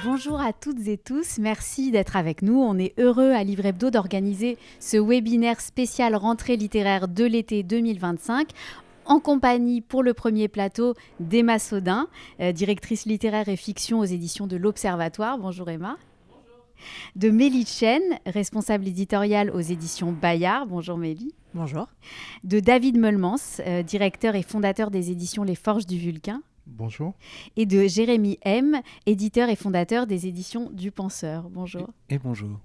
Bonjour à toutes et tous, merci d'être avec nous. On est heureux à Livre Hebdo d'organiser ce webinaire spécial rentrée littéraire de l'été 2025 en compagnie pour le premier plateau d'Emma Sodin, directrice littéraire et fiction aux éditions de l'Observatoire. Bonjour Emma. Bonjour. De Mélie Chen, responsable éditoriale aux éditions Bayard. Bonjour Mélie. Bonjour. De David Meulmans, directeur et fondateur des éditions Les Forges du Vulcain. Bonjour. Et de Jérémy M, éditeur et fondateur des éditions du Penseur. Bonjour. Et bonjour.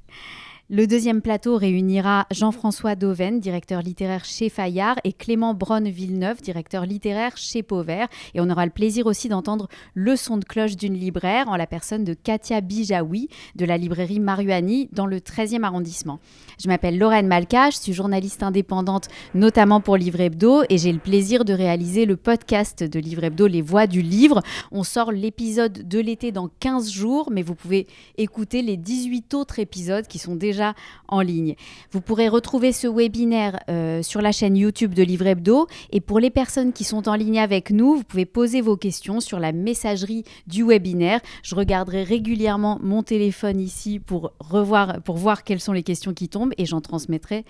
Le deuxième plateau réunira Jean-François Dauven, directeur littéraire chez Fayard, et Clément Bronne-Villeneuve, directeur littéraire chez Pauvert. Et on aura le plaisir aussi d'entendre le son de cloche d'une libraire en la personne de Katia Bijaoui de la librairie Maruani dans le 13e arrondissement. Je m'appelle Lorraine Malka, je suis journaliste indépendante notamment pour Livre Hebdo et j'ai le plaisir de réaliser le podcast de Livre Hebdo, Les Voix du Livre. On sort l'épisode de l'été dans 15 jours, mais vous pouvez écouter les 18 autres épisodes qui sont déjà en ligne. Vous pourrez retrouver ce webinaire sur la chaîne YouTube de Livre Hebdo et pour les personnes qui sont en ligne avec nous, vous pouvez poser vos questions sur la messagerie du webinaire. Je regarderai régulièrement mon téléphone ici pour voir quelles sont les questions qui tombent et j'en transmettrai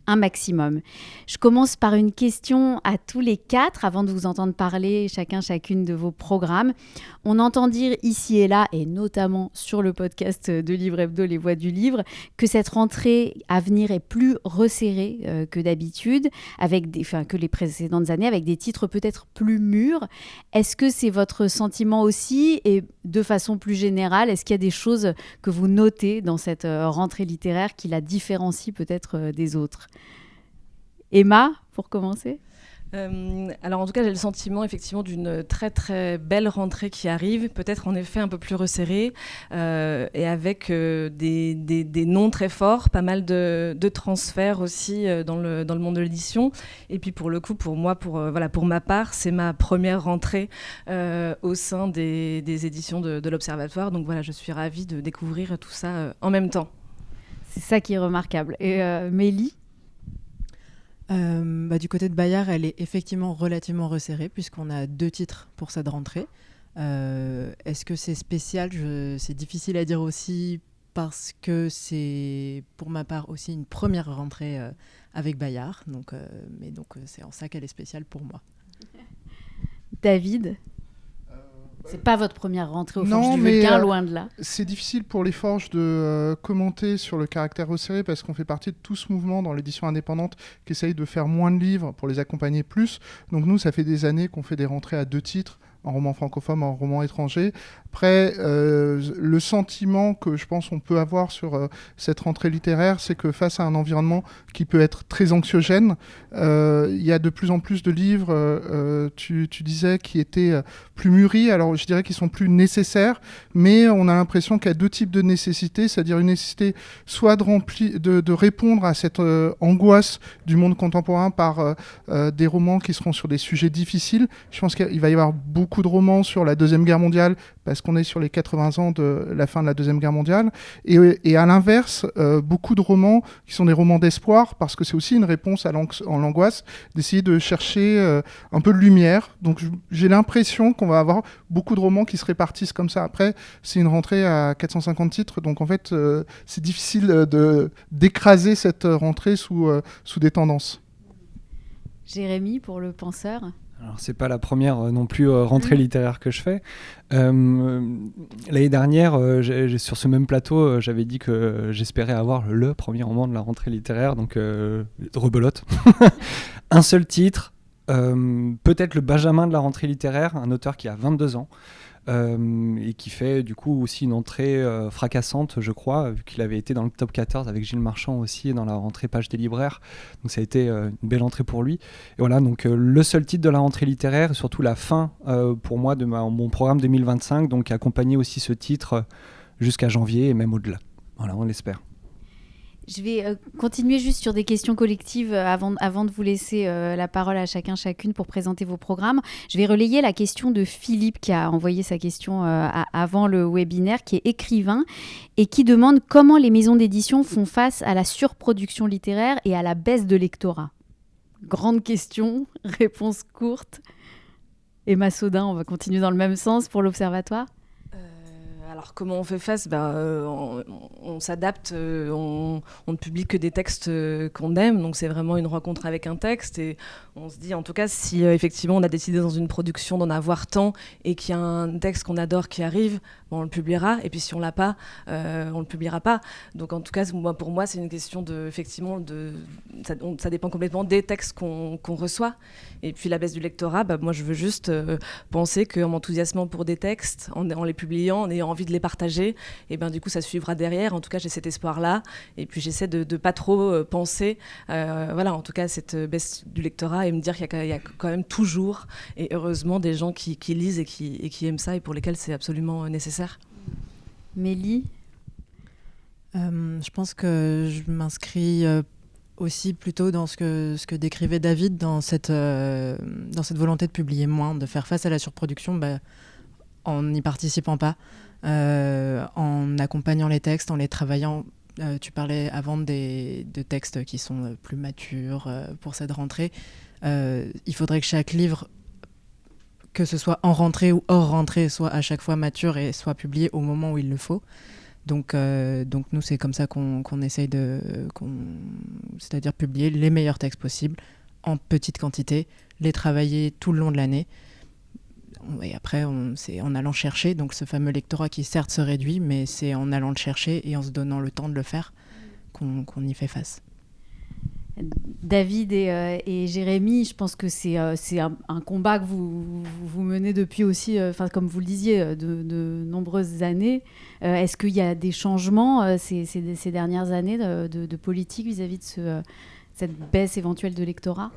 un maximum. Je commence par une question à tous les quatre avant de vous entendre parler chacune de vos programmes. On entend dire ici et là, et notamment sur le podcast de Livre Hebdo, Les Voix du Livre, que cette rentrée à venir est plus resserrée que d'habitude, que les précédentes années, avec des titres peut-être plus mûrs. Est-ce que c'est votre sentiment aussi? Et de façon plus générale, est-ce qu'il y a des choses que vous notez dans cette rentrée littéraire qui la différencie peut-être des autres? Emma, pour commencer. Alors en tout cas j'ai le sentiment effectivement d'une très très belle rentrée qui arrive, peut-être en effet un peu plus resserrée et avec des noms très forts, pas mal de transferts aussi dans le monde de l'édition. Et puis pour le coup pour ma part c'est ma première rentrée au sein des éditions de l'Observatoire, donc voilà, je suis ravie de découvrir tout ça en même temps. C'est ça qui est remarquable. Et Mélie? Du côté de Bayard, elle est effectivement relativement resserrée puisqu'on a 2 titres pour cette rentrée. Est-ce que c'est spécial? C'est difficile à dire aussi parce que c'est pour ma part aussi une première rentrée avec Bayard. Donc c'est en ça qu'elle est spéciale pour moi. David? C'est pas votre première rentrée au Forges du Vulcain, loin de là. C'est difficile pour les Forges de commenter sur le caractère resserré parce qu'on fait partie de tout ce mouvement dans l'édition indépendante qui essaye de faire moins de livres pour les accompagner plus. Donc nous, ça fait des années qu'on fait des rentrées à 2 titres, en roman francophone, en roman étranger. Après, le sentiment que je pense on peut avoir sur cette rentrée littéraire, c'est que face à un environnement qui peut être très anxiogène, il y a de plus en plus de livres, tu disais, qui étaient plus mûris. Alors je dirais qu'ils sont plus nécessaires, mais on a l'impression qu'il y a 2 types de nécessités, c'est-à-dire une nécessité soit de répondre à cette angoisse du monde contemporain par des romans qui seront sur des sujets difficiles. Je pense qu'il va y avoir beaucoup de romans sur la Deuxième Guerre mondiale, parce qu'on est sur les 80 ans de la fin de la Deuxième Guerre mondiale. Et à l'inverse, beaucoup de romans qui sont des romans d'espoir, parce que c'est aussi une réponse à l'angoisse, d'essayer de chercher un peu de lumière. Donc j'ai l'impression qu'on va avoir beaucoup de romans qui se répartissent comme ça. Après, c'est une rentrée à 450 titres, donc en fait, c'est difficile d'écraser cette rentrée sous des tendances. Jérémy, pour le Penseur? Alors, c'est pas la première non plus rentrée littéraire que je fais. L'année dernière, sur ce même plateau, j'avais dit que j'espérais avoir le premier roman de la rentrée littéraire, donc rebelote. Un seul titre, peut-être le Benjamin de la rentrée littéraire, un auteur qui a 22 ans. Et qui fait du coup aussi une entrée fracassante, je crois, vu qu'il avait été dans le top 14 avec Gilles Marchand aussi dans la rentrée Page des libraires, donc ça a été une belle entrée pour lui. Et voilà, donc le seul titre de la rentrée littéraire, et surtout la fin pour moi de mon programme 2025, donc accompagner aussi ce titre jusqu'à janvier et même au-delà. Voilà, on l'espère. Je vais continuer juste sur des questions collectives avant de vous laisser la parole à chacune pour présenter vos programmes. Je vais relayer la question de Philippe qui a envoyé sa question avant le webinaire, qui est écrivain et qui demande comment les maisons d'édition font face à la surproduction littéraire et à la baisse de lectorat. Grande question, réponse courte. Emma Sodin, on va continuer dans le même sens pour l'Observatoire. Alors comment on fait face ? On s'adapte, on ne publie que des textes qu'on aime, donc c'est vraiment une rencontre avec un texte, et on se dit en tout cas si effectivement on a décidé dans une production d'en avoir tant et qu'il y a un texte qu'on adore qui arrive, on le publiera, et puis si on l'a pas, on le publiera pas. Donc en tout cas pour moi c'est une question ça dépend complètement des textes qu'on reçoit. Et puis la baisse du lectorat, moi je veux juste penser qu'en m'enthousiasmant pour des textes, en les publiant, en ayant envie de les partager, et du coup ça suivra derrière. En tout cas j'ai cet espoir-là, et puis j'essaie de pas trop penser en tout cas cette baisse du lectorat, et me dire qu'il y a quand même toujours et heureusement des gens qui lisent et qui aiment ça et pour lesquels c'est absolument nécessaire. Mélie ? Je pense que je m'inscris aussi plutôt dans ce que décrivait David, dans cette volonté de publier moins, de faire face à la surproduction en n'y participant pas, en accompagnant les textes, en les travaillant. Tu parlais avant de textes qui sont plus matures pour cette rentrée. Il faudrait que chaque livre, que ce soit en rentrée ou hors rentrée, soit à chaque fois mature et soit publié au moment où il le faut. Donc nous, c'est comme ça qu'on essaye c'est-à-dire publier les meilleurs textes possibles en petite quantité, les travailler tout le long de l'année. Et après, c'est en allant chercher, donc ce fameux lectorat qui certes se réduit, mais c'est en allant le chercher et en se donnant le temps de le faire qu'on y fait face. David et Jérémy, je pense que c'est un combat que vous menez depuis aussi, comme vous le disiez, de nombreuses années. Est-ce qu'il y a des changements ces dernières années de politique vis-à-vis de cette baisse éventuelle de lectorat ?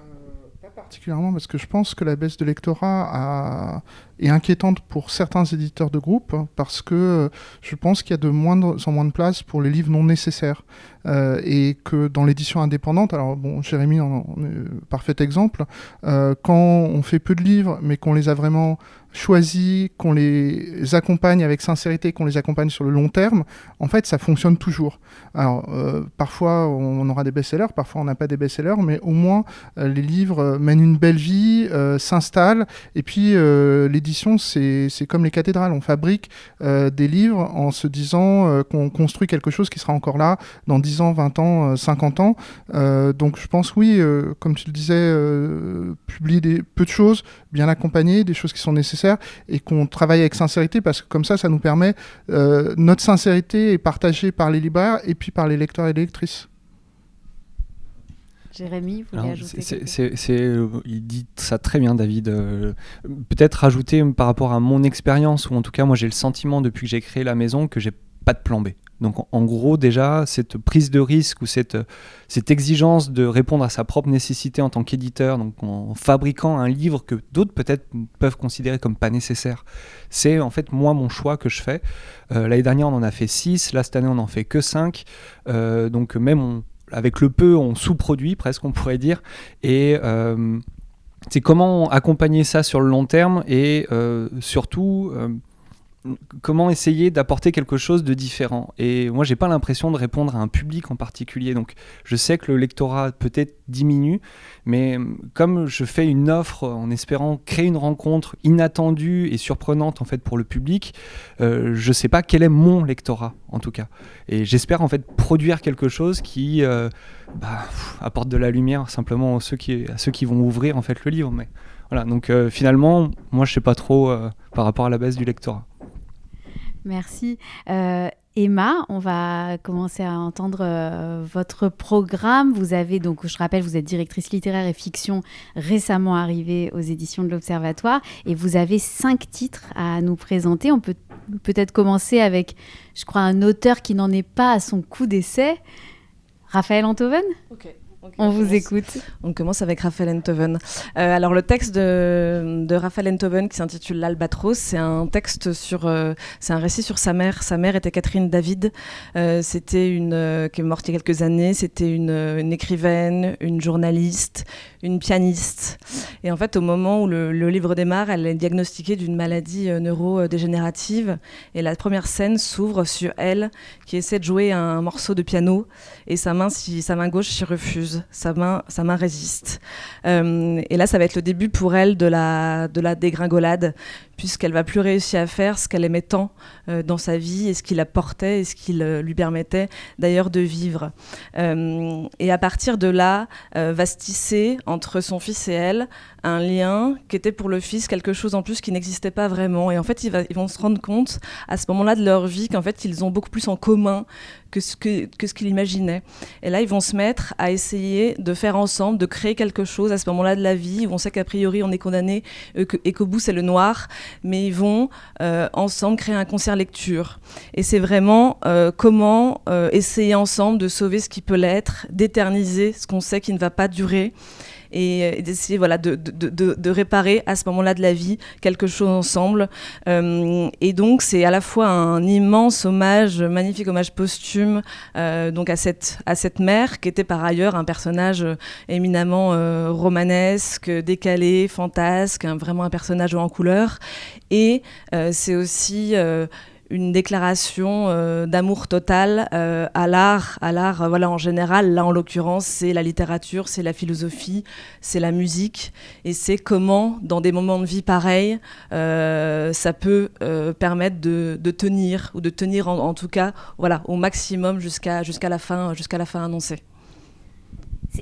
Pas particulièrement, parce que je pense que la baisse de lectorat est inquiétante pour certains éditeurs de groupe, parce que je pense qu'il y a de moins en moins de place pour les livres non nécessaires. Et que dans l'édition indépendante, alors Jérémy en est parfait exemple, quand on fait peu de livres, mais qu'on les a vraiment choisis, qu'on les accompagne avec sincérité, qu'on les accompagne sur le long terme, en fait, ça fonctionne toujours. Alors, parfois, on aura des best-sellers, parfois, on n'a pas des best-sellers, mais au moins, les livres mènent une belle vie, s'installent, et puis l'édition, c'est comme les cathédrales. On fabrique des livres en se disant qu'on construit quelque chose qui sera encore là dans 10 ans, 20 ans, 50 ans. Donc, je pense, oui, comme tu le disais, publier peu de choses, bien accompagner, des choses qui sont nécessaires, et qu'on travaille avec sincérité, parce que comme ça nous permet, notre sincérité est partagée par les libraires et puis par les lecteurs et les lectrices. Jérémy, vous voulez ajouter quelque chose ? Il dit ça très bien, David. Peut-être rajouter par rapport à mon expérience, ou en tout cas moi j'ai le sentiment depuis que j'ai créé la maison que j'ai pas de plan B. Donc en gros déjà cette prise de risque ou cette exigence de répondre à sa propre nécessité en tant qu'éditeur, donc en fabriquant un livre que d'autres peut-être peuvent considérer comme pas nécessaire, c'est en fait moi mon choix que je fais. L'année dernière on en a fait 6, là cette année on en fait que 5, donc même avec le peu on sous-produit presque on pourrait dire, et c'est comment accompagner ça sur le long terme et surtout comment essayer d'apporter quelque chose de différent. Et moi, j'ai pas l'impression de répondre à un public en particulier. Donc, je sais que le lectorat peut-être diminue, mais comme je fais une offre en espérant créer une rencontre inattendue et surprenante en fait pour le public, je sais pas quel est mon lectorat en tout cas. Et j'espère en fait produire quelque chose qui apporte de la lumière simplement à ceux qui vont ouvrir en fait le livre. Mais voilà. Donc finalement, moi, je sais pas trop par rapport à la baisse du lectorat. Merci. Emma, on va commencer à entendre votre programme. Vous avez donc, je rappelle, vous êtes directrice littéraire et fiction récemment arrivée aux éditions de l'Observatoire et vous avez 5 titres à nous présenter. On peut peut-être commencer avec, je crois, un auteur qui n'en est pas à son coup d'essai, Raphaël Enthoven. Ok. On vous écoute. On commence avec Raphaël Enthoven. Alors le texte de Raphaël Enthoven qui s'intitule L'Albatros, c'est un texte c'est un récit sur sa mère. Sa mère était Catherine David. C'était qui est morte il y a quelques années. C'était une écrivaine, une journaliste, une pianiste. Et en fait, au moment où le livre démarre, elle est diagnostiquée d'une maladie neurodégénérative. Et la première scène s'ouvre sur elle qui essaie de jouer un morceau de piano et sa main gauche s'y refuse. Sa main résiste. Et là, ça va être le début pour elle de la dégringolade, puisqu'elle va plus réussir à faire ce qu'elle aimait tant dans sa vie et ce qui la portait et ce qui lui permettait d'ailleurs de vivre. Et à partir de là, va se tisser entre son fils et elle un lien qui était pour le fils quelque chose en plus qui n'existait pas vraiment. Et en fait, ils vont se rendre compte à ce moment-là de leur vie qu'en fait, ils ont beaucoup plus en commun que ce qu'il imaginait. Et là, ils vont se mettre à essayer de faire ensemble, de créer quelque chose à ce moment-là de la vie, où on sait qu'a priori, on est condamné et qu'au bout, c'est le noir. Mais ils vont ensemble créer un concert lecture. Et c'est vraiment comment essayer ensemble de sauver ce qui peut l'être, d'éterniser ce qu'on sait qui ne va pas durer, et d'essayer de réparer à ce moment-là de la vie quelque chose ensemble. Et donc c'est à la fois un immense hommage, magnifique hommage posthume donc à cette mère qui était par ailleurs un personnage éminemment romanesque, décalé, fantasque, vraiment un personnage en couleur. Et c'est aussi une déclaration d'amour total à l'art, voilà, en général. Là, en l'occurrence, c'est la littérature, c'est la philosophie, c'est la musique. Et c'est comment, dans des moments de vie pareils, ça peut permettre de tenir, ou de tenir en tout cas, voilà, au maximum jusqu'à la fin annoncée.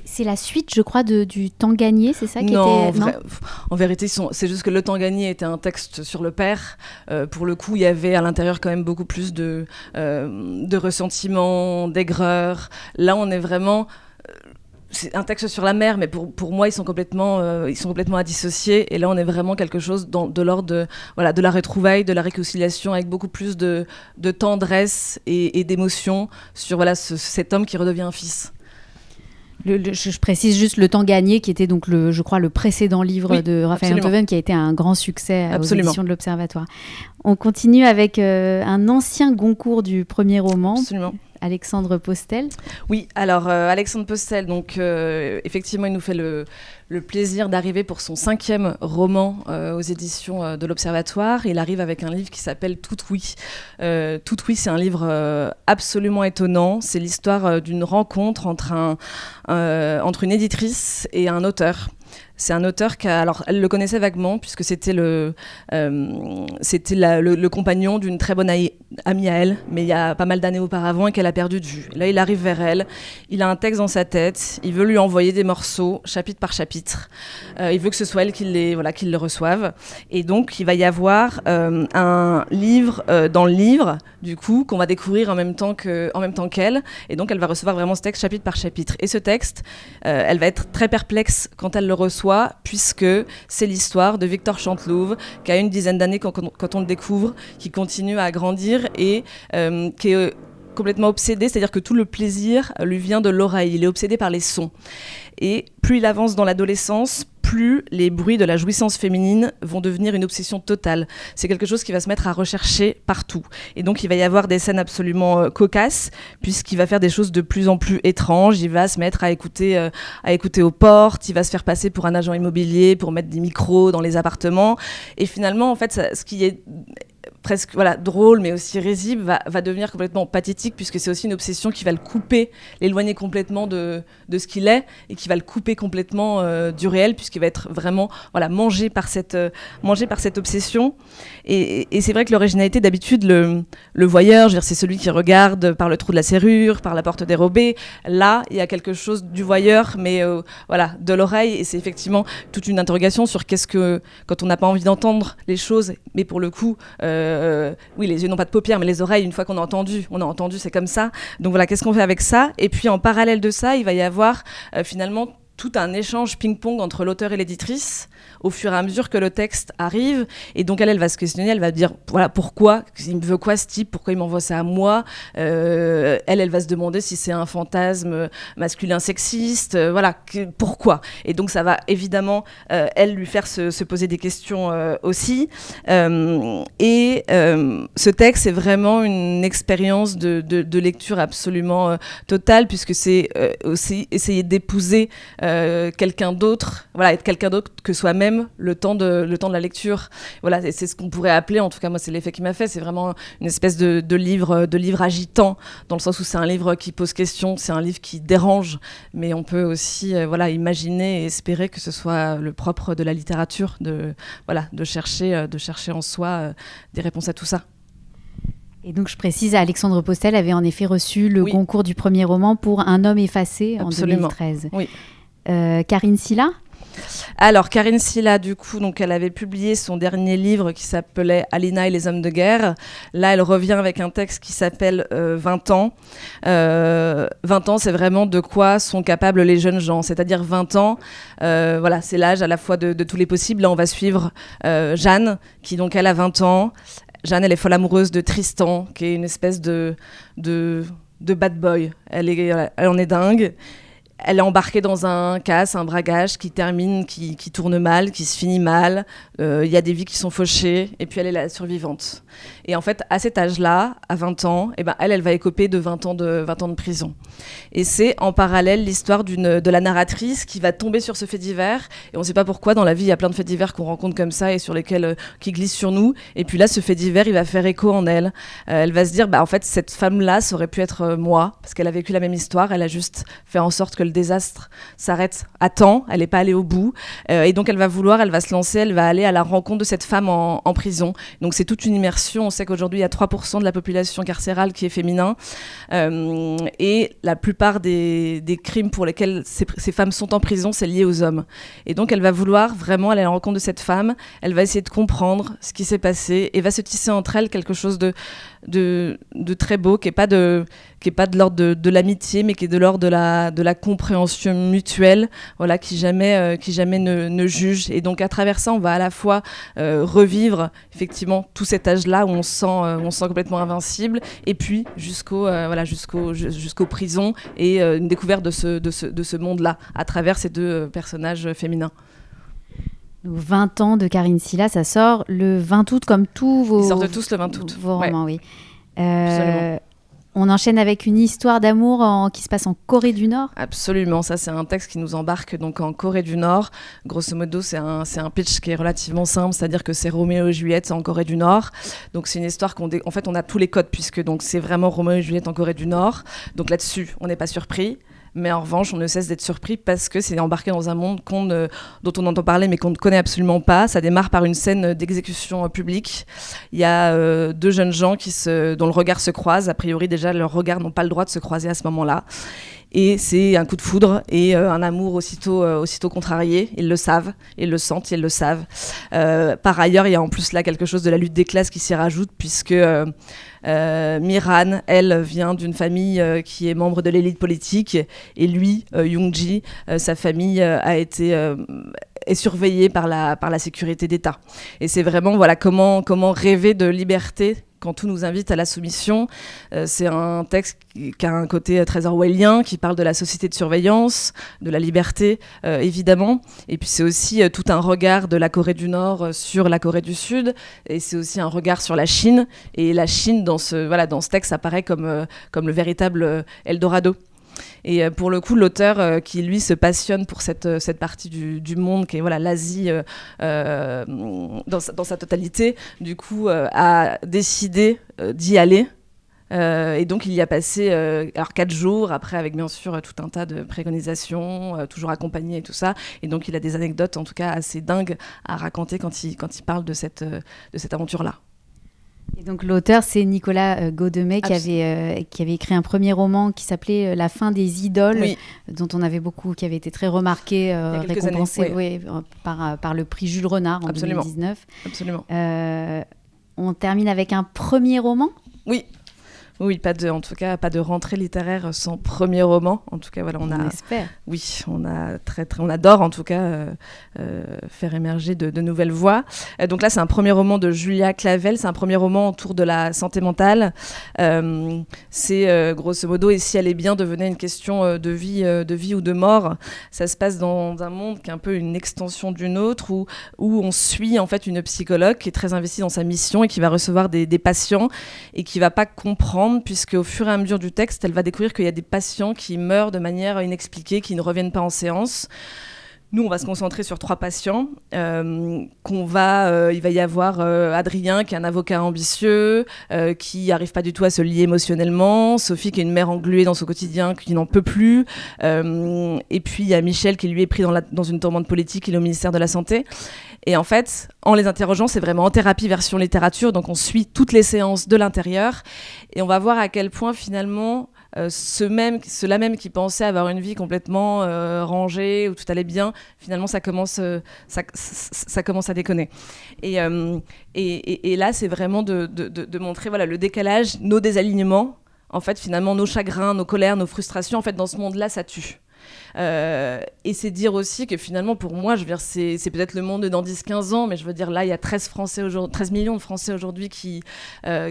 C'est la suite, je crois, du Temps gagné, c'est ça qui non, était... Non, en vérité, c'est juste que Le Temps gagné était un texte sur le père. Pour le coup, il y avait à l'intérieur quand même beaucoup plus de ressentiment, d'aigreur. Là, on est vraiment... c'est un texte sur la mère, mais pour moi, ils sont complètement à dissocier. Et là, on est vraiment quelque chose de l'ordre de la retrouvaille, de la réconciliation, avec beaucoup plus de tendresse et d'émotion sur cet homme qui redevient un fils. Je précise juste Le Temps gagné, qui était donc je crois le précédent livre de Raphaël Enthoven, qui a été un grand succès aux éditions de l'Observatoire. On continue avec un ancien Goncourt du premier roman. Absolument. Alexandre Postel. Oui, alors Alexandre Postel, donc effectivement, il nous fait le plaisir d'arriver pour son 5e roman aux éditions de l'Observatoire. Il arrive avec un livre qui s'appelle Tout oui. Tout oui, c'est un livre absolument étonnant. C'est l'histoire d'une rencontre entre une éditrice et un auteur. C'est un auteur alors elle le connaissait vaguement puisque c'était le compagnon d'une très bonne amie à elle, mais il y a pas mal d'années auparavant, et qu'elle a perdu de vue. Là, il arrive vers elle, il a un texte dans sa tête, il veut lui envoyer des morceaux, chapitre par chapitre. Il veut que ce soit elle qui le reçoive. Et donc, il va y avoir un livre dans le livre, du coup, qu'on va découvrir en même temps qu'elle. Et donc, elle va recevoir vraiment ce texte chapitre par chapitre. Et ce texte, elle va être très perplexe quand elle le reçoit, puisque c'est l'histoire de Victor Chantelouve, qui a une dizaine d'années quand on le découvre, qui continue à grandir et qui est complètement obsédé, c'est-à-dire que tout le plaisir lui vient de l'oreille. Il est obsédé par les sons. Et plus il avance dans l'adolescence, plus les bruits de la jouissance féminine vont devenir une obsession totale. C'est quelque chose qu'il va se mettre à rechercher partout. Et donc, il va y avoir des scènes absolument cocasses, puisqu'il va faire des choses de plus en plus étranges. Il va se mettre à écouter aux portes, il va se faire passer pour un agent immobilier, pour mettre des micros dans les appartements. Et finalement, en fait, ce qui est presque drôle mais aussi risible va devenir complètement pathétique, puisque c'est aussi une obsession qui va le couper, l'éloigner complètement de ce qu'il est, et qui va le couper complètement du réel, puisqu'il va être vraiment mangé par cette obsession. Et c'est vrai que l'originalité, d'habitude, le voyeur, je veux dire, c'est celui qui regarde par le trou de la serrure, par la porte dérobée. Là, il y a quelque chose du voyeur, mais de l'oreille, et c'est effectivement toute une interrogation sur qu'est-ce que, quand on n'a pas envie d'entendre les choses, mais pour le coup, oui, les yeux n'ont pas de paupières, mais les oreilles, une fois qu'on a entendu, c'est comme ça. Donc voilà, qu'est-ce qu'on fait avec ça ? Et puis en parallèle de ça, il va y avoir finalement tout un échange ping-pong entre l'auteur et l'éditrice au fur et à mesure que le texte arrive. Et donc elle va se questionner, elle va dire pourquoi, il me veut quoi ce type, pourquoi il m'envoie ça à moi. Elle va se demander si c'est un fantasme masculin sexiste, pourquoi. Et donc ça va évidemment elle lui faire se poser des questions aussi. Ce texte est vraiment une expérience de lecture absolument totale, puisque c'est aussi essayer d'épouser quelqu'un d'autre, voilà, être quelqu'un d'autre que soi-même le temps de la lecture. Voilà, et c'est ce qu'on pourrait appeler, en tout cas moi c'est l'effet qui m'a fait, c'est vraiment une espèce de livre agitant, dans le sens où c'est un livre qui pose question, c'est un livre qui dérange, mais on peut aussi voilà, imaginer et espérer que ce soit le propre de la littérature, de chercher en soi des réponses à tout ça. Et donc, je précise, Alexandre Postel avait en effet reçu le concours du premier roman pour Un homme effacé en 2013. Oui. Karine Silla ? Alors, Karine Silla, du coup, donc, elle avait publié son dernier livre qui s'appelait Alina et les hommes de guerre. Là, elle revient avec un texte qui s'appelle 20 ans. 20 ans, c'est vraiment de quoi sont capables les jeunes gens. C'est-à-dire 20 ans, voilà, c'est l'âge à la fois de tous les possibles. Là, on va suivre Jeanne, qui donc, elle a 20 ans. Jeanne, elle est folle amoureuse de Tristan, qui est une espèce de bad boy. Elle en est dingue. Elle est embarquée dans un casse, un bragage qui tourne mal, qui se finit mal. Il y a des vies qui sont fauchées, et puis elle est la survivante. Et en fait, à cet âge-là, à 20 ans, elle va écoper de 20 ans de prison. Et c'est en parallèle l'histoire de la narratrice qui va tomber sur ce fait divers. Et on ne sait pas pourquoi, dans la vie, il y a plein de faits divers qu'on rencontre comme ça et sur lesquels qui glissent sur nous. Et puis là, ce fait divers, il va faire écho en elle. Elle va se dire, en fait, cette femme-là, ça aurait pu être moi, parce qu'elle a vécu la même histoire. Elle a juste fait en sorte que le désastre s'arrête à temps. Elle n'est pas allée au bout. Et donc, elle va se lancer, elle va aller à la rencontre de cette femme en prison. Donc, c'est toute une immersion. On sait qu'aujourd'hui, il y a 3% de la population carcérale qui est féminin. Et la plupart des crimes pour lesquels ces femmes sont en prison, c'est lié aux hommes. Et donc, elle va vouloir vraiment aller à la rencontre de cette femme. Elle va essayer de comprendre ce qui s'est passé et va se tisser entre elles quelque chose de très beau, qui est pas de l'ordre de l'amitié, mais qui est de l'ordre de la compréhension mutuelle, voilà, qui jamais ne juge. Et donc à travers ça, on va à la fois revivre effectivement tout cet âge-là où on se sent complètement invincible, et puis jusqu'aux prisons et une découverte de ce monde-là à travers ces deux personnages féminins. 20 ans de Karine Silla, ça sort le 20 août comme tous vos... Ils sortent tous le 20 août. Vos romans, oui. Absolument. On enchaîne avec une histoire d'amour qui se passe en Corée du Nord. Absolument, ça c'est un texte qui nous embarque donc en Corée du Nord. Grosso modo, c'est un pitch qui est relativement simple, c'est-à-dire que c'est Roméo et Juliette en Corée du Nord. Donc c'est une histoire en fait on a tous les codes puisque donc c'est vraiment Roméo et Juliette en Corée du Nord. Donc là-dessus, on n'est pas surpris. Mais en revanche, on ne cesse d'être surpris parce que c'est embarqué dans un monde dont on entend parler mais qu'on ne connaît absolument pas. Ça démarre par une scène d'exécution publique. Il y a deux jeunes gens dont le regard se croise. A priori, déjà, leurs regards n'ont pas le droit de se croiser à ce moment-là. Et c'est un coup de foudre et un amour aussitôt contrarié. Ils le savent, ils le sentent, ils le savent. Par ailleurs, il y a en plus là quelque chose de la lutte des classes qui s'y rajoute puisque Miran, elle, vient d'une famille qui est membre de l'élite politique et lui, Young-ji, sa famille est surveillée par la sécurité d'État. Et c'est vraiment comment rêver de liberté quand tout nous invite à la soumission. C'est un texte qui a un côté très orwellien, qui parle de la société de surveillance, de la liberté, évidemment. Et puis c'est aussi tout un regard de la Corée du Nord sur la Corée du Sud. Et c'est aussi un regard sur la Chine. Et la Chine, dans ce texte, apparaît comme le véritable Eldorado. Et pour le coup, l'auteur qui, lui, se passionne pour cette partie du monde, qui est l'Asie dans sa totalité, du coup, a décidé d'y aller. Et donc, il y a passé 4 jours, après, avec bien sûr tout un tas de préconisations, toujours accompagné et tout ça. Et donc, il a des anecdotes, en tout cas, assez dingues à raconter quand il parle de cette aventure-là. Et donc l'auteur, c'est Nicolas Gaudemet qui avait écrit un premier roman qui s'appelait La fin des idoles, oui, dont on avait qui avait été très remarqué, récompensé par le prix Jules Renard en 2019. Absolument. On termine avec un premier roman ? Oui, en tout cas, pas de rentrée littéraire sans premier roman. En tout cas, on espère. Oui, on adore en tout cas faire émerger de nouvelles voix. Donc là, c'est un premier roman de Julia Clavel. C'est un premier roman autour de la santé mentale. C'est grosso modo, et si elle est bien, devenait une question de vie ou de mort. Ça se passe dans un monde qui est un peu une extension d'une autre, où on suit en fait une psychologue qui est très investie dans sa mission et qui va recevoir des patients et qui va pas comprendre énorme, puisque au fur et à mesure du texte, elle va découvrir qu'il y a des patients qui meurent de manière inexpliquée, qui ne reviennent pas en séance. Nous, on va se concentrer sur 3 patients. Il va y avoir Adrien, qui est un avocat ambitieux, qui n'arrive pas du tout à se lier émotionnellement. Sophie, qui est une mère engluée dans son quotidien, qui n'en peut plus. Et puis, il y a Michel, qui lui est pris dans une tourmente politique, il est au ministère de la Santé. Et en fait, en les interrogeant, c'est vraiment en thérapie version littérature. Donc, on suit toutes les séances de l'intérieur. Et on va voir à quel point, finalement... ceux-là même qui pensaient avoir une vie complètement rangée, où tout allait bien, finalement ça commence à déconner. Et là, c'est vraiment de montrer le décalage, nos désalignements, en fait, finalement, nos chagrins, nos colères, nos frustrations, en fait, dans ce monde-là, ça tue. Et c'est dire aussi que finalement pour moi c'est peut-être le monde dans 10-15 ans, mais je veux dire là il y a 13 millions de Français aujourd'hui qui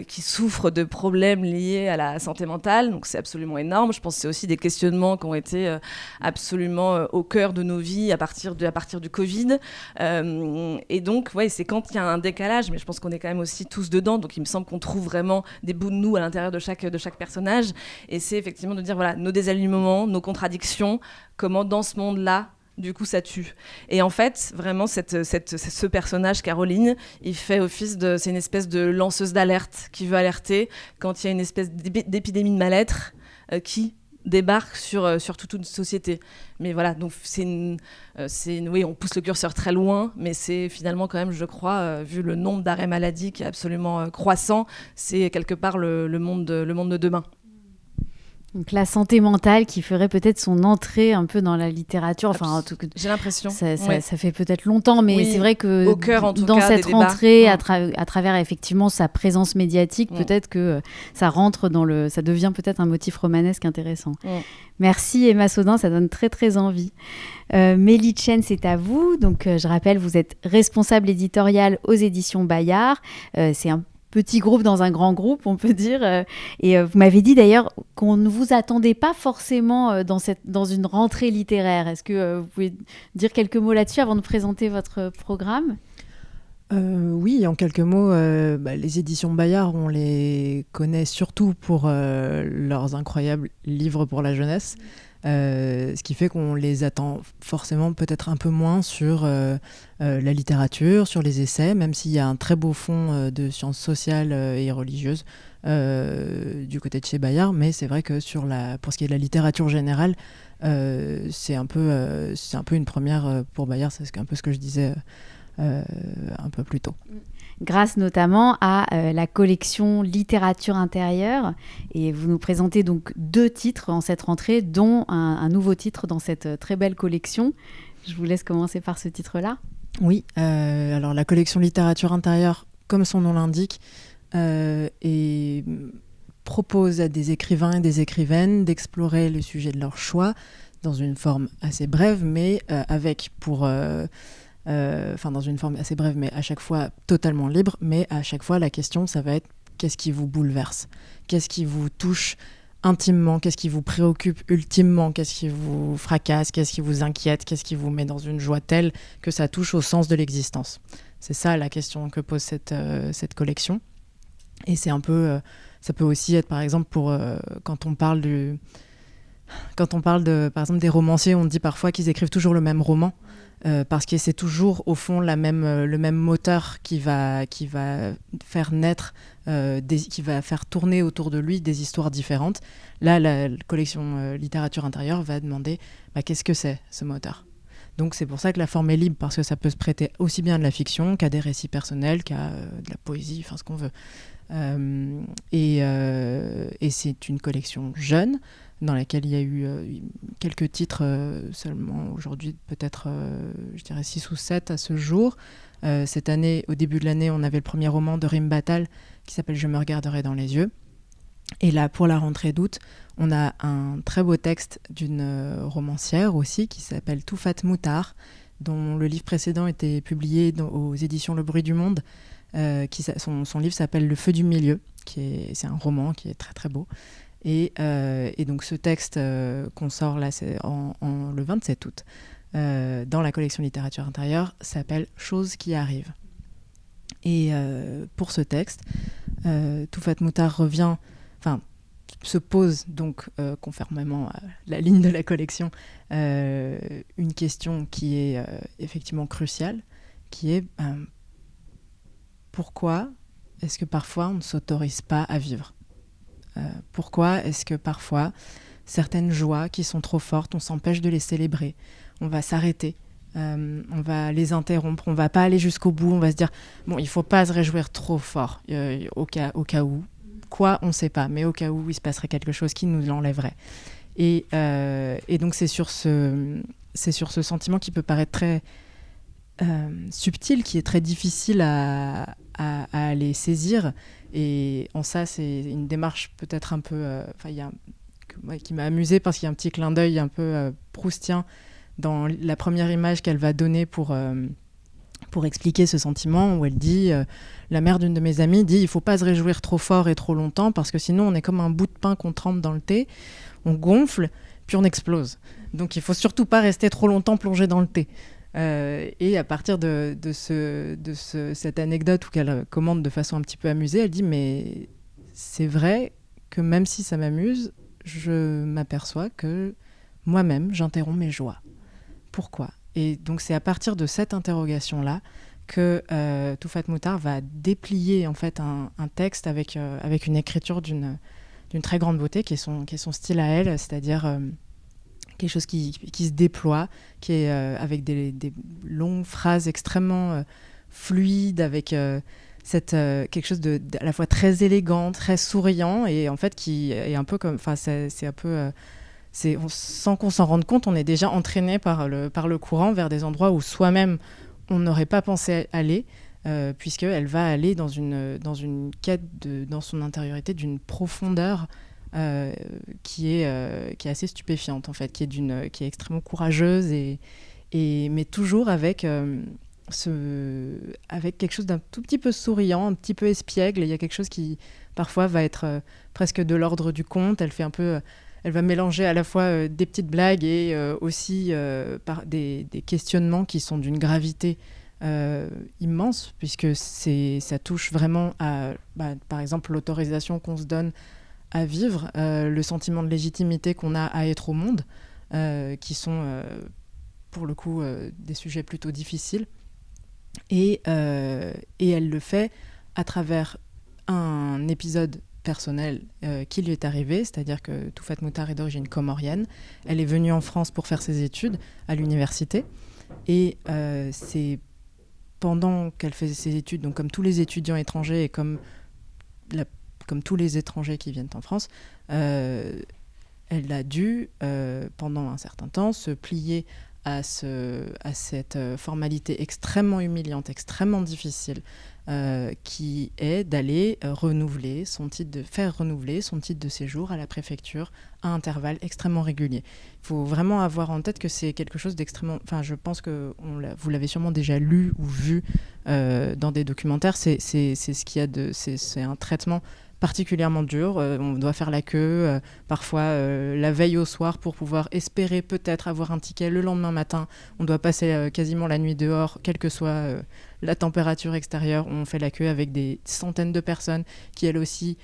souffrent de problèmes liés à la santé mentale, donc c'est absolument énorme. Je pense que c'est aussi des questionnements qui ont été absolument au cœur de nos vies à partir du Covid, et donc ouais, c'est quand il y a un décalage, mais je pense qu'on est quand même aussi tous dedans, donc il me semble qu'on trouve vraiment des bouts de nous à l'intérieur de chaque personnage, et c'est effectivement de dire voilà, nos désalignements, nos contradictions, comment dans ce monde-là, du coup, ça tue. Et en fait, vraiment, ce personnage, Caroline, il fait office c'est une espèce de lanceuse d'alerte qui veut alerter quand il y a une espèce d'épidémie de mal-être qui débarque sur toute une société. Mais voilà, donc oui, on pousse le curseur très loin, mais c'est finalement quand même, je crois, vu le nombre d'arrêts maladie qui est absolument croissant, c'est quelque part le monde de demain. Donc la santé mentale qui ferait peut-être son entrée un peu dans la littérature. Enfin, en tout cas, j'ai l'impression. Ça fait peut-être longtemps, mais oui, c'est vrai que au cœur, en tout dans cas, cette rentrée, à travers effectivement sa présence médiatique, peut-être que ça rentre ça devient peut-être un motif romanesque intéressant. Merci Emma Saudin, ça donne très très envie. Mélie Chen, c'est à vous. Donc je rappelle, vous êtes responsable éditoriale aux éditions Bayard. C'est un petit groupe dans un grand groupe, on peut dire. Et vous m'avez dit d'ailleurs qu'on ne vous attendait pas forcément dans une rentrée littéraire. Est-ce que vous pouvez dire quelques mots là-dessus avant de présenter votre programme ? Oui, en quelques mots, les éditions Bayard, on les connaît surtout pour leurs incroyables livres pour la jeunesse. Ce qui fait qu'on les attend forcément peut-être un peu moins sur la littérature, sur les essais, même s'il y a un très beau fond de sciences sociales et religieuses du côté de chez Bayard, mais c'est vrai que pour ce qui est de la littérature générale, c'est un peu une première pour Bayard, c'est un peu ce que je disais un peu plus tôt. Grâce notamment à la collection littérature intérieure. Et vous nous présentez donc 2 titres en cette rentrée, dont un nouveau titre dans cette très belle collection. Je vous laisse commencer par ce titre-là. Oui, alors la collection littérature intérieure, comme son nom l'indique, propose à des écrivains et des écrivaines d'explorer le sujet de leur choix dans une forme assez brève, mais dans une forme assez brève, mais à chaque fois totalement libre, mais à chaque fois la question, ça va être qu'est-ce qui vous bouleverse ? Qu'est-ce qui vous touche intimement ? Qu'est-ce qui vous préoccupe ultimement ? Qu'est-ce qui vous fracasse ? Qu'est-ce qui vous inquiète ? Qu'est-ce qui vous met dans une joie telle que ça touche au sens de l'existence ? C'est ça la question que pose cette collection. Et c'est un peu... ça peut aussi être, par exemple, quand on parle par exemple, des romanciers, on dit parfois qu'ils écrivent toujours le même roman. Parce que c'est toujours au fond le même moteur qui va faire naître, qui va faire tourner autour de lui des histoires différentes. Là, la collection littérature intérieure va demander qu'est-ce que c'est ce moteur. Donc c'est pour ça que la forme est libre, parce que ça peut se prêter aussi bien à de la fiction qu'à des récits personnels, qu'à de la poésie, enfin ce qu'on veut. Et c'est une collection jeune, dans laquelle il y a eu quelques titres seulement aujourd'hui, peut-être je dirais 6 ou 7 à ce jour. Cette année, au début de l'année, on avait le premier roman de Rim Battal qui s'appelle « Je me regarderai dans les yeux ». Et là, pour la rentrée d'août, on a un très beau texte d'une romancière aussi qui s'appelle Toufat Moutar, dont le livre précédent était publié aux éditions Le Bruit du Monde. Son livre s'appelle « Le feu du milieu », c'est un roman qui est très très beau. Et donc ce texte qu'on sort là le 27 août dans la collection littérature intérieure s'appelle « Choses qui arrivent ». Et pour ce texte, Toufat Moutar revient... Enfin, se pose donc, conformément à la ligne de la collection, une question qui est effectivement cruciale, qui est pourquoi est-ce que parfois on ne s'autorise pas à vivre ? Pourquoi est-ce que parfois certaines joies qui sont trop fortes, on s'empêche de les célébrer, on va s'arrêter, on va les interrompre, on va pas aller jusqu'au bout, on va se dire bon, il faut pas se réjouir trop fort au cas où, quoi on sait pas, mais au cas où il se passerait quelque chose qui nous l'enlèverait. Et donc c'est sur ce sentiment qui peut paraître très subtil, qui est très difficile à aller saisir, et en ça c'est une démarche peut-être un peu qui m'a amusée parce qu'il y a un petit clin d'œil un peu proustien dans la première image qu'elle va donner pour expliquer ce sentiment, où elle dit, la mère d'une de mes amies dit, il faut pas se réjouir trop fort et trop longtemps parce que sinon on est comme un bout de pain qu'on trempe dans le thé, on gonfle puis on explose. Donc il faut surtout pas rester trop longtemps plongé dans le thé. Et à partir de cette anecdote où qu'elle commente de façon un petit peu amusée, elle dit mais c'est vrai que même si ça m'amuse, je m'aperçois que moi-même j'interromps mes joies. Pourquoi ? Et donc c'est à partir de cette interrogation-là que Toufat Mouhtare va déplier en fait un texte avec une écriture d'une très grande beauté qui est son style à elle, c'est-à-dire quelque chose qui se déploie, qui est avec des longues phrases extrêmement fluides, avec quelque chose à la fois très élégant, très souriant, et en fait qui est un peu comme, enfin c'est un peu sans qu'on s'en rende compte, on est déjà entraîné par le courant vers des endroits où soi-même on n'aurait pas pensé aller, puisqu'elle va aller dans une quête dans son intériorité d'une profondeur qui est assez stupéfiante en fait, qui est extrêmement courageuse, mais toujours avec quelque chose d'un tout petit peu souriant, un petit peu espiègle. Il y a quelque chose qui parfois va être presque de l'ordre du conte. Elle va mélanger à la fois des petites blagues et aussi par des questionnements qui sont d'une gravité immense, puisque ça touche vraiment à, par exemple, l'autorisation qu'on se donne à vivre, le sentiment de légitimité qu'on a à être au monde, qui sont pour le coup des sujets plutôt difficiles. Et elle le fait à travers un épisode personnel qui lui est arrivé, c'est-à-dire que Toufat Mouhtare est d'origine comorienne. Elle est venue en France pour faire ses études à l'université, et c'est pendant qu'elle faisait ses études, donc comme tous les étudiants étrangers et comme tous les étrangers qui viennent en France, elle a dû, pendant un certain temps, se plier à cette formalité extrêmement humiliante, extrêmement difficile, qui est d'aller faire renouveler son titre de séjour à la préfecture à intervalles extrêmement réguliers. Il faut vraiment avoir en tête que c'est quelque chose d'extrêmement... Enfin, je pense que vous l'avez sûrement déjà lu ou vu dans des documentaires. C'est un traitement particulièrement dur. On doit faire la queue, parfois la veille au soir, pour pouvoir espérer peut-être avoir un ticket le lendemain matin. On doit passer quasiment la nuit dehors, quelle que soit la température extérieure. On fait la queue avec des centaines de personnes qui, elles aussi,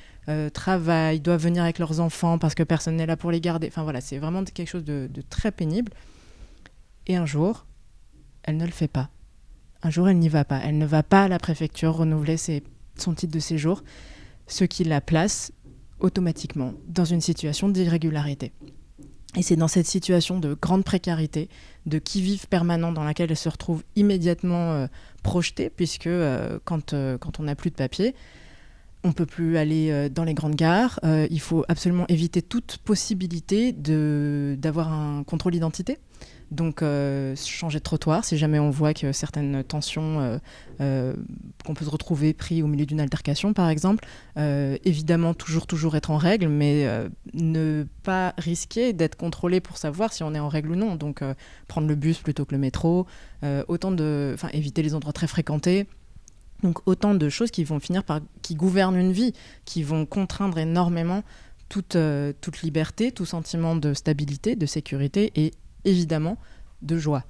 travaillent, doivent venir avec leurs enfants parce que personne n'est là pour les garder. Enfin voilà, c'est vraiment quelque chose de très pénible. Et un jour, elle ne le fait pas. Un jour, elle n'y va pas. Elle ne va pas à la préfecture renouveler son titre de séjour, ce qui la place automatiquement dans une situation d'irrégularité. Et c'est dans cette situation de grande précarité, de qui-vive permanent dans laquelle elle se retrouve immédiatement projetée, puisque quand on n'a plus de papier, on ne peut plus aller dans les grandes gares. Il faut absolument éviter toute possibilité d'avoir un contrôle d'identité. Donc changer de trottoir si jamais on voit que certaines tensions qu'on peut se retrouver pris au milieu d'une altercation par exemple, évidemment toujours être en règle, mais ne pas risquer d'être contrôlé pour savoir si on est en règle ou non, donc prendre le bus plutôt que le métro, éviter les endroits très fréquentés. Donc autant de choses qui vont qui gouvernent une vie, qui vont contraindre énormément toute liberté, tout sentiment de stabilité, de sécurité et évidemment de joie.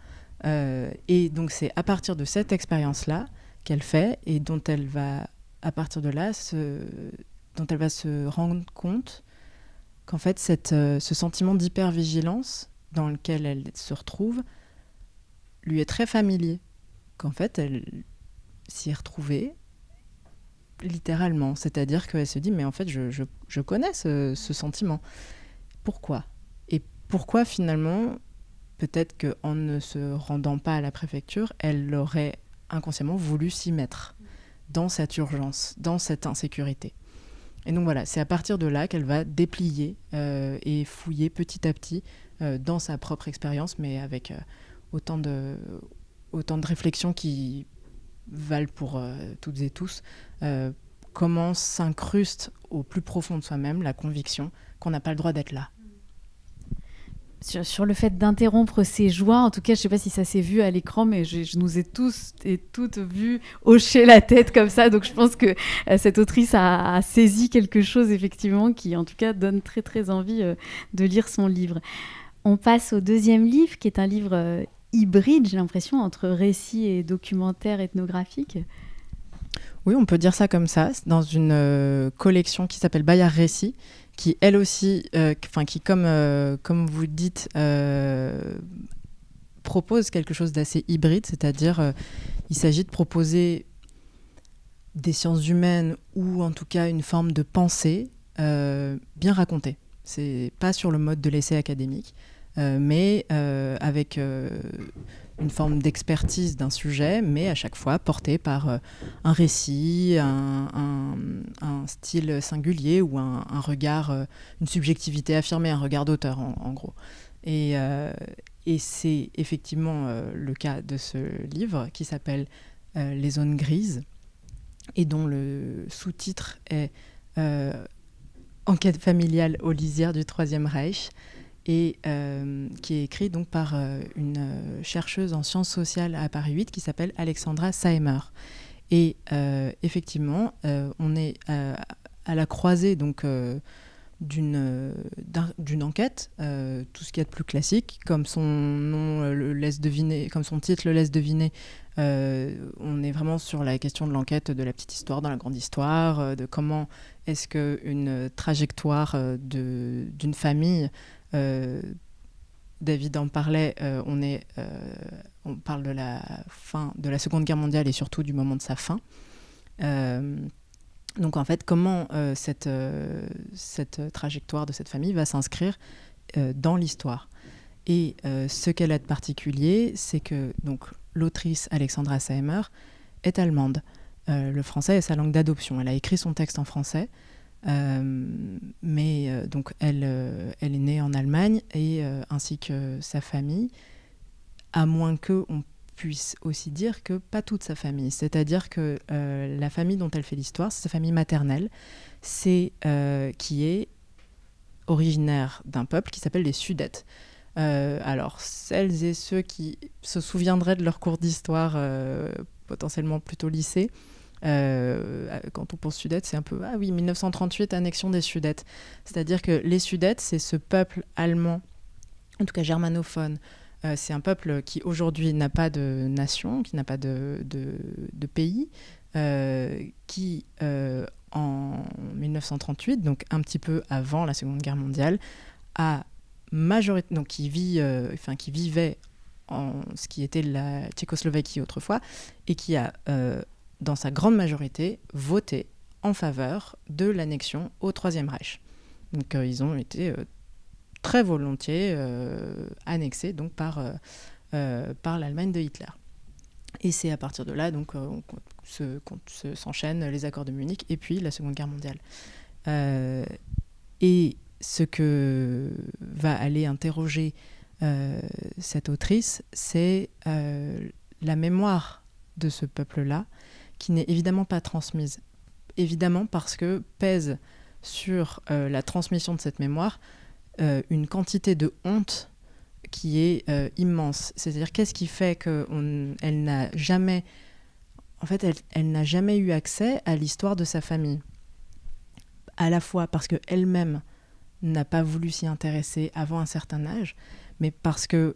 Et donc c'est à partir de cette expérience-là qu'elle fait et dont elle va, à partir de là, se rendre compte qu'en fait, ce sentiment d'hypervigilance dans lequel elle se retrouve lui est très familier, qu'en fait, elle s'y est retrouvée littéralement. C'est-à-dire qu'elle se dit, mais en fait, je connais ce sentiment. Pourquoi ? Et pourquoi, finalement, peut-être qu'en ne se rendant pas à la préfecture, elle aurait inconsciemment voulu s'y mettre dans cette urgence, dans cette insécurité. Et donc voilà, c'est à partir de là qu'elle va déplier et fouiller petit à petit dans sa propre expérience, mais avec autant de réflexions qui valent pour toutes et tous, comment s'incruste au plus profond de soi-même la conviction qu'on n'a pas le droit d'être là. Sur le fait d'interrompre ses joies, en tout cas, je ne sais pas si ça s'est vu à l'écran, mais je nous ai tous et toutes vus hocher la tête comme ça. Donc, je pense que cette autrice a saisi quelque chose, effectivement, qui, en tout cas, donne très, très envie de lire son livre. On passe au deuxième livre, qui est un livre hybride, j'ai l'impression, entre récit et documentaire ethnographique. Oui, on peut dire ça comme ça, dans une collection qui s'appelle Bayard Récits, qui elle aussi, qui comme vous dites, propose quelque chose d'assez hybride, c'est-à-dire il s'agit de proposer des sciences humaines ou en tout cas une forme de pensée bien racontée. C'est pas sur le mode de l'essai académique, mais avec une forme d'expertise d'un sujet, mais à chaque fois porté par un récit, un style singulier ou un regard, une subjectivité affirmée, un regard d'auteur en gros. Et c'est effectivement le cas de ce livre qui s'appelle Les zones grises et dont le sous-titre est Enquête familiale aux lisières du Troisième Reich, et qui est écrit donc par une chercheuse en sciences sociales à Paris 8 qui s'appelle Alexandra Saemer. Et effectivement, on est à la croisée donc, d'une enquête, tout ce qu'il y a de plus classique, comme son nom le laisse deviner, comme son titre le laisse deviner. On est vraiment sur la question de l'enquête de la petite histoire dans la grande histoire, de comment est-ce qu'une trajectoire d'une famille, David en parlait, on parle de la fin de la Seconde Guerre mondiale et surtout du moment de sa fin. Donc en fait, comment cette trajectoire de cette famille va s'inscrire dans l'histoire. Et ce qu'elle a de particulier, c'est que donc, l'autrice Alexandra Saemer est allemande. Le français est sa langue d'adoption. Elle a écrit son texte en français, mais donc elle est née en Allemagne, et ainsi que sa famille, à moins qu'on puisse aussi dire que pas toute sa famille. C'est-à-dire que la famille dont elle fait l'histoire, c'est sa famille maternelle, qui est originaire d'un peuple qui s'appelle les Sudètes. Alors, celles et ceux qui se souviendraient de leur cours d'histoire, potentiellement plutôt lycée, quand on pense Sudètes, c'est un peu, ah oui, 1938, annexion des Sudètes. C'est-à-dire que les Sudètes, c'est ce peuple allemand, en tout cas germanophone, c'est un peuple qui aujourd'hui n'a pas de nation, qui n'a pas de pays, qui en 1938, donc un petit peu avant la Seconde Guerre mondiale, donc qui vivait en ce qui était la Tchécoslovaquie autrefois, et qui a, dans sa grande majorité, voté en faveur de l'annexion au Troisième Reich. Donc ils ont été très volontiers annexés donc, par l'Allemagne de Hitler. Et c'est à partir de là donc, s'enchaînent les accords de Munich et puis la Seconde Guerre mondiale. Et ce que va aller interroger cette autrice, c'est la mémoire de ce peuple-là, qui n'est évidemment pas transmise. Évidemment parce que pèse sur la transmission de cette mémoire une quantité de honte qui est immense. C'est-à-dire, qu'est-ce qui fait qu'elle n'a jamais... En fait, elle n'a jamais eu accès à l'histoire de sa famille. À la fois parce qu'elle-même n'a pas voulu s'y intéresser avant un certain âge, mais parce que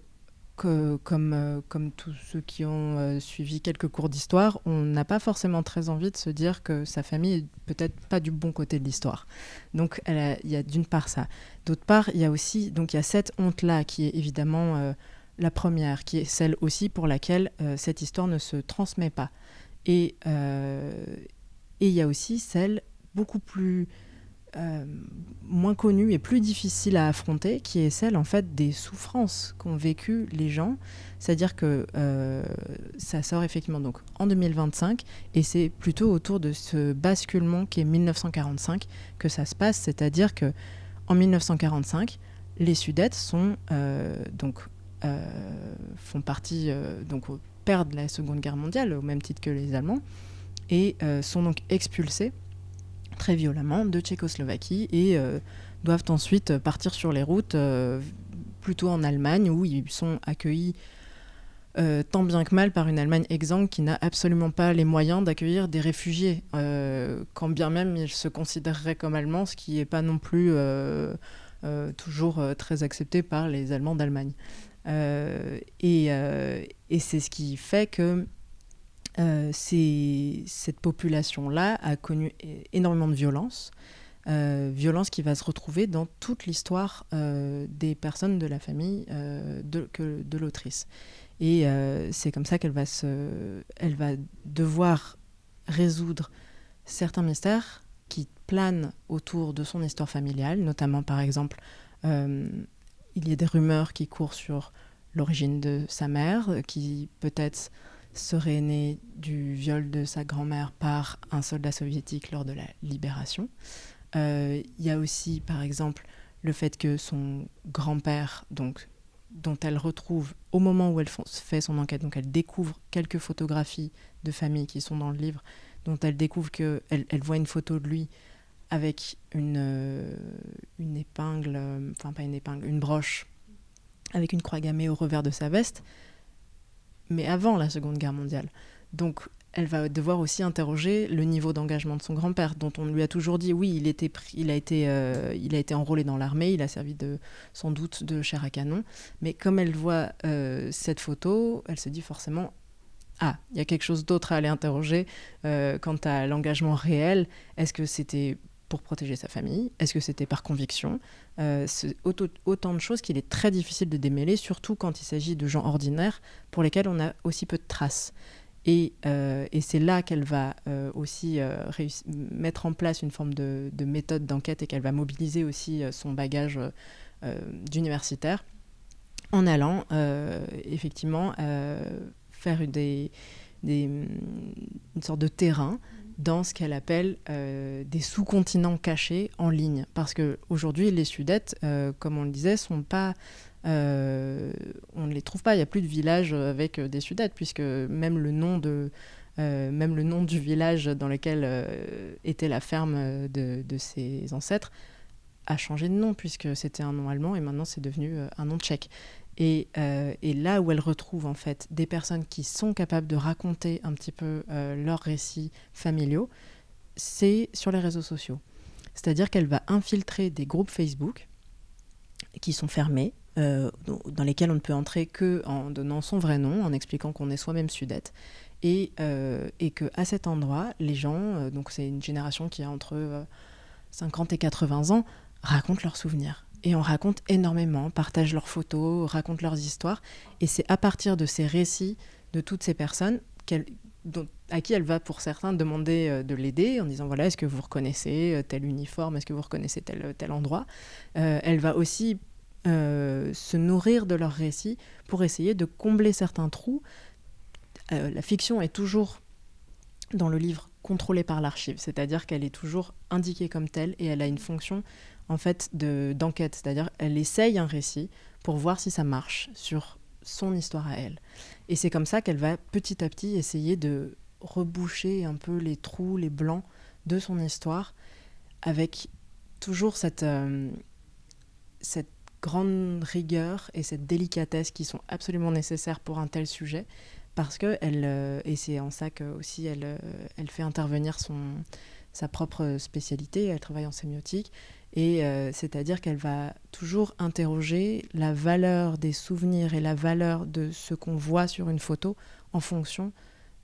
comme tous ceux qui ont suivi quelques cours d'histoire, on n'a pas forcément très envie de se dire que sa famille est peut-être pas du bon côté de l'histoire. Donc il y a d'une part ça. D'autre part, il y a aussi donc il y a cette honte-là qui est évidemment la première, qui est celle aussi pour laquelle cette histoire ne se transmet pas. Et il y a aussi celle beaucoup plus moins connue et plus difficile à affronter, qui est celle en fait des souffrances qu'ont vécues les gens. C'est-à-dire que ça sort effectivement donc en 2025 et c'est plutôt autour de ce basculement qui est 1945 que ça se passe. C'est-à-dire que en 1945, les Sudètes sont font partie donc perdent la Seconde Guerre mondiale au même titre que les Allemands et sont donc expulsés très violemment de Tchécoslovaquie et doivent ensuite partir sur les routes plutôt en Allemagne où ils sont accueillis tant bien que mal par une Allemagne exsangue qui n'a absolument pas les moyens d'accueillir des réfugiés, quand bien même ils se considéreraient comme Allemands, ce qui n'est pas non plus toujours très accepté par les Allemands d'Allemagne. Et c'est ce qui fait que cette population-là a connu énormément de violence, violence qui va se retrouver dans toute l'histoire des personnes de la famille de l'autrice. Et c'est comme ça qu'elle va devoir résoudre certains mystères qui planent autour de son histoire familiale, notamment par exemple, il y a des rumeurs qui courent sur l'origine de sa mère, qui peut-être serait née du viol de sa grand-mère par un soldat soviétique lors de la libération. Il y a aussi, par exemple, le fait que son grand-père, donc, dont elle retrouve au moment où elle fait son enquête, donc elle découvre quelques photographies de famille qui sont dans le livre, dont elle découvre qu'elle voit une photo de lui avec une épingle, enfin pas une épingle, une broche avec une croix gammée au revers de sa veste, mais avant la Seconde Guerre mondiale. Donc elle va devoir aussi interroger le niveau d'engagement de son grand-père, dont on lui a toujours dit, oui, il a été enrôlé dans l'armée, il a servi sans doute de chair à canon, mais comme elle voit cette photo, elle se dit forcément, il y a quelque chose d'autre à aller interroger quant à l'engagement réel. Est-ce que c'était pour protéger sa famille? Est-ce que c'était par conviction? C'est autant de choses qu'il est très difficile de démêler, surtout quand il s'agit de gens ordinaires pour lesquels on a aussi peu de traces. Et c'est là qu'elle va aussi mettre en place une forme de méthode d'enquête et qu'elle va mobiliser aussi son bagage d'universitaire en allant effectivement faire une sorte de terrain dans ce qu'elle appelle des sous-continents cachés en ligne. Parce qu'aujourd'hui, les Sudètes, comme on le disait, sont pas... on ne les trouve pas, il n'y a plus de village avec des Sudètes, puisque même le nom du village dans lequel était la ferme de ses ancêtres a changé de nom, puisque c'était un nom allemand et maintenant c'est devenu un nom tchèque. Et là où elle retrouve en fait des personnes qui sont capables de raconter un petit peu leurs récits familiaux, c'est sur les réseaux sociaux. C'est-à-dire qu'elle va infiltrer des groupes Facebook qui sont fermés, dans lesquels on ne peut entrer qu'en donnant son vrai nom, en expliquant qu'on est soi-même sudette, et qu'à cet endroit, les gens, donc c'est une génération qui a entre 50 et 80 ans, racontent leurs souvenirs. Et on raconte énormément, partagent leurs photos, racontent leurs histoires. Et c'est à partir de ces récits de toutes ces personnes à qui elle va, pour certains, demander de l'aider en disant, voilà, est-ce que vous reconnaissez tel uniforme, est-ce que vous reconnaissez tel endroit. Elle va aussi se nourrir de leurs récits pour essayer de combler certains trous. La fiction est toujours, dans le livre, contrôlée par l'archive, c'est-à-dire qu'elle est toujours indiquée comme telle et elle a une fonction en fait d'enquête, c'est-à-dire elle essaye un récit pour voir si ça marche sur son histoire à elle. Et c'est comme ça qu'elle va petit à petit essayer de reboucher un peu les trous, les blancs de son histoire, avec toujours cette grande rigueur et cette délicatesse qui sont absolument nécessaires pour un tel sujet, parce que et c'est en ça que aussi elle fait intervenir sa propre spécialité. Elle travaille en sémiotique Et c'est-à-dire qu'elle va toujours interroger la valeur des souvenirs et la valeur de ce qu'on voit sur une photo en fonction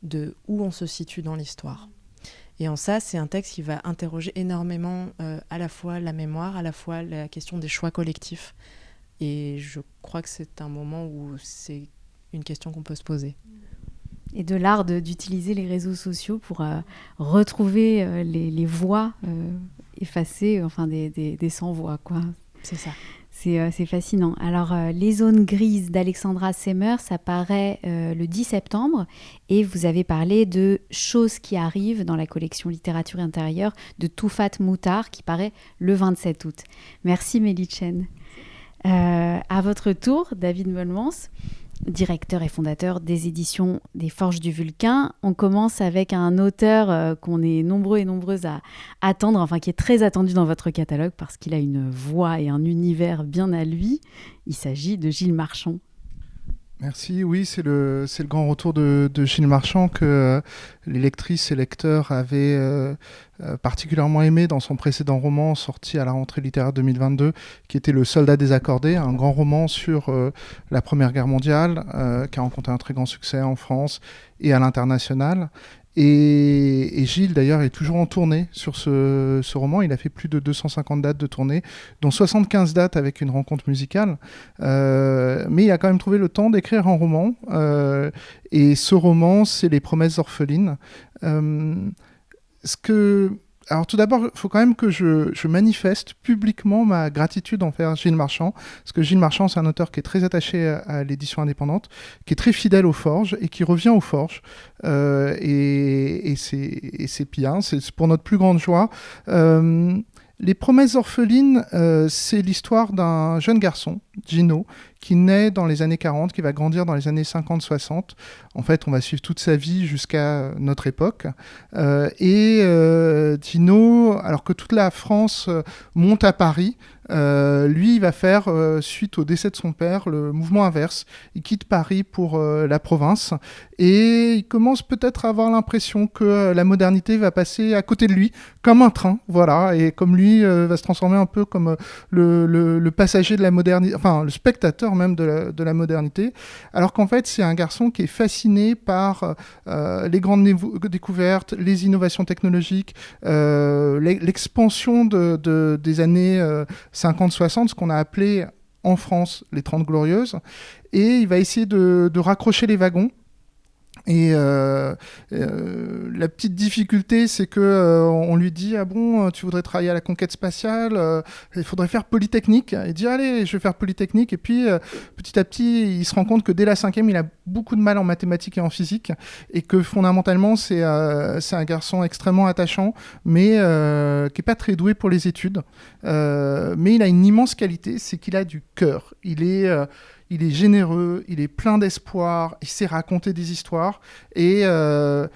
de où on se situe dans l'histoire. Et en ça, c'est un texte qui va interroger énormément à la fois la mémoire, à la fois la question des choix collectifs. Et je crois que c'est un moment où c'est une question qu'on peut se poser. Et de l'art d'utiliser les réseaux sociaux pour retrouver les voix effacées, enfin des sans-voix, quoi. C'est ça. C'est fascinant. Alors, Les zones grises d'Alexandra Semmer, ça paraît le 10 septembre. Et vous avez parlé de Choses qui arrivent dans la collection Littérature intérieure de Toufat Moutard, qui paraît le 27 août. Merci Mélie Chen. À votre tour, David Molmans, directeur et fondateur des éditions des Forges du Vulcain. On commence avec un auteur qu'on est nombreux et nombreuses à attendre, enfin qui est très attendu dans votre catalogue parce qu'il a une voix et un univers bien à lui. Il s'agit de Gilles Marchand. Merci, oui, c'est le grand retour de Gilles Marchand que les lectrices et lecteurs avaient particulièrement aimé dans son précédent roman sorti à la rentrée littéraire 2022, qui était Le Soldat désaccordé, un grand roman sur la Première Guerre mondiale, qui a rencontré un très grand succès en France et à l'international. Et Gilles, d'ailleurs, est toujours en tournée sur ce roman. Il a fait plus de 250 dates de tournée, dont 75 dates avec une rencontre musicale. Mais il a quand même trouvé le temps d'écrire un roman. Et ce roman, c'est Les Promesses orphelines. Alors tout d'abord, il faut quand même que je manifeste publiquement ma gratitude envers Gilles Marchand, parce que Gilles Marchand, c'est un auteur qui est très attaché à l'édition indépendante, qui est très fidèle aux Forges et qui revient aux Forges. Et c'est bien, c'est pour notre plus grande joie. Les Promesses orphelines, c'est l'histoire d'un jeune garçon, Gino, qui naît dans les années 40, qui va grandir dans les années 50-60. En fait, on va suivre toute sa vie jusqu'à notre époque. Gino, alors que toute la France monte à Paris, lui, il va faire, suite au décès de son père, le mouvement inverse. Il quitte Paris pour la province et il commence peut-être à avoir l'impression que la modernité va passer à côté de lui, comme un train, voilà, et comme lui va se transformer un peu comme le passager de la modernité, enfin le spectateur même de la modernité, alors qu'en fait c'est un garçon qui est fasciné par les grandes découvertes, les innovations technologiques, l'expansion des années 50-60, ce qu'on a appelé en France les 30 Glorieuses, et il va essayer de raccrocher les wagons. Et la petite difficulté, c'est que on lui dit « Ah bon, tu voudrais travailler à la conquête spatiale, il faudrait faire Polytechnique. » Il dit « Allez, je vais faire Polytechnique. » Et puis, petit à petit, il se rend compte que dès la 5e, il a beaucoup de mal en mathématiques et en physique, et que fondamentalement, c'est un garçon extrêmement attachant, mais qui n'est pas très doué pour les études. Mais il a une immense qualité, c'est qu'il a du cœur. Il est généreux, il est plein d'espoir, il sait raconter des histoires. Et en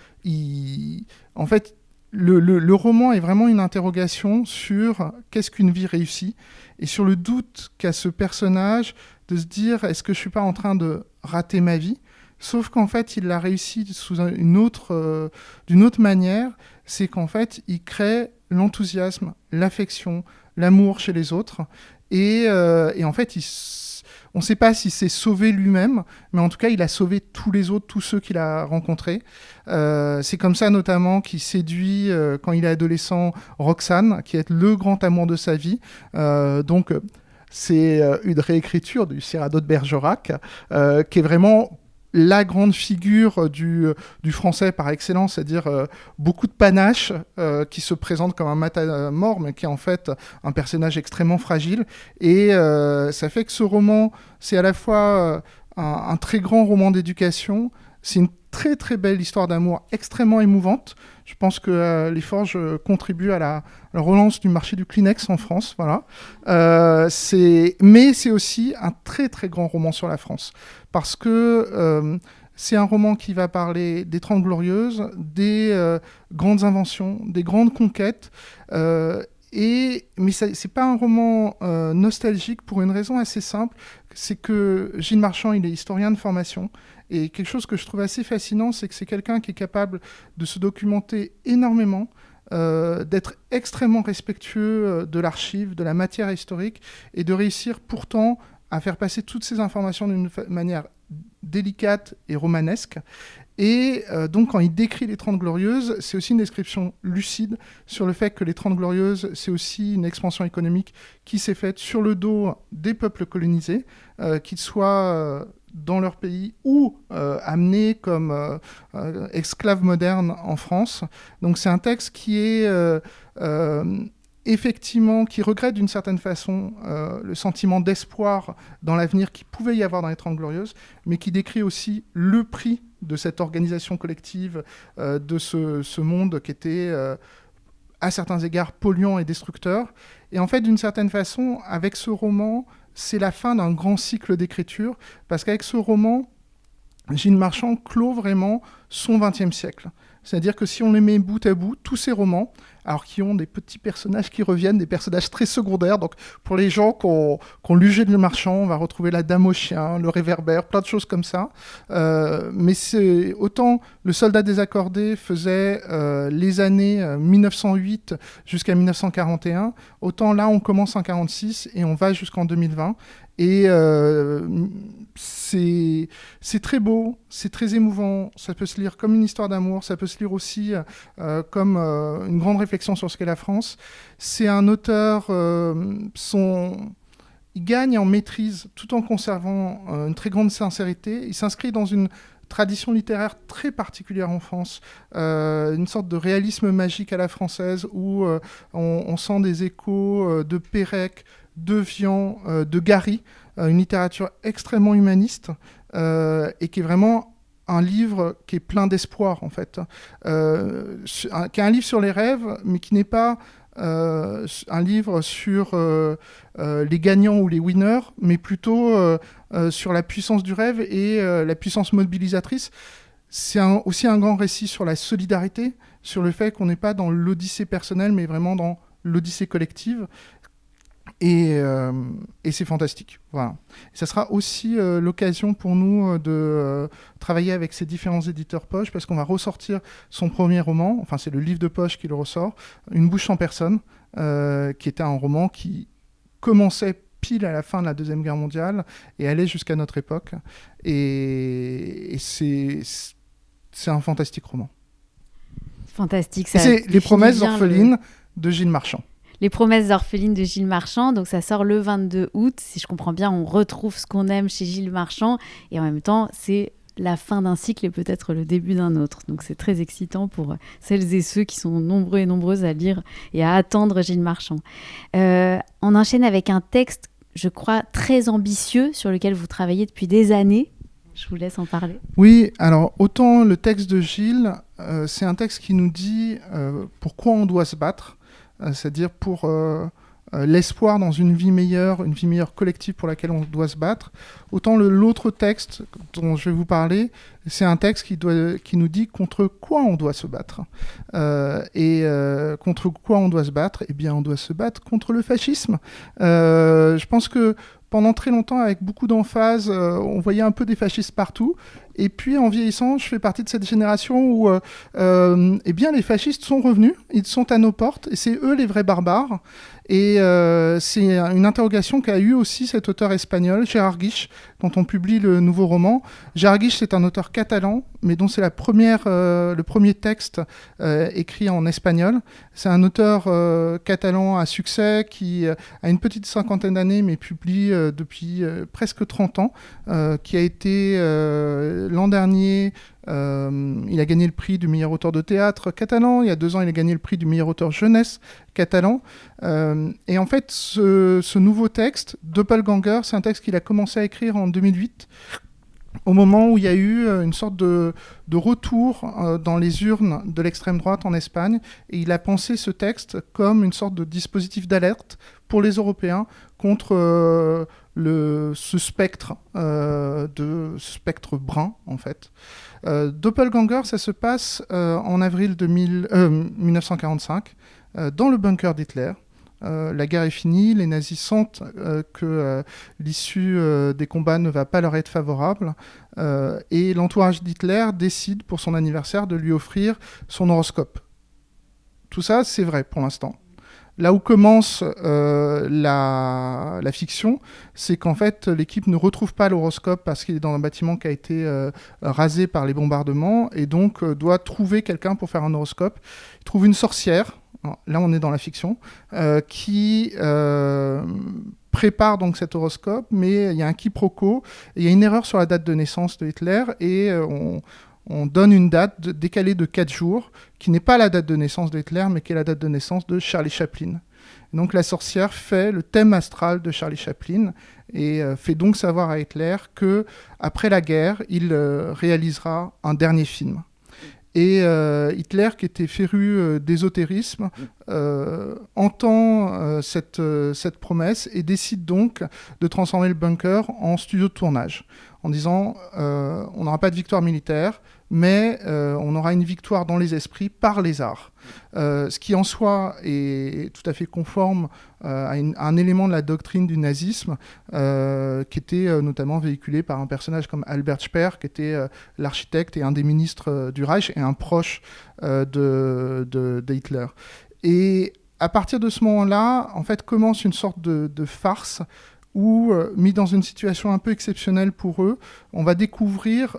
fait, le roman est vraiment une interrogation sur qu'est-ce qu'une vie réussie et sur le doute qu'a ce personnage de se dire est-ce que je ne suis pas en train de rater ma vie ? Sauf qu'en fait, il l'a réussi d'une autre manière. C'est qu'en fait, il crée l'enthousiasme, l'affection, l'amour chez les autres. Et en fait, on ne sait pas s'il s'est sauvé lui-même, mais en tout cas, il a sauvé tous les autres, tous ceux qu'il a rencontrés. C'est comme ça, notamment, qu'il séduit, quand il est adolescent, Roxane, qui est le grand amour de sa vie. Donc, c'est une réécriture du Cyrano de Bergerac, qui est vraiment la grande figure du français par excellence, c'est-à-dire beaucoup de panache, qui se présente comme un matamor, mais qui est en fait un personnage extrêmement fragile. Et ça fait que ce roman, c'est à la fois un très grand roman d'éducation, c'est une très très belle histoire d'amour extrêmement émouvante. Je pense que les Forges contribuent à la relance du marché du Kleenex en France. Voilà. Mais c'est aussi un très très grand roman sur la France. Parce que c'est un roman qui va parler des 30 Glorieuses, des grandes inventions, des grandes conquêtes. Mais c'est pas un roman nostalgique pour une raison assez simple. C'est que Gilles Marchand, il est historien de formation. Et quelque chose que je trouve assez fascinant, c'est que c'est quelqu'un qui est capable de se documenter énormément, d'être extrêmement respectueux de l'archive, de la matière historique, et de réussir pourtant à faire passer toutes ces informations d'une manière délicate et romanesque. Et donc, quand il décrit les 30 Glorieuses, c'est aussi une description lucide sur le fait que les 30 Glorieuses, c'est aussi une expansion économique qui s'est faite sur le dos des peuples colonisés, qu'ils soient dans leur pays ou amenés comme esclaves modernes en France. Donc, c'est un texte qui est effectivement, qui regrette d'une certaine façon le sentiment d'espoir dans l'avenir qu'il pouvait y avoir dans les 30 Glorieuses, mais qui décrit aussi le prix de cette organisation collective, de ce monde qui était, à certains égards, polluant et destructeur. Et en fait, d'une certaine façon, avec ce roman, c'est la fin d'un grand cycle d'écriture, parce qu'avec ce roman, Gilles Marchand clôt vraiment son XXe siècle. C'est-à-dire que si on les met bout à bout, tous ces romans, alors qui ont des petits personnages qui reviennent, des personnages très secondaires, donc pour les gens qui ont lu Gilles Marchand, on va retrouver la Dame au chien, le réverbère, plein de choses comme ça. Mais c'est autant le Soldat désaccordé faisait les années 1908 jusqu'à 1941, autant là on commence en 1946 et on va jusqu'en 2020. Et c'est très beau, c'est très émouvant, ça peut se lire comme une histoire d'amour, ça peut se lire aussi comme une grande réflexion sur ce qu'est la France. C'est un auteur, il gagne en maîtrise tout en conservant une très grande sincérité. Il s'inscrit dans une tradition littéraire très particulière en France, une sorte de réalisme magique à la française où on sent des échos de Pérec, de Vian, de Gary, une littérature extrêmement humaniste et qui est vraiment un livre qui est plein d'espoir en fait, qui est un livre sur les rêves, mais qui n'est pas un livre sur les gagnants ou les winners, mais plutôt sur la puissance du rêve et la puissance mobilisatrice. C'est aussi un grand récit sur la solidarité, sur le fait qu'on n'est pas dans l'odyssée personnelle, mais vraiment dans l'odyssée collective. Et c'est fantastique. Voilà. Et ça sera aussi l'occasion pour nous de travailler avec ces différents éditeurs poche, parce qu'on va ressortir son premier roman, enfin c'est le livre de poche qui le ressort, Une bouche sans personne, qui était un roman qui commençait pile à la fin de la Deuxième Guerre mondiale et allait jusqu'à notre époque. Et c'est un fantastique roman. Fantastique. Ça c'est Les promesses orphelines de Gilles Marchand. Les promesses orphelines de Gilles Marchand, donc ça sort le 22 août. Si je comprends bien, on retrouve ce qu'on aime chez Gilles Marchand et en même temps, c'est la fin d'un cycle et peut-être le début d'un autre. Donc c'est très excitant pour celles et ceux qui sont nombreux et nombreuses à lire et à attendre Gilles Marchand. On enchaîne avec un texte, je crois, très ambitieux sur lequel vous travaillez depuis des années. Je vous laisse en parler. Oui, alors autant le texte de Gilles, c'est un texte qui nous dit pourquoi on doit se battre, c'est-à-dire pour l'espoir dans une vie meilleure collective pour laquelle on doit se battre. Autant l'autre texte dont je vais vous parler, c'est un texte qui nous dit contre quoi on doit se battre. Contre quoi on doit se battre ? Eh bien, on doit se battre contre le fascisme. Je pense que pendant très longtemps, avec beaucoup d'emphase, on voyait un peu des fascistes partout. Et puis, en vieillissant, je fais partie de cette génération où eh bien, les fascistes sont revenus, ils sont à nos portes, et c'est eux les vrais barbares. Et c'est une interrogation qu'a eue aussi cet auteur espagnol, Gérard Guix, dont on publie le nouveau roman. Gérard Guix, c'est un auteur catalan, mais dont c'est le premier texte écrit en espagnol. C'est un auteur catalan à succès qui a une petite cinquantaine d'années, mais publie depuis presque 30 ans, qui a été l'an dernier, il a gagné le prix du meilleur auteur de théâtre catalan. Il y a 2 ans, il a gagné le prix du meilleur auteur jeunesse catalan. Et en fait, ce nouveau texte, Doppelganger, c'est un texte qu'il a commencé à écrire en 2008, au moment où il y a eu une sorte de retour dans les urnes de l'extrême droite en Espagne. Et il a pensé ce texte comme une sorte de dispositif d'alerte pour les Européens contre ce spectre brun, en fait. Doppelganger, ça se passe en avril 1945, dans le bunker d'Hitler. La guerre est finie, les nazis sentent que l'issue des combats ne va pas leur être favorable, et l'entourage d'Hitler décide pour son anniversaire de lui offrir son horoscope. Tout ça, c'est vrai pour l'instant. Là où commence la fiction, c'est qu'en fait, l'équipe ne retrouve pas l'horoscope parce qu'il est dans un bâtiment qui a été rasé par les bombardements et donc doit trouver quelqu'un pour faire un horoscope. Il trouve une sorcière, là on est dans la fiction, qui prépare donc cet horoscope, mais il y a un quiproquo, il y a une erreur sur la date de naissance de Hitler et on donne une date décalée de 4 jours, qui n'est pas la date de naissance de Hitler, mais qui est la date de naissance de Charlie Chaplin. Donc la sorcière fait le thème astral de Charlie Chaplin et fait donc savoir à Hitler que après la guerre, il réalisera un dernier film. Et Hitler, qui était féru d'ésotérisme, entend cette promesse et décide donc de transformer le bunker en studio de tournage, en disant on n'aura pas de victoire militaire, mais on aura une victoire dans les esprits par les arts. Ce qui en soi est tout à fait conforme à un élément de la doctrine du nazisme qui était notamment véhiculé par un personnage comme Albert Speer, qui était l'architecte et un des ministres du Reich et un proche de Hitler. Et à partir de ce moment-là, en fait, commence une sorte de farce où, mis dans une situation un peu exceptionnelle pour eux, on va découvrir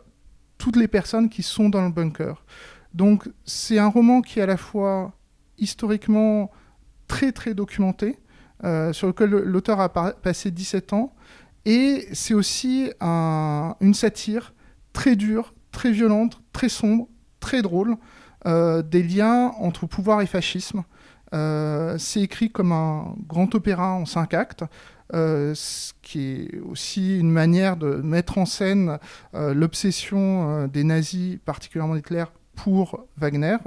toutes les personnes qui sont dans le bunker. Donc c'est un roman qui est à la fois historiquement très très documenté, sur lequel l'auteur a passé 17 ans, et c'est aussi une satire très dure, très violente, très sombre, très drôle, des liens entre pouvoir et fascisme. C'est écrit comme un grand opéra en 5 actes, ce qui est aussi une manière de mettre en scène l'obsession des nazis, particulièrement Hitler, pour Wagner,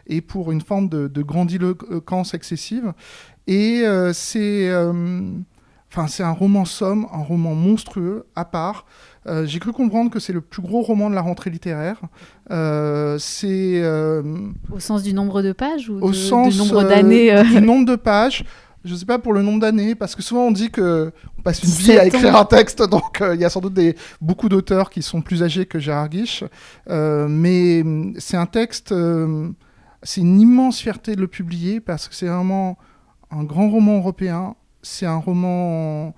et pour une forme de grandiloquence excessive. Et c'est un roman somme, un roman monstrueux, à part. J'ai cru comprendre que c'est le plus gros roman de la rentrée littéraire. Au sens du nombre de pages ou au sens du nombre d'années du nombre de pages. Je ne sais pas pour le nombre d'années, parce que souvent on dit qu'on passe une vie à écrire un texte, donc il y a sans doute beaucoup d'auteurs qui sont plus âgés que Gérard Guiche. Mais c'est un texte, c'est une immense fierté de le publier, parce que c'est vraiment un grand roman européen, c'est un roman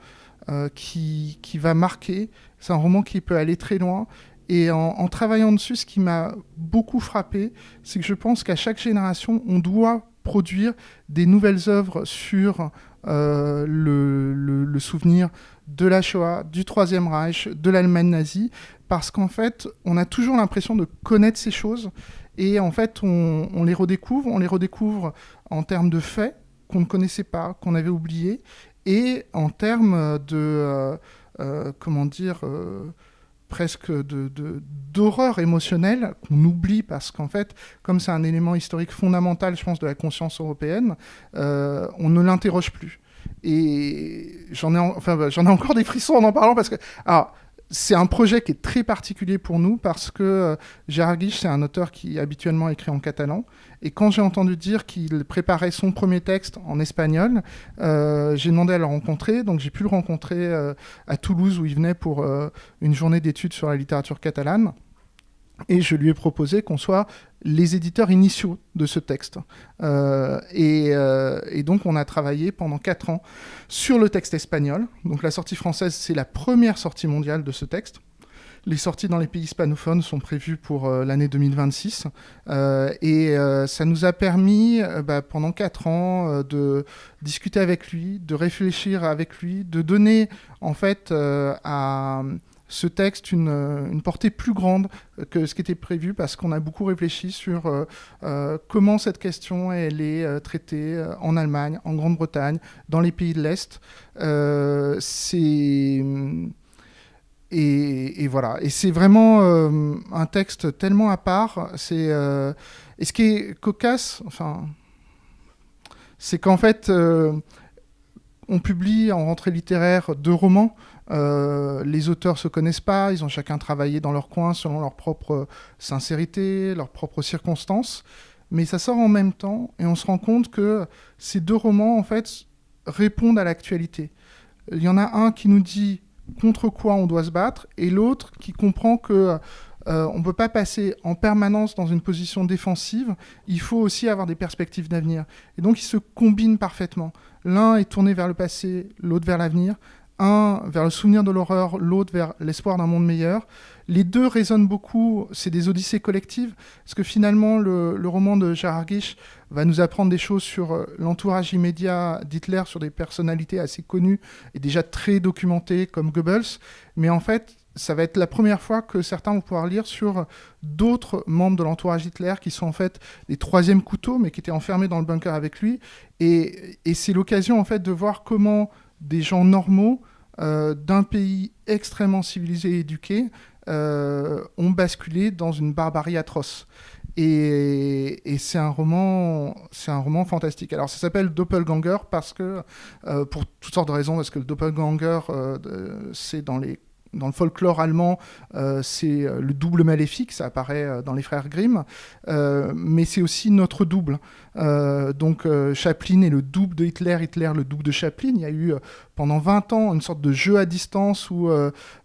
qui va marquer, c'est un roman qui peut aller très loin. Et en travaillant dessus, ce qui m'a beaucoup frappé, c'est que je pense qu'à chaque génération, on doit produire des nouvelles œuvres sur le souvenir de la Shoah, du Troisième Reich, de l'Allemagne nazie, parce qu'en fait, on a toujours l'impression de connaître ces choses, et en fait, on les redécouvre en termes de faits qu'on ne connaissait pas, qu'on avait oubliés, et en termes de, presque d'horreur émotionnelle qu'on oublie, parce qu'en fait, comme c'est un élément historique fondamental, je pense, de la conscience européenne, on ne l'interroge plus. Et j'en ai encore des frissons en parlant, parce que c'est un projet qui est très particulier pour nous, parce que Gérard Guiche, c'est un auteur qui habituellement écrit en catalan. Et quand j'ai entendu dire qu'il préparait son premier texte en espagnol, j'ai demandé à le rencontrer. Donc j'ai pu le rencontrer à Toulouse, où il venait pour une journée d'études sur la littérature catalane. Et je lui ai proposé qu'on soit les éditeurs initiaux de ce texte. Et donc on a travaillé pendant 4 ans sur le texte espagnol. Donc la sortie française, c'est la première sortie mondiale de ce texte. Les sorties dans les pays hispanophones sont prévues pour l'année 2026. Et ça nous a permis, pendant 4 ans, de discuter avec lui, de réfléchir avec lui, de donner en fait à ce texte une portée plus grande que ce qui était prévu, parce qu'on a beaucoup réfléchi sur comment cette question elle est traitée en Allemagne, en Grande-Bretagne, dans les pays de l'Est. Et voilà. Et c'est vraiment un texte tellement à part. Et ce qui est cocasse, c'est qu'en fait, on publie en rentrée littéraire 2 romans. Les auteurs se connaissent pas, ils ont chacun travaillé dans leur coin selon leur propre sincérité, leurs propres circonstances, mais ça sort en même temps, et on se rend compte que ces 2 romans en fait répondent à l'actualité. Il y en a un qui nous dit contre quoi on doit se battre, et l'autre qui comprend que on ne peut pas passer en permanence dans une position défensive, il faut aussi avoir des perspectives d'avenir. Et donc ils se combinent parfaitement. L'un est tourné vers le passé, l'autre vers l'avenir. Un vers le souvenir de l'horreur, l'autre vers l'espoir d'un monde meilleur. Les deux résonnent beaucoup, c'est des odyssées collectives, parce que finalement, le roman de Gérard Guiche va nous apprendre des choses sur l'entourage immédiat d'Hitler, sur des personnalités assez connues et déjà très documentées comme Goebbels. Mais en fait, ça va être la première fois que certains vont pouvoir lire sur d'autres membres de l'entourage Hitler qui sont en fait des troisièmes couteaux, mais qui étaient enfermés dans le bunker avec lui. Et c'est l'occasion en fait de voir comment des gens normaux d'un pays extrêmement civilisé et éduqué ont basculé dans une barbarie atroce. Et c'est un roman fantastique. Alors ça s'appelle Doppelganger parce que, pour toutes sortes de raisons, parce que le Doppelganger, c'est dans le folklore allemand, c'est le double maléfique, ça apparaît dans les frères Grimm, mais c'est aussi notre double. Donc Chaplin est le double de Hitler, Hitler le double de Chaplin. Il y a eu pendant 20 ans une sorte de jeu à distance où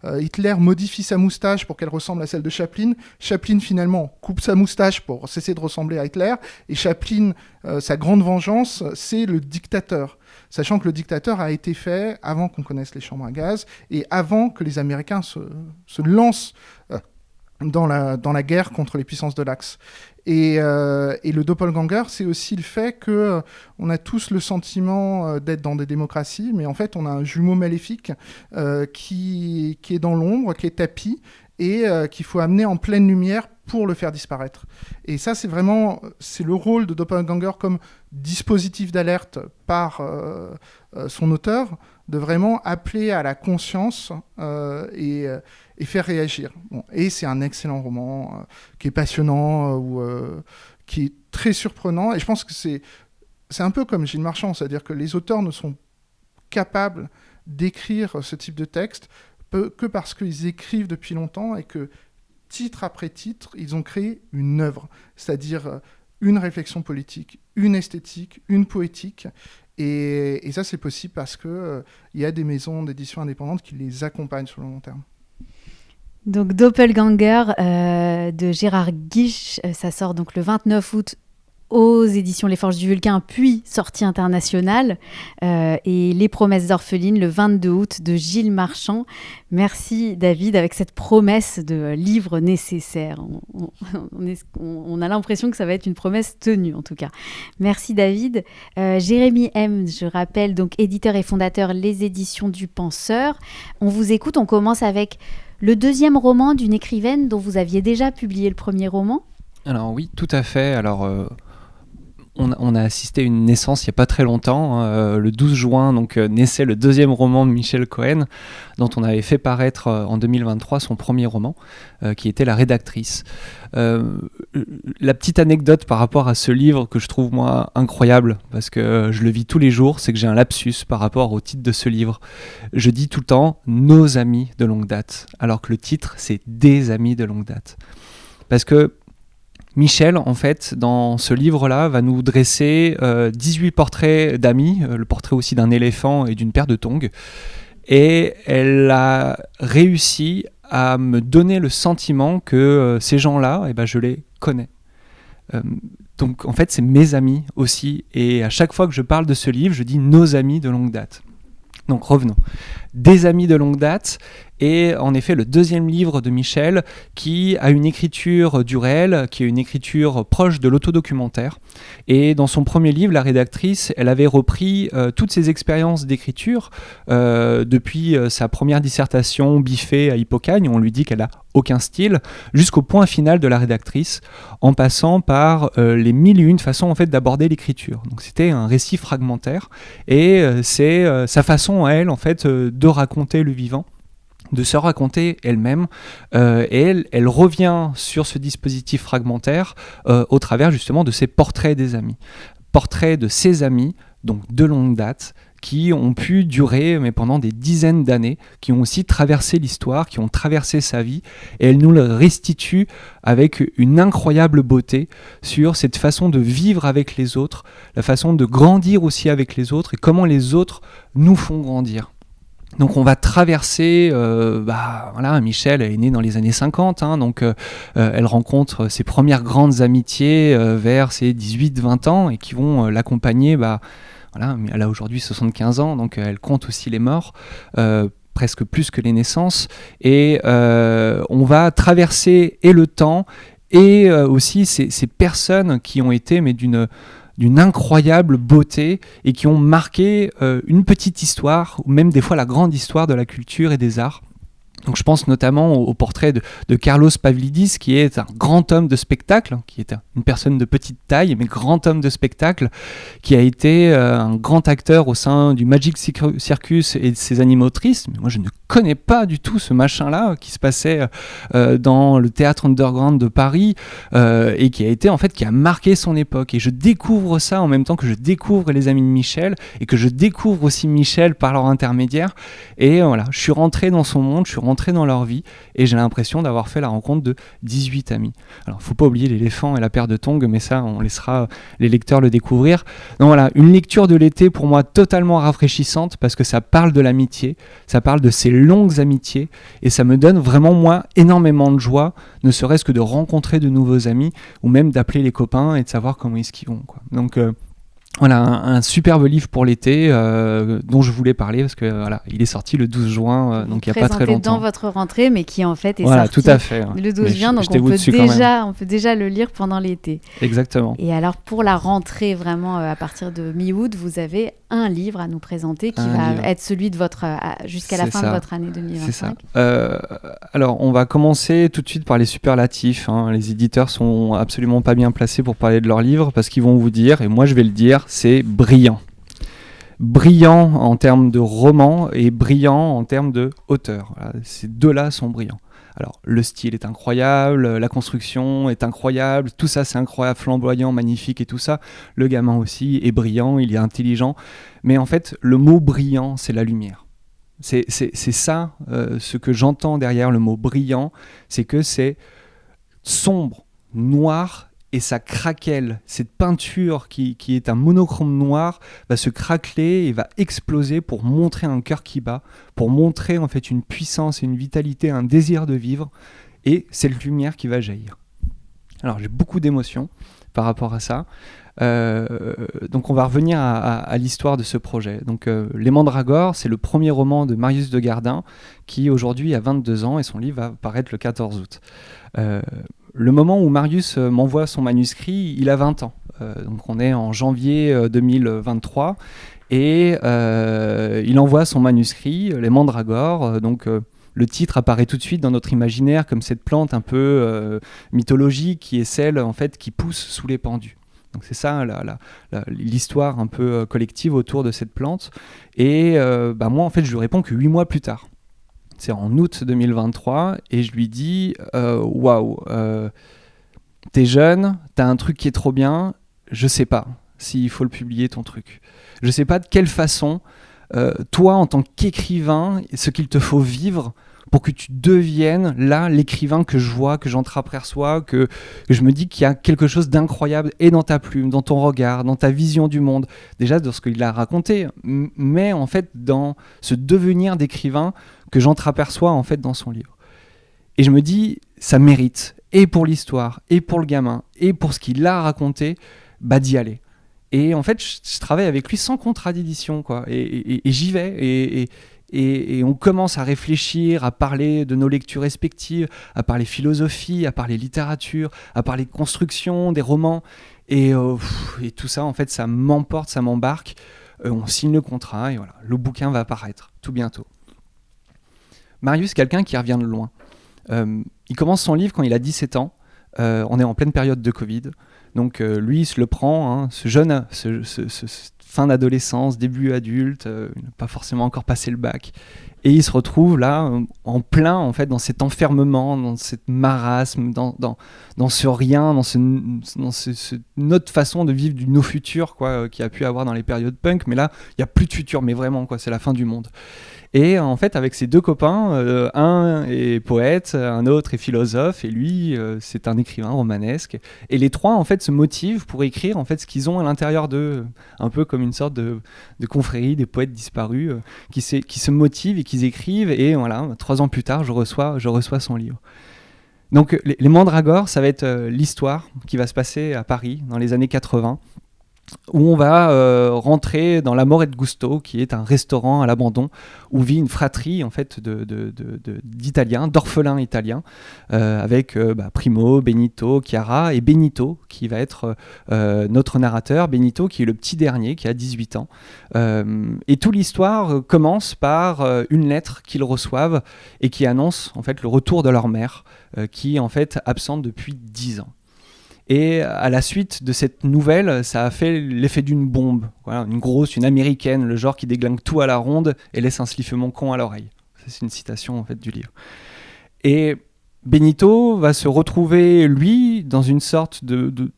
Hitler modifie sa moustache pour qu'elle ressemble à celle de Chaplin. Chaplin finalement coupe sa moustache pour cesser de ressembler à Hitler. Et Chaplin, sa grande vengeance, c'est le dictateur. Sachant que le dictateur a été fait avant qu'on connaisse les chambres à gaz et avant que les Américains se lancent dans la guerre contre les puissances de l'Axe. Et le doppelganger, c'est aussi le fait qu'on a tous le sentiment d'être dans des démocraties, mais en fait, on a un jumeau maléfique qui est dans l'ombre, qui est tapi, et qu'il faut amener en pleine lumière pour le faire disparaître. Et ça, c'est le rôle de Doppelganger comme dispositif d'alerte par son auteur, de vraiment appeler à la conscience et faire réagir. Bon, et c'est un excellent roman qui est passionnant, qui est très surprenant. Et je pense que c'est un peu comme Gilles Marchand, c'est-à-dire que les auteurs ne sont capables d'écrire ce type de texte que parce qu'ils écrivent depuis longtemps et que titre après titre, ils ont créé une œuvre, c'est-à-dire une réflexion politique, une esthétique, une poétique. Et ça, c'est possible parce qu'il y a des maisons d'édition indépendantes qui les accompagnent sur le long terme. Donc Doppelganger de Gérard Guiche, ça sort donc le 29 août aux éditions Les Forges du Vulcain, puis sortie internationale, et Les Promesses d'Orpheline le 22 août de Gilles Marchand. Merci David, avec cette promesse de livre nécessaire. On a l'impression que ça va être une promesse tenue en tout cas. Merci David. Jérémy M, je rappelle, donc éditeur et fondateur Les Éditions du Penseur. On vous écoute, on commence avec le deuxième roman d'une écrivaine dont vous aviez déjà publié le premier roman. Alors oui, tout à fait. Alors on a assisté à une naissance il n'y a pas très longtemps, le 12 juin, donc naissait le deuxième roman de Michel Cohen, dont on avait fait paraître en 2023 son premier roman, qui était La Rédactrice. La petite anecdote par rapport à ce livre que je trouve moi incroyable, parce que je le vis tous les jours, c'est que j'ai un lapsus par rapport au titre de ce livre. Je dis tout le temps « Nos amis de longue date », alors que le titre c'est « Des amis de longue date ». Parce que Michel, en fait, dans ce livre-là, va nous dresser 18 portraits d'amis, le portrait aussi d'un éléphant et d'une paire de tongs. Et elle a réussi à me donner le sentiment que ces gens-là, je les connais. Donc, en fait, c'est mes amis aussi. Et à chaque fois que je parle de ce livre, je dis « nos amis de longue date ». Donc revenons. Des amis de longue date, et en effet le deuxième livre de Michel qui a une écriture du réel, qui est une écriture proche de l'autodocumentaire. Et dans son premier livre, La Rédactrice, elle avait repris toutes ses expériences d'écriture depuis sa première dissertation biffée à Hippocagne, on lui dit qu'elle a aucun style, jusqu'au point final de La Rédactrice, en passant par les 1001 façons en fait d'aborder l'écriture. Donc c'était un récit fragmentaire, et c'est sa façon à elle en fait de raconter le vivant, de se raconter elle-même, et elle revient sur ce dispositif fragmentaire au travers justement de ses portraits des amis. Portraits de ses amis, donc de longue date, qui ont pu durer mais pendant des dizaines d'années, qui ont aussi traversé l'histoire, qui ont traversé sa vie, et elle nous le restitue avec une incroyable beauté sur cette façon de vivre avec les autres, la façon de grandir aussi avec les autres, et comment les autres nous font grandir. Donc on va traverser, voilà, Michel est née dans les années 50, hein, donc elle rencontre ses premières grandes amitiés vers ses 18-20 ans et qui vont l'accompagner, voilà, elle a aujourd'hui 75 ans, donc elle compte aussi les morts, presque plus que les naissances, et on va traverser et le temps et aussi ces personnes qui ont été mais d'une incroyable beauté et qui ont marqué une petite histoire, ou même des fois la grande histoire de la culture et des arts. Donc je pense notamment au portrait de Carlos Pavlidis, qui est un grand homme de spectacle, qui est une personne de petite taille, mais grand homme de spectacle, qui a été un grand acteur au sein du Magic Circus et de ses animatrices. Mais moi je ne connais pas du tout ce machin-là qui se passait dans le théâtre underground de Paris et qui a été, en fait, qui a marqué son époque. Et je découvre ça en même temps que je découvre les amis de Michel et que je découvre aussi Michel par leur intermédiaire. Et voilà, je suis rentré dans son monde, je suis rentré dans leur vie et j'ai l'impression d'avoir fait la rencontre de 18 amis. Alors, faut pas oublier l'éléphant et la paire de tongs, mais ça, on laissera les lecteurs le découvrir. Donc voilà, une lecture de l'été pour moi totalement rafraîchissante parce que ça parle de l'amitié, ça parle de ces longues amitiés et ça me donne vraiment, moi, énormément de joie, ne serait-ce que de rencontrer de nouveaux amis ou même d'appeler les copains et de savoir comment est-ce qu'ils vont, quoi. Donc, voilà, un superbe livre pour l'été dont je voulais parler parce que voilà, il est sorti le 12 juin, donc il n'y a pas très longtemps. Dans votre rentrée, mais qui en fait est voilà, sorti tout à fait, le 12 juin, donc on peut déjà le lire pendant l'été. Exactement. Et alors pour la rentrée, vraiment à partir de mi-août, vous avez un livre à nous présenter qui va être celui de votre jusqu'à la fin de votre année 2025. C'est ça. Alors on va commencer tout de suite par les superlatifs, hein. Les éditeurs sont absolument pas bien placés pour parler de leur livre parce qu'ils vont vous dire, et moi je vais le dire, c'est brillant. Brillant en termes de roman et brillant en termes de auteur. Voilà, ces deux-là sont brillants. Alors, le style est incroyable, la construction est incroyable, tout ça c'est incroyable, flamboyant, magnifique et tout ça. Le gamin aussi est brillant, il est intelligent. Mais en fait, le mot brillant, c'est la lumière. C'est ça, ce que j'entends derrière le mot brillant, c'est que c'est sombre, noir, et ça craquelle. Cette peinture qui est un monochrome noir va se craqueler et va exploser pour montrer un cœur qui bat, pour montrer en fait une puissance et une vitalité, un désir de vivre, et cette lumière qui va jaillir. Alors j'ai beaucoup d'émotions par rapport à ça. Donc on va revenir à l'histoire de ce projet. Donc Les Mandragores, c'est le premier roman de Marius de Gardin qui aujourd'hui a 22 ans et son livre va paraître le 14 août. Le moment où Marius m'envoie son manuscrit, il a 20 ans. Donc on est en janvier 2023 et il envoie son manuscrit, Les Mandragores. Le titre apparaît tout de suite dans notre imaginaire comme cette plante un peu mythologique qui est celle en fait qui pousse sous les pendus. Donc c'est ça l'histoire un peu collective autour de cette plante. Et moi en fait je lui réponds que 8 mois plus tard. C'est en août 2023 et je lui dis waouh, t'es jeune, t'as un truc qui est trop bien, je sais pas s'il faut le publier ton truc. Je sais pas de quelle façon, toi en tant qu'écrivain, ce qu'il te faut vivre pour que tu deviennes là l'écrivain que je vois, que j'entreaperçois, que je me dis qu'il y a quelque chose d'incroyable et dans ta plume, dans ton regard, dans ta vision du monde, déjà dans ce qu'il a raconté, mais en fait dans ce devenir d'écrivain que j'entreaperçois en fait dans son livre. Et je me dis, ça mérite, et pour l'histoire, et pour le gamin, et pour ce qu'il a raconté, d'y aller. Et en fait, je travaille avec lui sans contradiction, quoi. Et j'y vais, et on commence à réfléchir, à parler de nos lectures respectives, à parler philosophie, à parler littérature, à parler construction, des romans. Et tout ça, en fait, ça m'emporte, ça m'embarque. On signe le contrat, et voilà, le bouquin va apparaître tout bientôt. Marius, quelqu'un qui revient de loin. Il commence son livre quand il a 17 ans. On est en pleine période de Covid. Donc lui, il se le prend, hein, ce jeune, ce fin d'adolescence, début adulte, il n'a pas forcément encore passé le bac. Et il se retrouve là, en plein, en fait, dans cet enfermement, dans cette marasme, dans ce rien, dans cette autre façon de vivre du no futur, quoi, qu'il y a pu avoir dans les périodes punk. Mais là, il n'y a plus de futur, mais vraiment, quoi, c'est la fin du monde. Et en fait, avec ses deux copains, un est poète, un autre est philosophe, et lui, c'est un écrivain romanesque. Et les trois, en fait, se motivent pour écrire en fait ce qu'ils ont à l'intérieur d'eux, un peu comme une sorte de confrérie des poètes disparus, qui se motivent et qui écrivent. Et voilà, 3 ans plus tard, je reçois son livre. Donc, les Mandragores, ça va être l'histoire qui va se passer à Paris dans les années 80. Où on va rentrer dans la More et Gusto, qui est un restaurant à l'abandon, où vit une fratrie en fait d'Italiens, d'orphelins italiens, avec Primo, Benito, Chiara et Benito, qui va être notre narrateur, Benito, qui est le petit dernier, qui a 18 ans. Et toute l'histoire commence par une lettre qu'ils reçoivent et qui annonce en fait le retour de leur mère, qui est en fait absente depuis 10 ans. Et à la suite de cette nouvelle, ça a fait l'effet d'une bombe. Voilà, une américaine, le genre qui déglingue tout à la ronde et laisse un sifflement con à l'oreille. C'est une citation en fait du livre. Et Benito va se retrouver, lui, dans une sorte de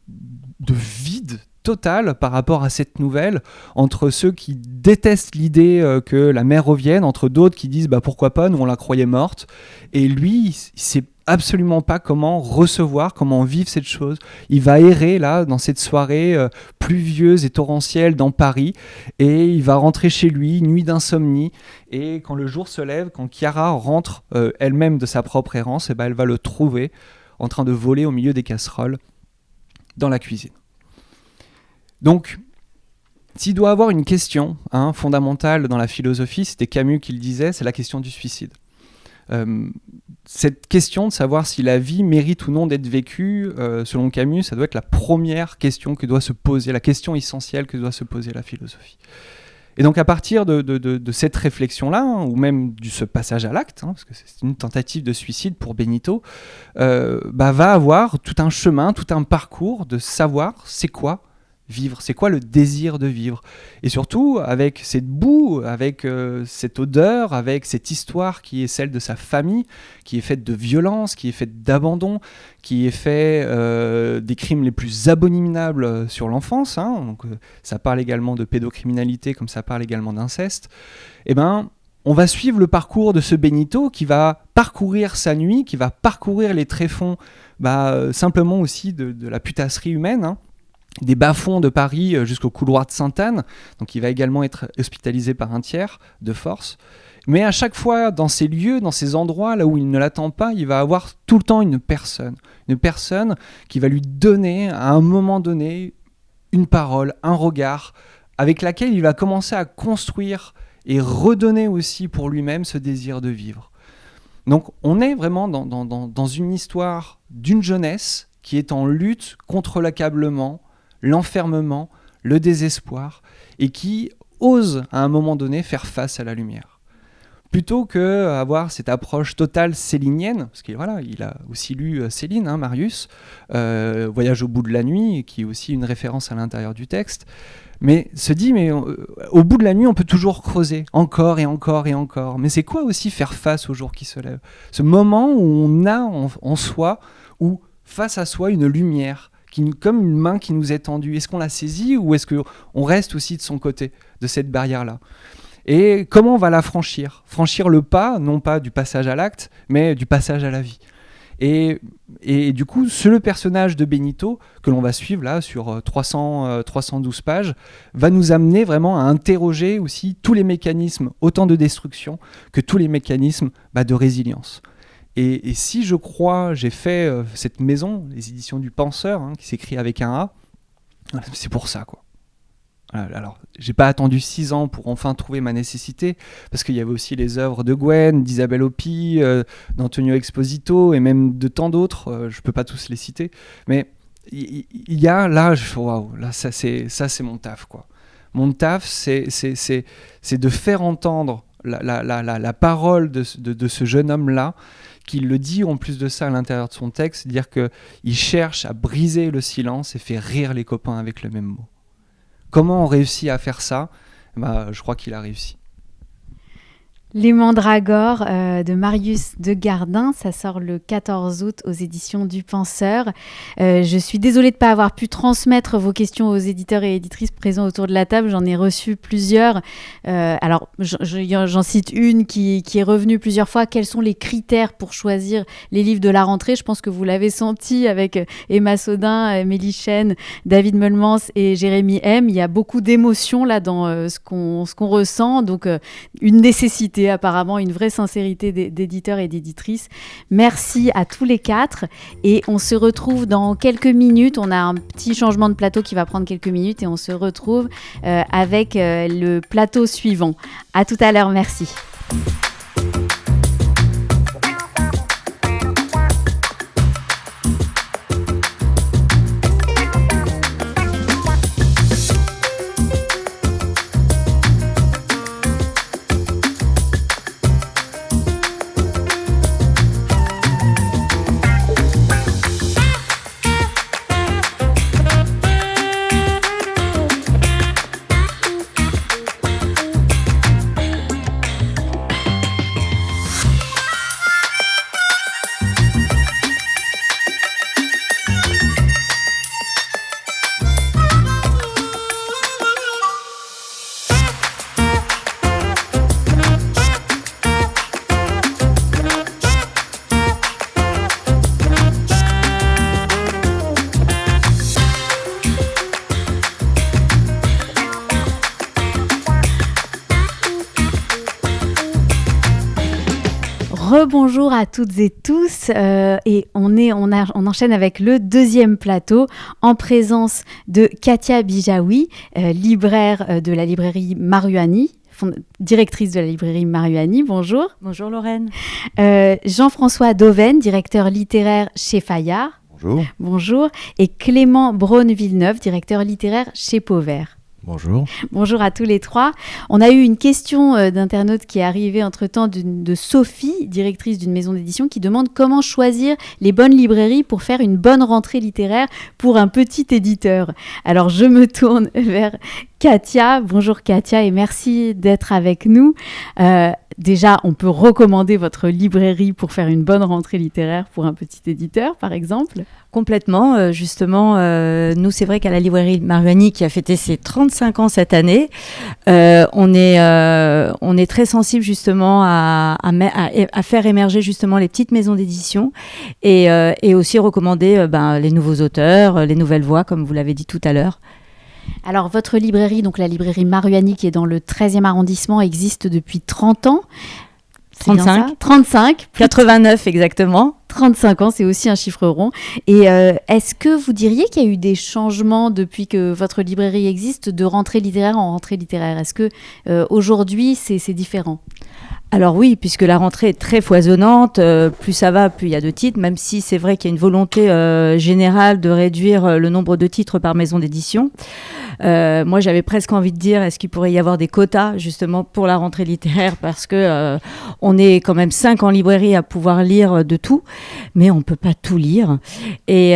vide total par rapport à cette nouvelle, entre ceux qui détestent l'idée que la mère revienne, entre d'autres qui disent pourquoi pas, nous on la croyait morte. Et lui, il sait absolument pas comment recevoir, comment vivre cette chose. Il va errer là dans cette soirée pluvieuse et torrentielle dans Paris, et il va rentrer chez lui, nuit d'insomnie, et quand le jour se lève, quand Chiara rentre elle-même de sa propre errance, elle va le trouver en train de voler au milieu des casseroles dans la cuisine. Donc, s'il doit avoir une question fondamentale dans la philosophie, c'était Camus qui le disait, c'est la question du suicide. Cette question de savoir si la vie mérite ou non d'être vécue, selon Camus, ça doit être la première question que doit se poser, la question essentielle que doit se poser la philosophie. Et donc à partir de cette réflexion-là, ou même de ce passage à l'acte, parce que c'est une tentative de suicide pour Benito, va avoir tout un chemin, tout un parcours de savoir c'est quoi vivre, c'est quoi le désir de vivre, et surtout avec cette boue, avec cette odeur, avec cette histoire qui est celle de sa famille, qui est faite de violence, qui est faite d'abandon, qui est fait des crimes les plus abominables sur l'enfance, donc ça parle également de pédocriminalité comme ça parle également d'inceste. On va suivre le parcours de ce Benito qui va parcourir sa nuit, qui va parcourir les tréfonds simplement aussi de la putasserie humaine, des bas-fonds de Paris jusqu'au couloir de Sainte-Anne, donc il va également être hospitalisé par un tiers de force. Mais à chaque fois, dans ces lieux, dans ces endroits là où il ne l'attend pas, il va avoir tout le temps une personne qui va lui donner, à un moment donné, une parole, un regard, avec laquelle il va commencer à construire et redonner aussi pour lui-même ce désir de vivre. Donc on est vraiment dans une histoire d'une jeunesse qui est en lutte contre l'accablement, l'enfermement, le désespoir, et qui ose à un moment donné faire face à la lumière. Plutôt qu'avoir cette approche totale célinienne, parce qu'il il a aussi lu Céline, Marius, Voyage au bout de la nuit, qui est aussi une référence à l'intérieur du texte, mais se dit, au bout de la nuit, on peut toujours creuser, encore et encore et encore. Mais c'est quoi aussi faire face au jour qui se lève ? Ce moment où on a en soi, ou face à soi, une lumière, comme une main qui nous est tendue. Est-ce qu'on la saisit ou est-ce qu'on reste aussi de son côté, de cette barrière-là ? Et comment on va la franchir ? Franchir le pas, non pas du passage à l'acte, mais du passage à la vie. Et du coup, le personnage de Benito, que l'on va suivre là sur 312 pages, va nous amener vraiment à interroger aussi tous les mécanismes, autant de destruction que tous les mécanismes de résilience. Et si je crois, j'ai fait cette maison, les éditions du Penseur, qui s'écrit avec un A, c'est pour ça, quoi. Alors, j'ai pas attendu 6 ans pour enfin trouver ma nécessité, parce qu'il y avait aussi les œuvres de Gwen, d'Isabelle Hopi, d'Antonio Exposito, et même de tant d'autres, je peux pas tous les citer, mais il y a là, waouh, là ça c'est mon taf, quoi. Mon taf, c'est de faire entendre la parole de ce jeune homme-là, qui le dit en plus de ça à l'intérieur de son texte, dire qu'il cherche à briser le silence et fait rire les copains avec le même mot. Comment on réussit à faire ça ? Je crois qu'il a réussi. Les Mandragores de Marius de Gardin, ça sort le 14 août aux éditions du Penseur. Je suis désolée de ne pas avoir pu transmettre vos questions aux éditeurs et éditrices présents autour de la table. J'en ai reçu plusieurs. Alors, j'en cite une qui est revenue plusieurs fois. Quels sont les critères pour choisir les livres de la rentrée ? Je pense que vous l'avez senti avec Emma Sodin, Mélie Chen, David Meulmans et Jérémy M. Il y a beaucoup d'émotions là dans ce qu'on ressent. Donc, une nécessité apparemment, une vraie sincérité d'éditeurs et d'éditrices. Merci à tous les 4 et on se retrouve dans quelques minutes. On a un petit changement de plateau qui va prendre quelques minutes et on se retrouve avec le plateau suivant. À tout à l'heure, merci. Rebonjour à toutes et tous et on enchaîne avec le deuxième plateau en présence de Katia Bijaoui, libraire de la librairie Maruani, directrice de la librairie Maruani. Bonjour. Bonjour Lorraine. Jean-François Dauven, directeur littéraire chez Fayard. Bonjour. Bonjour. Et Clément Braun-Villeneuve, directeur littéraire chez Pauvert. Bonjour. Bonjour à tous les 3. On a eu une question d'internaute qui est arrivée entre-temps de Sophie, directrice d'une maison d'édition, qui demande comment choisir les bonnes librairies pour faire une bonne rentrée littéraire pour un petit éditeur. Alors, je me tourne vers Katia. Bonjour Katia et merci d'être avec nous. Déjà, on peut recommander votre librairie pour faire une bonne rentrée littéraire pour un petit éditeur, par exemple ? Complètement. Justement, nous, c'est vrai qu'à la librairie Maruani, qui a fêté ses 35 ans cette année, on est très sensible justement à faire émerger justement les petites maisons d'édition et aussi recommander les nouveaux auteurs, les nouvelles voix, comme vous l'avez dit tout à l'heure. Alors, votre librairie, donc la librairie Maruani, qui est dans le 13e arrondissement, existe depuis 30 ans. 35. 35. 89 exactement. 35 ans, c'est aussi un chiffre rond. Et est-ce que vous diriez qu'il y a eu des changements depuis que votre librairie existe, de rentrée littéraire en rentrée littéraire ? Est-ce que aujourd'hui, c'est différent ? Alors oui, puisque la rentrée est très foisonnante, plus ça va, plus il y a de titres, même si c'est vrai qu'il y a une volonté générale de réduire le nombre de titres par maison d'édition. Moi, j'avais presque envie de dire, est-ce qu'il pourrait y avoir des quotas justement pour la rentrée littéraire, parce que on est quand même 5 en librairie à pouvoir lire de tout, mais on peut pas tout lire. Et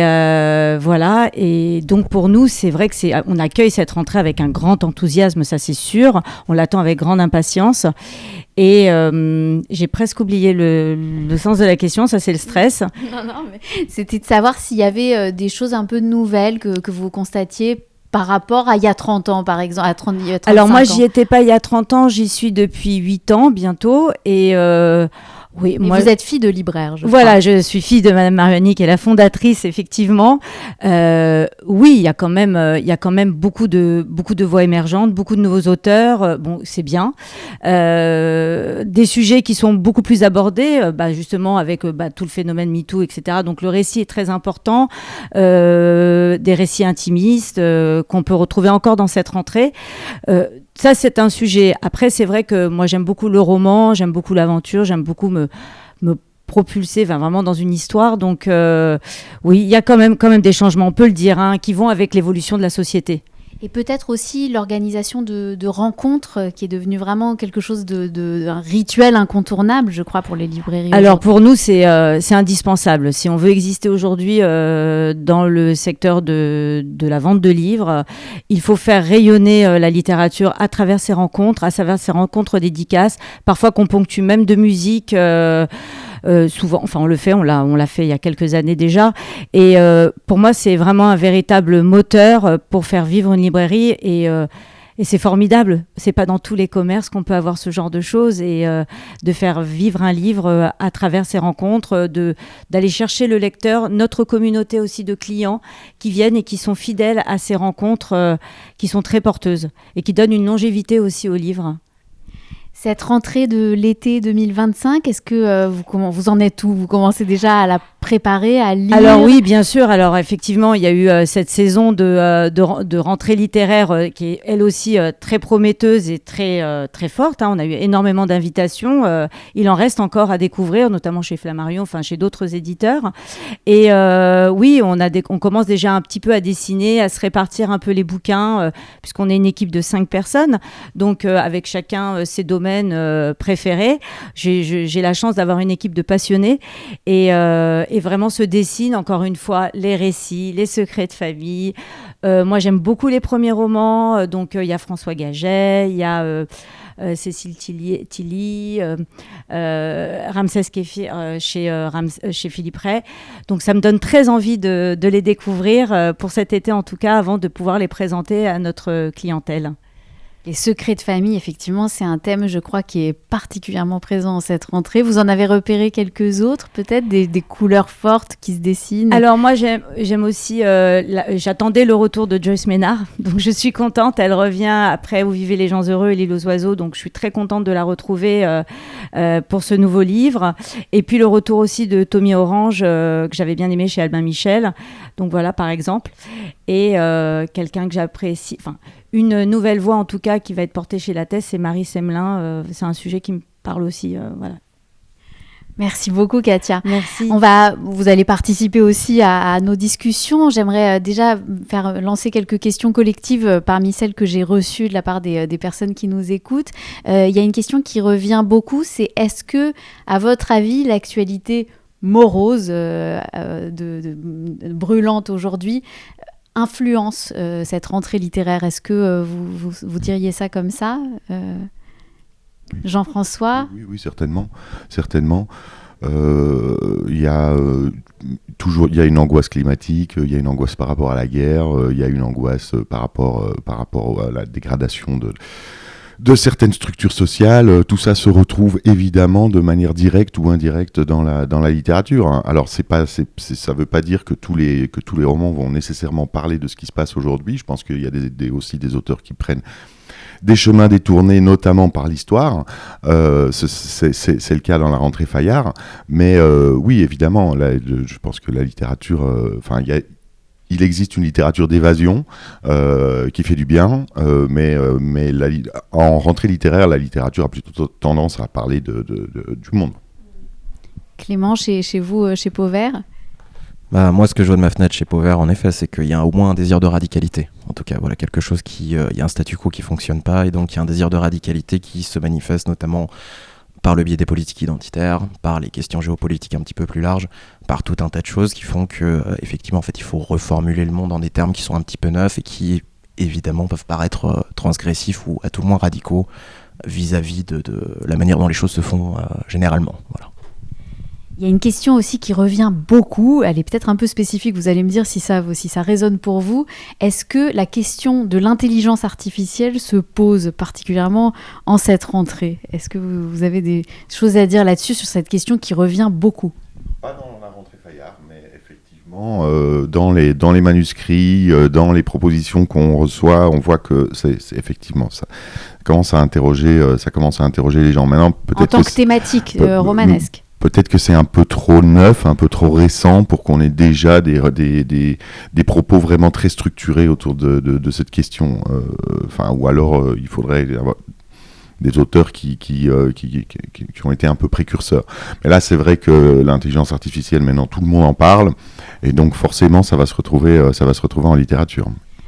voilà. Et donc pour nous, c'est vrai que on accueille cette rentrée avec un grand enthousiasme, ça c'est sûr. On l'attend avec grande impatience. Et j'ai presque oublié le sens de la question, ça c'est le stress. Non, mais c'était de savoir s'il y avait des choses un peu nouvelles que vous constatiez par rapport à il y a 30 ans, par exemple, à 35 Alors moi, ans. j'y étais pas il y a 30 ans, j'y suis depuis 8 ans bientôt. Et oui, moi, vous êtes fille de libraire, je voilà, crois. Je suis fille de Madame Maruani, qui est la fondatrice, effectivement. Oui, il y a quand même beaucoup de voix émergentes, beaucoup de nouveaux auteurs. Bon, c'est bien. Des sujets qui sont beaucoup plus abordés, justement avec tout le phénomène MeToo, etc. Donc le récit est très important. Des récits intimistes qu'on peut retrouver encore dans cette rentrée. Ça, c'est un sujet. Après, c'est vrai que moi, j'aime beaucoup le roman, j'aime beaucoup l'aventure, j'aime beaucoup me propulser vraiment dans une histoire. Donc, oui, il y a quand même des changements, on peut le dire, qui vont avec l'évolution de la société. Et peut-être aussi l'organisation de rencontres qui est devenue vraiment quelque chose un rituel incontournable, je crois, pour les librairies. Alors pour nous, c'est indispensable. Si on veut exister aujourd'hui dans le secteur de la vente de livres, il faut faire rayonner la littérature à travers ces rencontres dédicaces, parfois qu'on ponctue même de musique. Souvent, enfin on l'a fait il y a quelques années déjà, et pour moi c'est vraiment un véritable moteur pour faire vivre une librairie, et c'est formidable. C'est pas dans tous les commerces qu'on peut avoir ce genre de choses, et de faire vivre un livre à travers ces rencontres, d'aller chercher le lecteur, notre communauté aussi de clients qui viennent et qui sont fidèles à ces rencontres qui sont très porteuses et qui donnent une longévité aussi au livre. Cette rentrée de l'été 2025, est-ce que vous en êtes où? Vous commencez déjà à la préparer, à lire? Alors oui, bien sûr. Alors effectivement, il y a eu cette saison de rentrée littéraire qui est elle aussi très prometteuse et très, très forte. On a eu énormément d'invitations. Il en reste encore à découvrir, notamment chez Flammarion, enfin chez d'autres éditeurs. Et oui, on commence déjà un petit peu à dessiner, à se répartir un peu les bouquins, puisqu'on est une équipe de 5 personnes. Donc avec chacun ses domaines préférés. J'ai la chance d'avoir une équipe de passionnés, et vraiment se dessinent encore une fois les récits, les secrets de famille. Moi j'aime beaucoup les premiers romans, donc il y a François Gaget, il y a Cécile Tilly, Ramsès Kéfir chez Philippe Ray. Donc ça me donne très envie de les découvrir pour cet été en tout cas, avant de pouvoir les présenter à notre clientèle. Les secrets de famille, effectivement, c'est un thème, je crois, qui est particulièrement présent en cette rentrée. Vous en avez repéré quelques autres, peut-être, des couleurs fortes qui se dessinent? Alors moi, j'aime aussi, j'attendais le retour de Joyce Ménard, donc je suis contente. Elle revient après Où vivaient les gens heureux et L'île aux oiseaux, donc je suis très contente de la retrouver pour ce nouveau livre. Et puis le retour aussi de Tommy Orange, que j'avais bien aimé chez Albin Michel, donc voilà, par exemple. Et quelqu'un que j'apprécie, enfin, une nouvelle voix en tout cas qui va être portée chez Lattès, c'est Marie Semelin. C'est un sujet qui me parle aussi. Voilà. Merci beaucoup, Katia. Merci. Vous allez participer aussi à nos discussions. J'aimerais déjà faire lancer quelques questions collectives parmi celles que j'ai reçues de la part des personnes qui nous écoutent. Il y a une question qui revient beaucoup, c'est est-ce que, à votre avis, l'actualité morose, brûlante aujourd'hui, influence cette rentrée littéraire? Est-ce que vous diriez ça comme ça, Jean-François? Oui, certainement. Il y a une angoisse climatique, il y a une angoisse par rapport à la guerre, il y a une angoisse par rapport à la dégradation de certaines structures sociales. Tout ça se retrouve évidemment de manière directe ou indirecte dans la littérature. Alors ça veut pas dire que tous les romans vont nécessairement parler de ce qui se passe aujourd'hui. Je pense qu'il y a aussi des auteurs qui prennent des chemins détournés, notamment par l'histoire. C'est le cas dans la rentrée Fayard. Mais oui, évidemment, je pense que la littérature... il existe une littérature d'évasion qui fait du bien, mais en rentrée littéraire, la littérature a plutôt tendance à parler du monde. Clément, chez vous, chez Pauvert? Moi, ce que je vois de ma fenêtre chez Pauvert, en effet, c'est qu'il y a au moins un désir de radicalité. En tout cas, voilà, quelque chose il y a un statu quo qui ne fonctionne pas, et donc il y a un désir de radicalité qui se manifeste notamment par le biais des politiques identitaires, par les questions géopolitiques un petit peu plus larges, par tout un tas de choses qui font que, effectivement, en fait, il faut reformuler le monde en des termes qui sont un petit peu neufs et qui, évidemment, peuvent paraître transgressifs ou à tout le moins radicaux vis-à-vis de la manière dont les choses se font généralement. Voilà. Il y a une question aussi qui revient beaucoup, elle est peut-être un peu spécifique, vous allez me dire si ça résonne pour vous. Est-ce que la question de l'intelligence artificielle se pose particulièrement en cette rentrée? Est-ce que vous avez des choses à dire là-dessus, sur cette question qui revient beaucoup? Pas dans la rentrée Fayard, mais effectivement, dans les manuscrits, dans les propositions qu'on reçoit, on voit que c'est effectivement ça. Ça commence à interroger les gens. Maintenant, peut-être en tant que thématique romanesque. Peut-être que c'est un peu trop neuf, un peu trop récent pour qu'on ait déjà des propos vraiment très structurés autour de cette question. Ou alors il faudrait avoir des auteurs qui ont été un peu précurseurs. Mais là, c'est vrai que l'intelligence artificielle, maintenant, tout le monde en parle, et donc forcément, ça va se retrouver en littérature.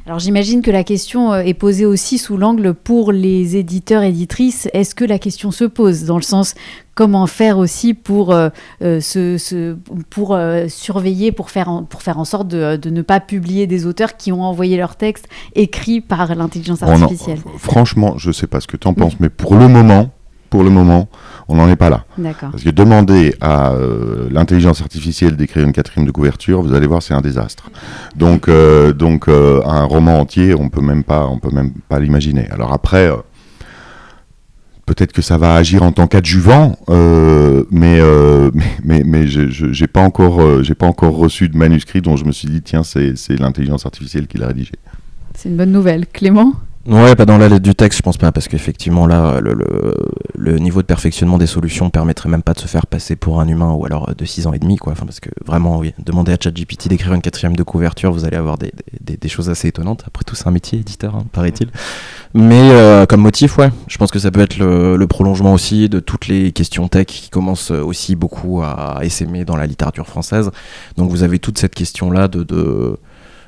Alors j'imagine que la question est posée aussi sous l'angle pour les éditeurs, éditrices. Est-ce que la question se pose dans le sens comment faire aussi pour surveiller, pour faire en sorte de ne pas publier des auteurs qui ont envoyé leur texte écrit par l'intelligence artificielle? Franchement, je ne sais pas ce que tu en penses, mais pour le moment, on n'en est pas là. D'accord. Parce que demander à l'intelligence artificielle d'écrire une 4e de couverture, vous allez voir, c'est un désastre. Donc, un roman entier, on peut même pas l'imaginer. Alors après, peut-être que ça va agir en tant qu'adjuvant, mais j'ai pas encore reçu de manuscrit dont je me suis dit tiens, c'est l'intelligence artificielle qui l'a rédigé. C'est une bonne nouvelle. Clément ? Ouais, pas dans la lettre du texte, je pense pas, parce qu'effectivement là, le niveau de perfectionnement des solutions permettrait même pas de se faire passer pour un humain, ou alors de 6 ans et demi, quoi. Enfin, parce que vraiment, oui, demander à ChatGPT d'écrire une 4e de couverture, vous allez avoir des choses assez étonnantes. Après tout, c'est un métier, éditeur, hein, paraît-il. Mais comme motif, ouais, je pense que ça peut être le prolongement aussi de toutes les questions tech qui commencent aussi beaucoup à essaimer dans la littérature française. Donc vous avez toute cette question-là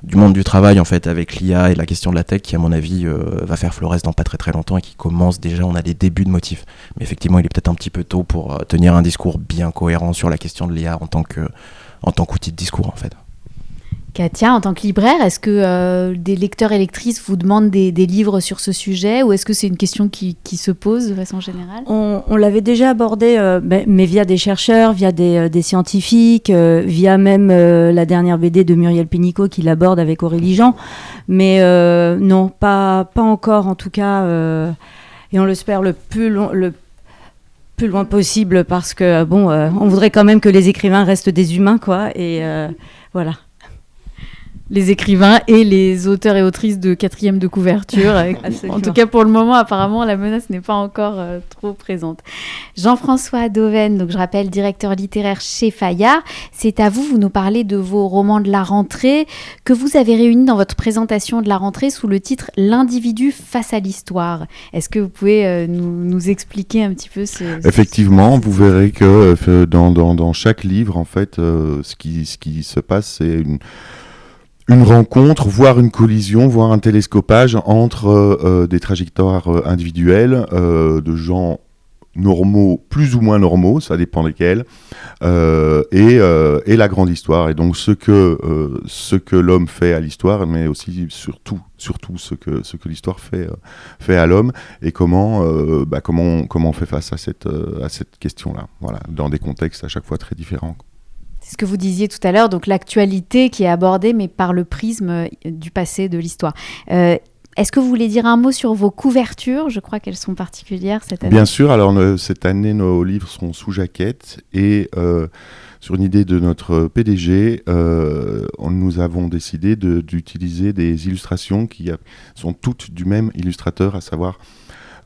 du monde du travail en fait avec l'IA et la question de la tech qui à mon avis va faire florès dans pas très très longtemps et qui commence déjà, on a des débuts de motifs. Mais effectivement il est peut-être un petit peu tôt pour tenir un discours bien cohérent sur la question de l'IA en tant qu'outil de discours en fait. Katia, en tant que libraire, est-ce que des lecteurs et lectrices vous demandent des livres sur ce sujet ou est-ce que c'est une question qui se pose de façon générale ? On l'avait déjà abordé, mais via des chercheurs, via des scientifiques, via même la dernière BD de Muriel Pénicaud qui l'aborde avec Aurélie Jean. Mais non, pas encore en tout cas. Et on l'espère le plus loin possible parce que, on voudrait quand même que les écrivains restent des humains, quoi. Et voilà. Les écrivains et les auteurs et autrices de 4e de couverture. En tout cas, pour le moment, apparemment, la menace n'est pas encore trop présente. Jean-François Dauven, donc je rappelle, directeur littéraire chez Fayard. C'est à vous nous parlez de vos romans de la rentrée que vous avez réunis dans votre présentation de la rentrée sous le titre « L'individu face à l'histoire ». Est-ce que vous pouvez nous expliquer un petit peu Effectivement, vous verrez que dans chaque livre, en fait, ce qui se passe, c'est une rencontre, voire une collision, voire un télescopage entre des trajectoires individuelles de gens normaux, plus ou moins normaux, ça dépend lesquels, et la grande histoire. Et donc ce que l'homme fait à l'histoire, mais aussi surtout ce que l'histoire fait à l'homme, et comment on fait face à cette question-là. Voilà, dans des contextes à chaque fois très différents. C'est ce que vous disiez tout à l'heure, donc l'actualité qui est abordée, mais par le prisme du passé, de l'histoire. Est-ce que vous voulez dire un mot sur vos couvertures ? Je crois qu'elles sont particulières cette année. Bien sûr, alors cette année, nos livres seront sous jaquette, et sur une idée de notre PDG, nous avons décidé d'utiliser des illustrations qui sont toutes du même illustrateur, à savoir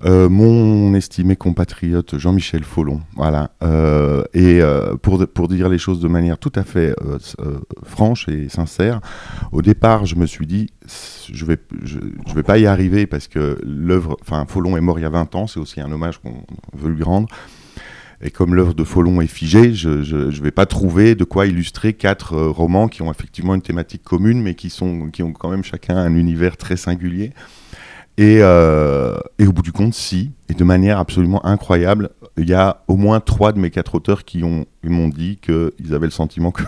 mon estimé compatriote Jean-Michel Follon, voilà, et pour dire les choses de manière tout à fait franche et sincère, au départ je me suis dit je vais pas y arriver parce que l'œuvre, Follon est mort il y a 20 ans, c'est aussi un hommage qu'on veut lui rendre. Et comme l'œuvre de Follon est figée, je ne vais pas trouver de quoi illustrer 4 romans qui ont effectivement une thématique commune, mais qui ont quand même chacun un univers très singulier. Et au bout du compte, si, et de manière absolument incroyable, il y a au moins 3 de mes 4 auteurs qui m'ont dit qu'ils avaient le sentiment que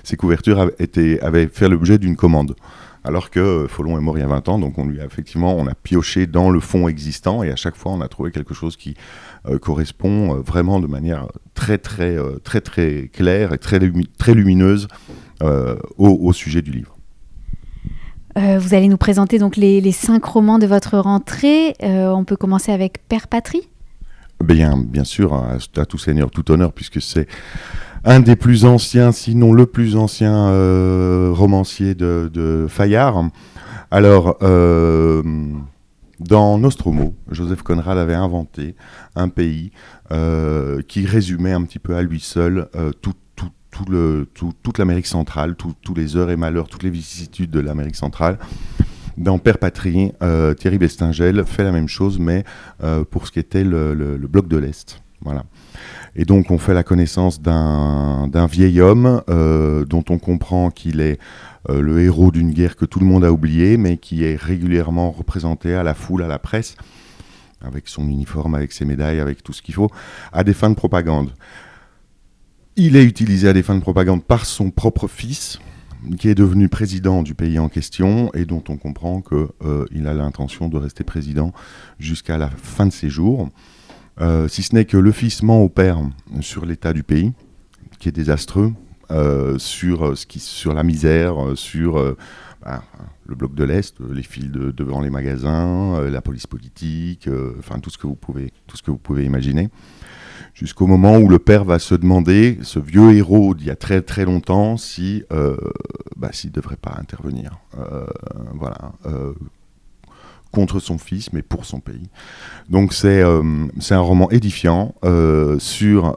ces couvertures avaient fait l'objet d'une commande. Alors que Follon est mort il y a 20 ans, donc on a pioché dans le fond existant, et à chaque fois on a trouvé quelque chose qui correspond vraiment de manière très très très très claire et très lumineuse au sujet du livre. Vous allez nous présenter donc les 5 romans de votre rentrée. On peut commencer avec Père Patrie. Bien sûr, à tout seigneur, tout honneur, puisque c'est un des plus anciens, sinon le plus ancien romancier de Fayard. Alors, dans Nostromo, Joseph Conrad avait inventé un pays qui résumait un petit peu à lui seul toute l'Amérique centrale, tous les heures et malheurs, toutes les vicissitudes de l'Amérique centrale. Dans Père Patrie, Thierry Bestingel fait la même chose, mais pour ce qui était le bloc de l'Est. Voilà. Et donc on fait la connaissance d'un vieil homme dont on comprend qu'il est le héros d'une guerre que tout le monde a oubliée, mais qui est régulièrement représenté à la foule, à la presse, avec son uniforme, avec ses médailles, avec tout ce qu'il faut, à des fins de propagande. Il est utilisé à des fins de propagande par son propre fils, qui est devenu président du pays en question, et dont on comprend qu'il a l'intention de rester président jusqu'à la fin de ses jours. Si ce n'est que le fils ment au père sur l'état du pays, qui est désastreux, sur la misère, sur le bloc de l'Est, les files devant les magasins, la police politique, enfin tout ce que vous pouvez imaginer. Jusqu'au moment où le père va se demander, ce vieux héros d'il y a très très longtemps, s'il ne devrait pas intervenir. Contre son fils, mais pour son pays. Donc c'est un roman édifiant sur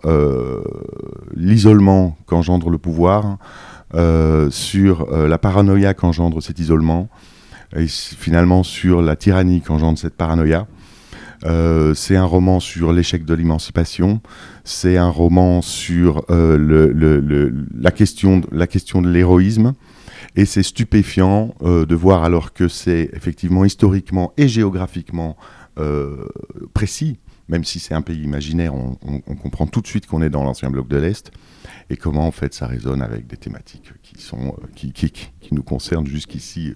l'isolement qu'engendre le pouvoir, sur la paranoïa qu'engendre cet isolement, et finalement sur la tyrannie qu'engendre cette paranoïa. C'est un roman sur l'échec de l'émancipation, c'est un roman sur la question de l'héroïsme. Et c'est stupéfiant de voir, alors que c'est effectivement historiquement et géographiquement précis, même si c'est un pays imaginaire, on comprend tout de suite qu'on est dans l'ancien bloc de l'Est, et comment en fait ça résonne avec des thématiques qui nous concernent jusqu'ici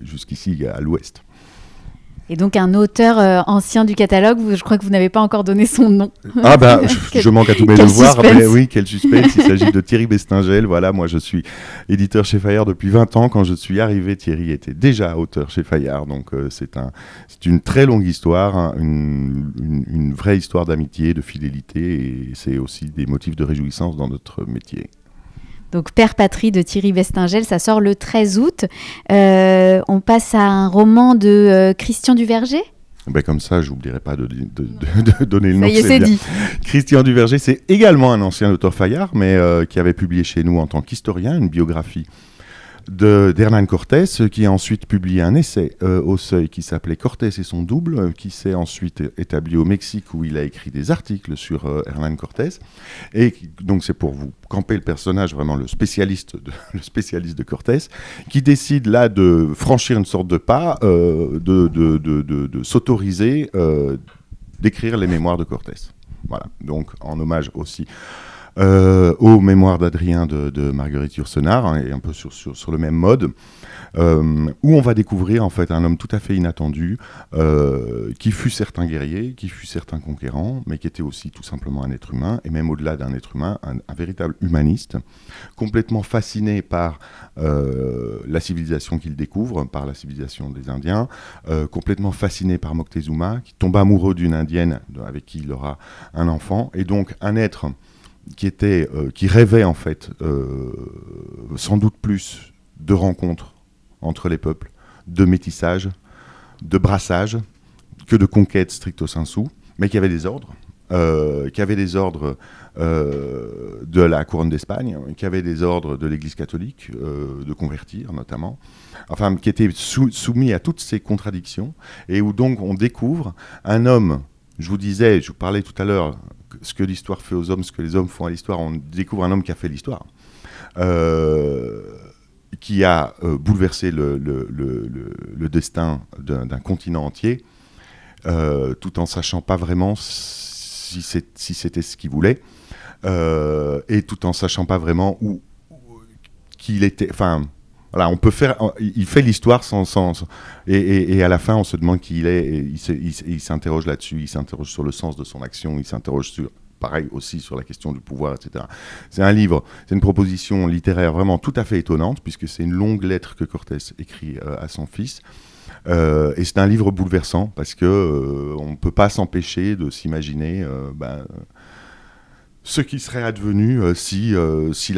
à l'Ouest. Et donc un auteur ancien du catalogue, je crois que vous n'avez pas encore donné son nom. Ah je manque à tous mes devoirs. Mais oui, quel suspense. Il s'agit de Thierry Bestingel. Voilà, moi je suis éditeur chez Fayard depuis 20 ans. Quand je suis arrivé, Thierry était déjà auteur chez Fayard. Donc c'est une très longue histoire, hein, une vraie histoire d'amitié, de fidélité. Et c'est aussi des motifs de réjouissance dans notre métier. Donc Père Patrie de Thierry Bestingel, ça sort le 13 août. On passe à un roman de Christian Duverger. Comme ça, je n'oublierai pas de donner le nom. Ça y est, c'est dit. Christian Duverger, c'est également un ancien auteur Fayard, mais qui avait publié chez nous en tant qu'historien une biographie d'Hernán Cortés, qui a ensuite publié un essai au Seuil qui s'appelait Cortés et son double, qui s'est ensuite établi au Mexique, où il a écrit des articles sur Hernán Cortés. Et donc c'est pour vous camper le personnage, vraiment le spécialiste de Cortés, qui décide là de franchir une sorte de pas, de s'autoriser d'écrire les mémoires de Cortés. Voilà, donc en hommage aussi aux mémoires d'Adrien de Marguerite Yourcenar, hein, et un peu sur le même mode, où on va découvrir en fait un homme tout à fait inattendu, qui fut certes un guerrier, qui fut certes un conquérant, mais qui était aussi tout simplement un être humain, et même au-delà d'un être humain, un véritable humaniste, complètement fasciné par la civilisation qu'il découvre, par la civilisation des Indiens, complètement fasciné par Moctezuma, qui tombe amoureux d'une Indienne avec qui il aura un enfant, et donc un être qui rêvait en fait sans doute plus de rencontres entre les peuples, de métissage, de brassage, que de conquête stricto sensu, mais qui avait des ordres, de la couronne d'Espagne, qui avait des ordres de l'Église catholique, de convertir notamment, enfin qui était soumis à toutes ces contradictions, et où donc on découvre un homme, je vous parlais tout à l'heure, ce que l'histoire fait aux hommes, ce que les hommes font à l'histoire, on découvre un homme qui a fait l'histoire, qui a bouleversé le destin d'un continent entier, tout en sachant pas vraiment si c'était ce qu'il voulait, et tout en sachant pas vraiment où qu'il était. Enfin, voilà, il fait l'histoire et à la fin on se demande qui il est, et il s'interroge là-dessus, il s'interroge sur le sens de son action, il s'interroge pareil aussi sur la question du pouvoir, etc. C'est un livre, c'est une proposition littéraire vraiment tout à fait étonnante, puisque c'est une longue lettre que Cortés écrit à son fils, et c'est un livre bouleversant, parce que on ne peut pas s'empêcher de s'imaginer ce qui serait advenu s'il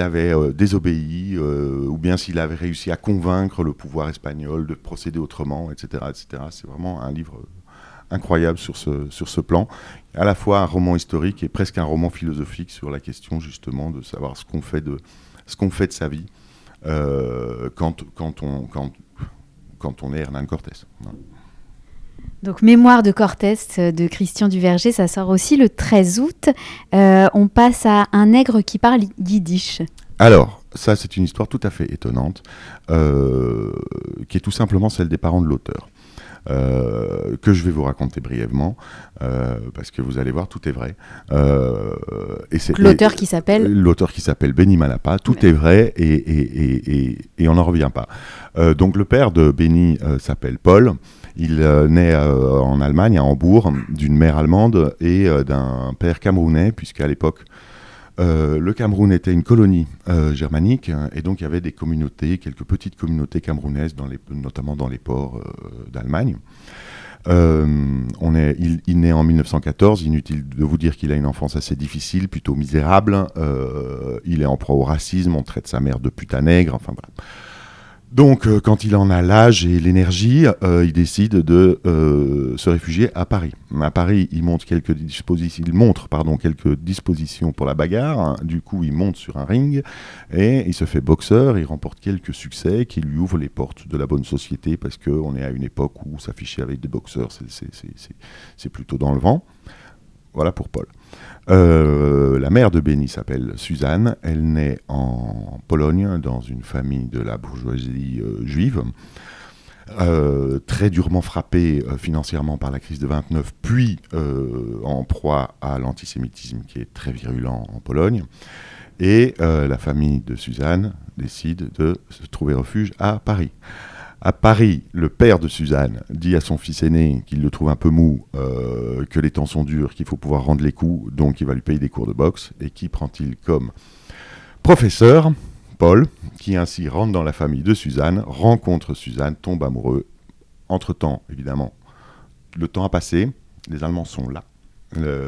avait désobéi, ou bien s'il avait réussi à convaincre le pouvoir espagnol de procéder autrement, etc. etc. C'est vraiment un livre incroyable sur ce plan, à la fois un roman historique et presque un roman philosophique sur la question justement de savoir ce qu'on fait de sa vie quand on est Hernán Cortés. Voilà. Donc, Mémoire de Cortés de Christian Duverger, ça sort aussi le 13 août. On passe à Un nègre qui parle yiddish. Alors, ça, c'est une histoire tout à fait étonnante, qui est tout simplement celle des parents de l'auteur, que je vais vous raconter brièvement, parce que vous allez voir, tout est vrai. L'auteur qui s'appelle L'auteur qui s'appelle Benny Malapa, tout est vrai, et on n'en revient pas. Donc, le père de Benny s'appelle Paul. Il naît en Allemagne, à Hambourg, d'une mère allemande et d'un père camerounais, puisqu'à l'époque, le Cameroun était une colonie germanique, et donc il y avait des communautés, quelques petites communautés camerounaises, notamment dans les ports d'Allemagne. Il naît en 1914, inutile de vous dire qu'il a une enfance assez difficile, plutôt misérable. Il est en proie au racisme, on traite sa mère de putain nègre, enfin voilà. Donc, quand il en a l'âge et l'énergie, il décide de se réfugier à Paris. À Paris, il montre quelques dispositions pour la bagarre. Du coup, il monte sur un ring et il se fait boxeur. Il remporte quelques succès qui lui ouvrent les portes de la bonne société, parce qu'on est à une époque où s'afficher avec des boxeurs, c'est plutôt dans le vent. Voilà pour Paul. La mère de Benny s'appelle Suzanne. Elle naît en Pologne, dans une famille de la bourgeoisie juive, très durement frappée financièrement par la crise de 29, puis en proie à l'antisémitisme qui est très virulent en Pologne. Et la famille de Suzanne décide de se trouver refuge à Paris. À Paris, le père de Suzanne dit à son fils aîné qu'il le trouve un peu mou, que les temps sont durs, qu'il faut pouvoir rendre les coups, donc il va lui payer des cours de boxe. Et qui prend-il comme professeur ? Paul, qui ainsi rentre dans la famille de Suzanne, rencontre Suzanne, tombe amoureux. Entre-temps, évidemment, le temps a passé, les Allemands sont là,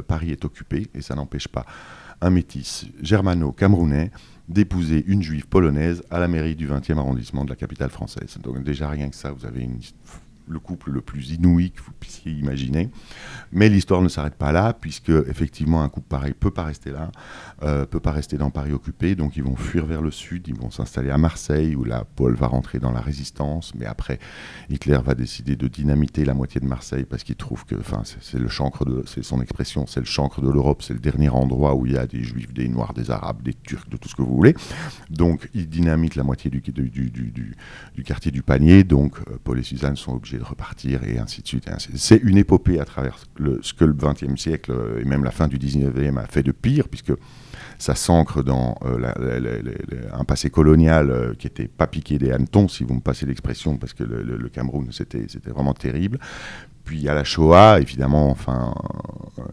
Paris est occupé, et ça n'empêche pas un métis germano-camerounais d'épouser une juive polonaise à la mairie du 20e arrondissement de la capitale française. Donc déjà rien que ça, vous avez le couple le plus inouï que vous puissiez imaginer. Mais l'histoire ne s'arrête pas là, puisque effectivement un couple pareil peut pas rester là, peut pas rester dans Paris occupé, donc ils vont fuir vers le sud, ils vont s'installer à Marseille, où là Paul va rentrer dans la résistance, mais après Hitler va décider de dynamiter la moitié de Marseille, parce qu'il trouve que, enfin, c'est son expression, c'est le chancre de l'Europe, c'est le dernier endroit où il y a des Juifs, des Noirs, des Arabes, des Turcs, de tout ce que vous voulez. Donc il dynamite la moitié du quartier du Panier, donc Paul et Suzanne sont obligés de repartir, et ainsi de suite. C'est une épopée à travers ce que le XXe siècle et même la fin du XIXe a fait de pire, puisque ça s'ancre dans un passé colonial qui n'était pas piqué des hannetons, si vous me passez l'expression, parce que le Cameroun, c'était vraiment terrible. Puis il y a la Shoah, évidemment, enfin,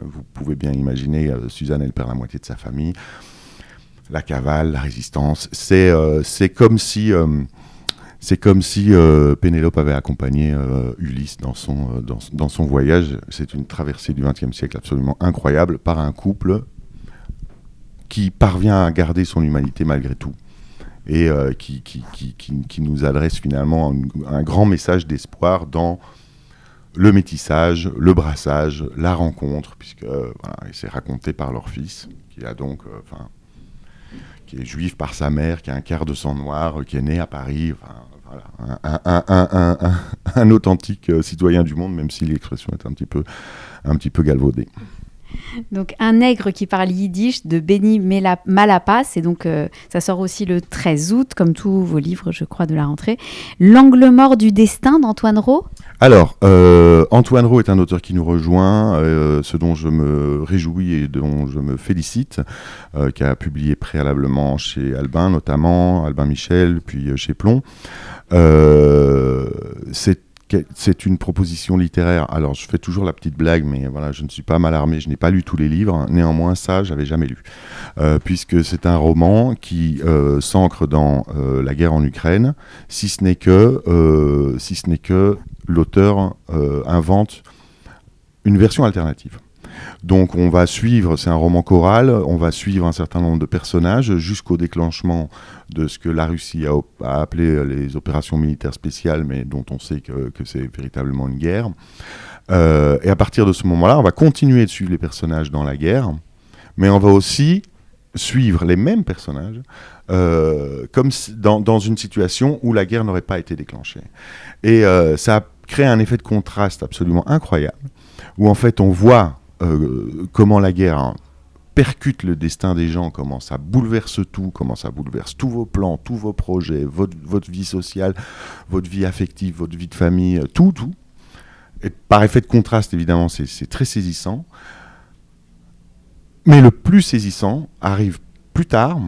vous pouvez bien imaginer, Suzanne, elle perd la moitié de sa famille. La cavale, la résistance, c'est comme si Pénélope avait accompagné Ulysse dans son voyage. C'est une traversée du XXe siècle absolument incroyable par un couple qui parvient à garder son humanité malgré tout, et qui nous adresse finalement un grand message d'espoir dans le métissage, le brassage, la rencontre, puisque voilà, c'est raconté par leur fils, qui a donc... qui est juif par sa mère, qui a un quart de sang noir, qui est né à Paris, voilà, un authentique citoyen du monde, même si l'expression est un petit peu galvaudée. Donc, Un nègre qui parle yiddish de Benny Malapa, c'est donc, ça sort aussi le 13 août, comme tous vos livres, je crois, de la rentrée. L'angle mort du destin d'Antoine Rau. Alors, Antoine Rau est un auteur qui nous rejoint, ce dont je me réjouis et dont je me félicite, qui a publié préalablement chez Albin, notamment, Albin Michel, puis chez Plomb. C'est une proposition littéraire. Alors, je fais toujours la petite blague, mais voilà, je ne suis pas mal armé, je n'ai pas lu tous les livres. Néanmoins, ça, j'avais jamais lu. Puisque c'est un roman qui s'ancre dans la guerre en Ukraine, si ce n'est que l'auteur invente une version alternative. Donc on va suivre, c'est un roman choral, on va suivre un certain nombre de personnages jusqu'au déclenchement de ce que la Russie a appelé les opérations militaires spéciales, mais dont on sait que c'est véritablement une guerre. Et à partir de ce moment-là, on va continuer de suivre les personnages dans la guerre, mais on va aussi suivre les mêmes personnages comme dans une situation où la guerre n'aurait pas été déclenchée. Et ça crée un effet de contraste absolument incroyable, où en fait on voit comment la guerre percute le destin des gens, comment ça bouleverse tout, comment ça bouleverse tous vos plans, tous vos projets, votre vie sociale, votre vie affective, votre vie de famille, tout. Et par effet de contraste, évidemment, c'est très saisissant. Mais le plus saisissant arrive plus tard,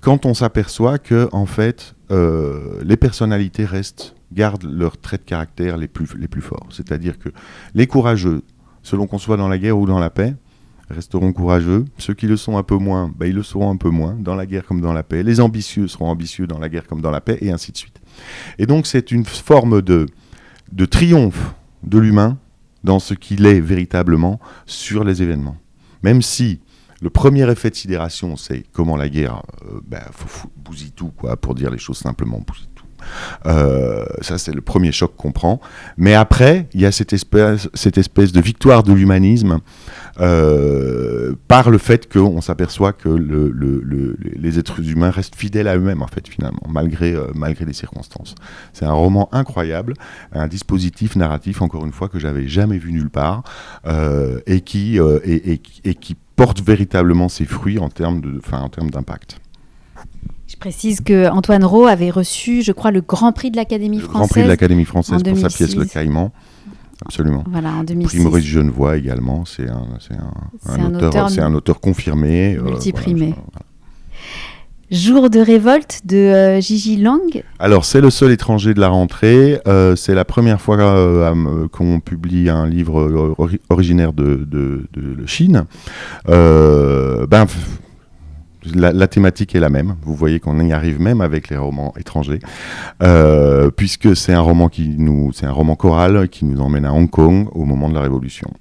quand on s'aperçoit que, en fait, les personnalités gardent leurs traits de caractère les plus forts. C'est-à-dire que les courageux, selon qu'on soit dans la guerre ou dans la paix, resteront courageux. Ceux qui le sont un peu moins, ils le seront un peu moins, dans la guerre comme dans la paix. Les ambitieux seront ambitieux dans la guerre comme dans la paix, et ainsi de suite. Et donc c'est une forme de triomphe de l'humain dans ce qu'il est véritablement sur les événements. Même si le premier effet de sidération, c'est comment la guerre bousille tout, quoi, pour dire les choses simplement, bousille tout. Ça, c'est le premier choc qu'on prend. Mais après, il y a cette espèce de victoire de l'humanisme par le fait qu'on s'aperçoit que les êtres humains restent fidèles à eux-mêmes, en fait, finalement, malgré les circonstances. C'est un roman incroyable, un dispositif narratif, encore une fois, que j'avais jamais vu nulle part, et qui porte véritablement ses fruits en termes d'impact. Je précise que Antoine Rau avait reçu, je crois, le Grand Prix de l'Académie française. Le Grand Prix de l'Académie française pour 2006. sa pièce Le Caïman. Absolument. Voilà, en 2006. Prix Maurice Genevoix également. C'est un auteur confirmé. Multiprimé. Jour de révolte de Gigi Lang. Alors, c'est le seul étranger de la rentrée. C'est la première fois qu'on publie un livre originaire de Chine. La thématique est la même. Vous voyez qu'on y arrive même avec les romans étrangers, puisque c'est un roman choral qui nous emmène à Hong Kong au moment de la Révolution,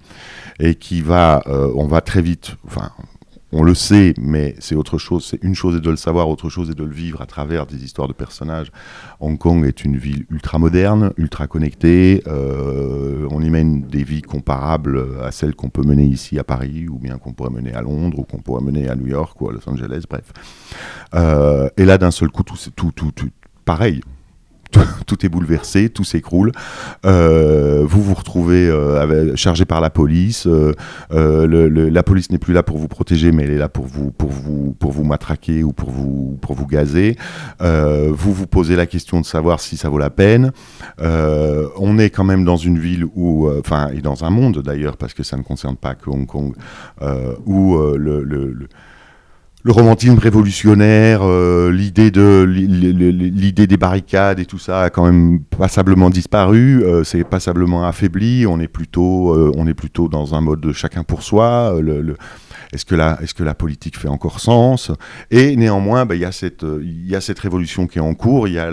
et on va très vite. On le sait, mais c'est autre chose. C'est une chose est de le savoir, autre chose est de le vivre à travers des histoires de personnages. Hong Kong est une ville ultra moderne, ultra connectée. On y mène des vies comparables à celles qu'on peut mener ici à Paris, ou bien qu'on pourrait mener à Londres, ou qu'on pourrait mener à New York ou à Los Angeles, bref. Et là, d'un seul coup, tout pareil. Tout est bouleversé, tout s'écroule. Vous vous retrouvez chargé par la police. La police n'est plus là pour vous protéger, mais elle est là pour vous matraquer ou pour vous gazer. Vous vous posez la question de savoir si ça vaut la peine. On est quand même dans une ville où, et dans un monde d'ailleurs, parce que ça ne concerne pas que Hong Kong, où le romantisme révolutionnaire, l'idée des barricades et tout ça a quand même passablement disparu, c'est passablement affaibli. On est plutôt dans un mode de chacun pour soi. Est-ce que la politique fait encore sens? Et néanmoins, il y a cette révolution qui est en cours. Il y a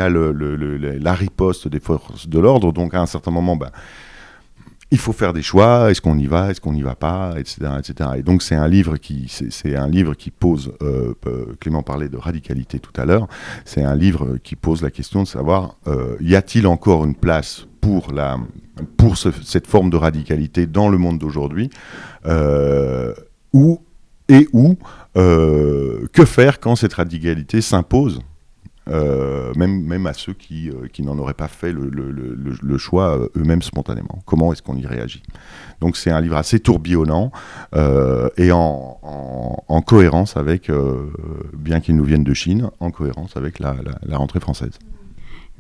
la riposte des forces de l'ordre. Donc à un certain moment, il faut faire des choix. Est-ce qu'on y va? Est-ce qu'on n'y va pas? Etc., etc. Et donc c'est un livre qui pose. Clément parlait de radicalité tout à l'heure. C'est un livre qui pose la question de savoir y a-t-il encore une place pour cette forme de radicalité dans le monde d'aujourd'hui, où que faire quand cette radicalité s'impose? Même à ceux qui n'en auraient pas fait le choix eux-mêmes spontanément. Comment est-ce qu'on y réagit? Donc c'est un livre assez tourbillonnant et en cohérence avec, bien qu'il nous vienne de Chine, en cohérence avec la rentrée française.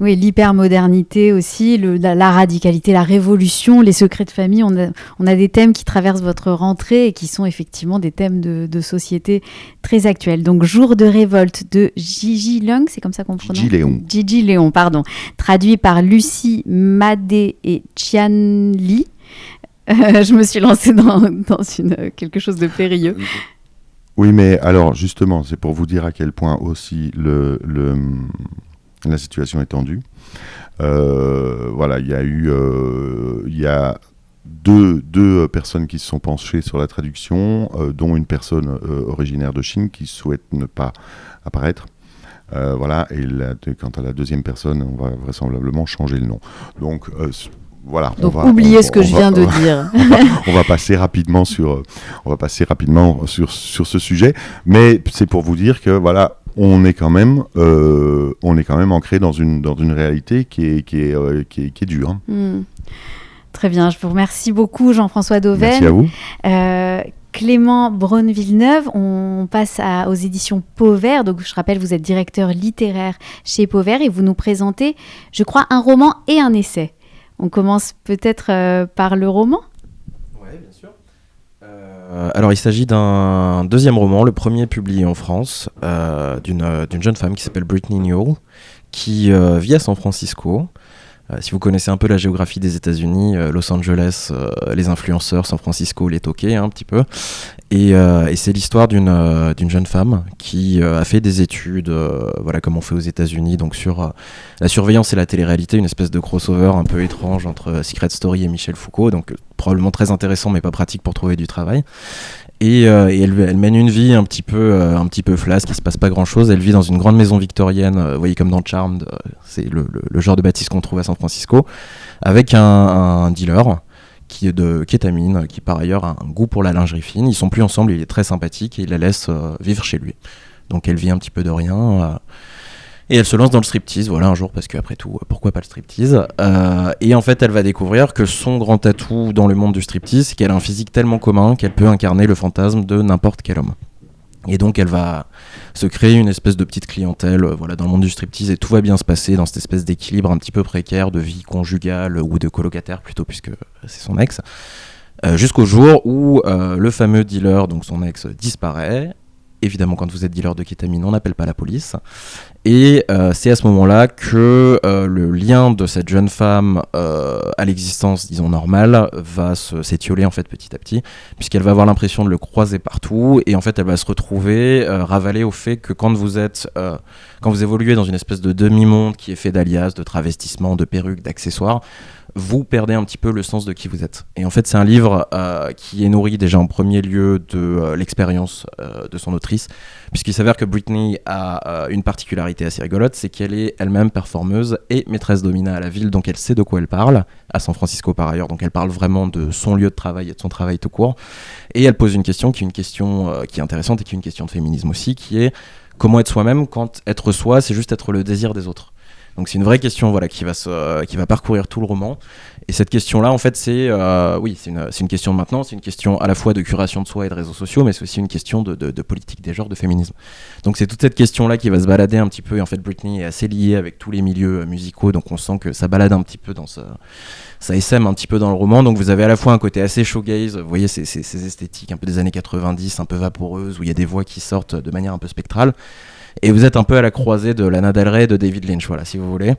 Oui, l'hypermodernité aussi, la radicalité, la révolution, les secrets de famille. On a des thèmes qui traversent votre rentrée et qui sont effectivement des thèmes de société très actuels. Donc, Jour de révolte de Gigi Lang, c'est comme ça qu'on prononce? Gigi Léon, pardon. Traduit par Lucie Madé et Tian Li. Je me suis lancée dans quelque chose de périlleux. Oui, mais alors, justement, c'est pour vous dire à quel point aussi la situation est tendue. Il y a deux personnes qui se sont penchées sur la traduction, dont une personne originaire de Chine qui souhaite ne pas apparaître. Et quant à la deuxième personne, on va vraisemblablement changer le nom. Donc, voilà. Donc oubliez ce que je viens de dire. On va passer rapidement sur ce sujet, mais c'est pour vous dire que voilà. on est quand même ancré dans une réalité qui est dure. Très bien, je vous remercie beaucoup Jean-François Dauven. Merci à vous. Clément Braun-Villeneuve, on passe aux éditions Pauvert. Donc je rappelle, vous êtes directeur littéraire chez Pauvert et vous nous présentez, je crois, un roman et un essai. On commence peut-être par le roman ? Oui, bien sûr. Alors il s'agit d'un deuxième roman, le premier publié en France, d'une jeune femme qui s'appelle Brittany Newell, qui vit à San Francisco. Si vous connaissez un peu la géographie des États-Unis, Los Angeles, les influenceurs, San Francisco, les toqués, un petit peu. Et c'est l'histoire d'une jeune femme qui a fait des études, voilà, comme on fait aux États-Unis, donc sur la surveillance et la télé-réalité, une espèce de crossover un peu étrange entre Secret Story et Michel Foucault, donc probablement très intéressant mais pas pratique pour trouver du travail. Et elle mène une vie un petit peu flasque, il se passe pas grand chose. Elle vit dans une grande maison victorienne, vous voyez comme dans Charmed, c'est le genre de bâtisse qu'on trouve à San Francisco, avec un dealer qui est de kétamine, qui par ailleurs a un goût pour la lingerie fine. Ils sont plus ensemble, il est très sympathique et il la laisse vivre chez lui. Donc elle vit un petit peu de rien. Et elle se lance dans le striptease, voilà, un jour, parce qu'après tout, pourquoi pas le striptease. Et en fait, elle va découvrir que son grand atout dans le monde du striptease, c'est qu'elle a un physique tellement commun qu'elle peut incarner le fantasme de n'importe quel homme. Et donc, elle va se créer une espèce de petite clientèle, voilà, dans le monde du striptease, et tout va bien se passer dans cette espèce d'équilibre un petit peu précaire de vie conjugale ou de colocataire, plutôt, puisque c'est son ex. Jusqu'au jour où le fameux dealer, donc son ex, disparaît. Évidemment, quand vous êtes dealer de kétamine, on n'appelle pas la police. Et c'est à ce moment-là que le lien de cette jeune femme à l'existence, disons, normale, va s'étioler en fait petit à petit, puisqu'elle va avoir l'impression de le croiser partout. Et en fait, elle va se retrouver ravalée au fait que quand vous évoluez dans une espèce de demi-monde qui est fait d'alias, de travestissements, de perruques, d'accessoires, vous perdez un petit peu le sens de qui vous êtes. Et en fait, c'est un livre qui est nourri déjà en premier lieu de l'expérience de son autrice, puisqu'il s'avère que Brittany a une particularité assez rigolote, c'est qu'elle est elle-même performeuse et maîtresse domina à la ville, donc elle sait de quoi elle parle, à San Francisco par ailleurs, donc elle parle vraiment de son lieu de travail et de son travail tout court. Et elle pose une question qui est intéressante et qui est une question de féminisme aussi, qui est comment être soi-même quand être soi, c'est juste être le désir des autres. Donc c'est une vraie question, voilà, qui va parcourir tout le roman. Et cette question-là, en fait, c'est une question de maintenant, c'est une question à la fois de curation de soi et de réseaux sociaux, mais c'est aussi une question de politique des genres, de féminisme. Donc c'est toute cette question-là qui va se balader un petit peu. Et en fait, Brittany est assez liée avec tous les milieux musicaux, donc on sent que ça balade un petit peu ça essaime un petit peu dans le roman. Donc vous avez à la fois un côté assez showgaze, vous voyez ces esthétiques un peu des années 90, un peu vaporeuses, où il y a des voix qui sortent de manière un peu spectrale. Et vous êtes un peu à la croisée de Lana Del Rey et de David Lynch, voilà, si vous voulez.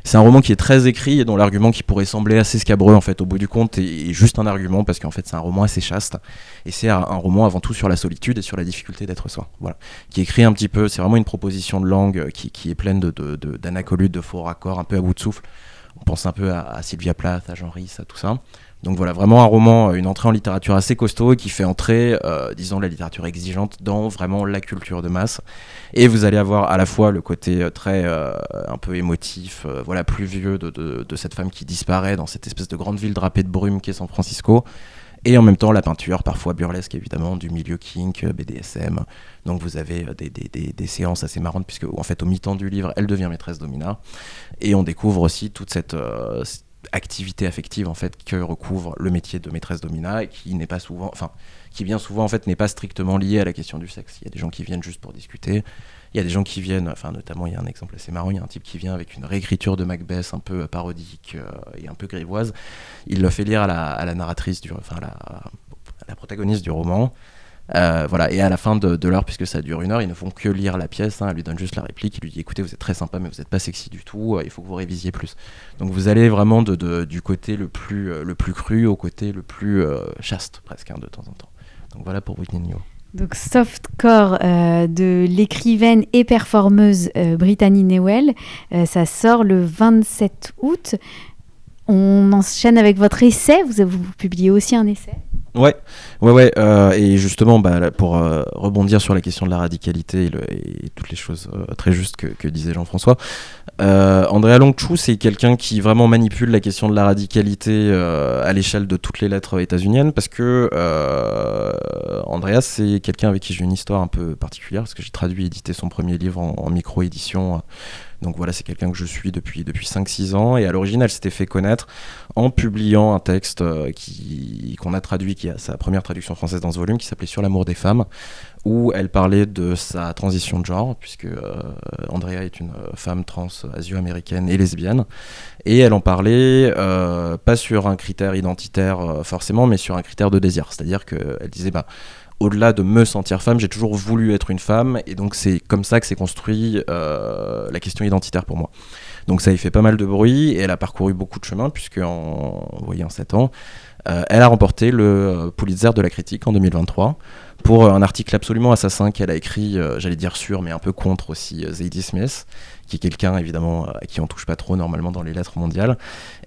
C'est un roman qui est très écrit et dont l'argument qui pourrait sembler assez scabreux, en fait, au bout du compte, est juste un argument, parce qu'en fait, c'est un roman assez chaste. Et c'est un roman avant tout sur la solitude et sur la difficulté d'être soi. Voilà. Qui écrit un petit peu, c'est vraiment une proposition de langue qui est pleine d'anacolutes, de faux raccords, un peu à bout de souffle. On pense un peu à Sylvia Plath, à Jean Rhys, à tout ça. Donc voilà, vraiment un roman, une entrée en littérature assez costaud et qui fait entrer, disons, la littérature exigeante dans vraiment la culture de masse. Et vous allez avoir à la fois le côté très un peu émotif, voilà, pluvieux de cette femme qui disparaît dans cette espèce de grande ville drapée de brume qu'est San Francisco. Et en même temps, la peinture, parfois burlesque évidemment, du milieu kink, BDSM. Donc vous avez des séances assez marrantes, puisque en fait, au mi-temps du livre, elle devient maîtresse domina. Et on découvre aussi toute cette activité affective en fait que recouvre le métier de maîtresse domina et qui bien souvent en fait n'est pas strictement lié à la question du sexe. Il y a des gens qui viennent juste pour discuter, il y a des gens qui viennent, notamment il y a un exemple assez marrant, il y a un type qui vient avec une réécriture de Macbeth un peu parodique et un peu grivoise. Il le fait lire à la narratrice à la protagoniste du roman. Voilà, et à la fin de l'heure, puisque ça dure 1 heure, ils ne font que lire la pièce, elle lui donne juste la réplique, il lui dit écoutez, vous êtes très sympa mais vous n'êtes pas sexy du tout, il faut que vous révisiez plus. Donc vous allez vraiment du côté le plus cru au côté le plus chaste presque, de temps en temps. Donc voilà pour Brittany Newell. Donc Softcore de l'écrivaine et performeuse Brittany Newell, ça sort le 27 août. On enchaîne avec votre essai, vous publiez aussi un essai. Ouais. Et justement, pour rebondir sur la question de la radicalité et toutes les choses très justes que disait Jean-François, Andrea Longchu, c'est quelqu'un qui vraiment manipule la question de la radicalité à l'échelle de toutes les lettres états-uniennes, parce que Andrea, c'est quelqu'un avec qui j'ai une histoire un peu particulière, parce que j'ai traduit et édité son premier livre en micro-édition. Donc voilà, c'est quelqu'un que je suis depuis 5-6 ans, et à l'origine, elle s'était fait connaître en publiant un texte qu'on a traduit, qui a sa première traduction française dans ce volume, qui s'appelait Sur l'amour des femmes, où elle parlait de sa transition de genre, puisque Andrea est une femme trans asio-américaine et lesbienne, et elle en parlait pas sur un critère identitaire forcément, mais sur un critère de désir, c'est-à-dire qu'elle disait au-delà de me sentir femme, j'ai toujours voulu être une femme, et donc c'est comme ça que s'est construit la question identitaire pour moi. Donc ça y fait pas mal de bruit, et elle a parcouru beaucoup de chemin, puisque en 7 ans, elle a remporté le Pulitzer de la critique en 2023, pour un article absolument assassin qu'elle a écrit, j'allais dire sur, mais un peu contre aussi, Zadie Smith, qui est quelqu'un évidemment à qui on touche pas trop normalement dans les lettres mondiales.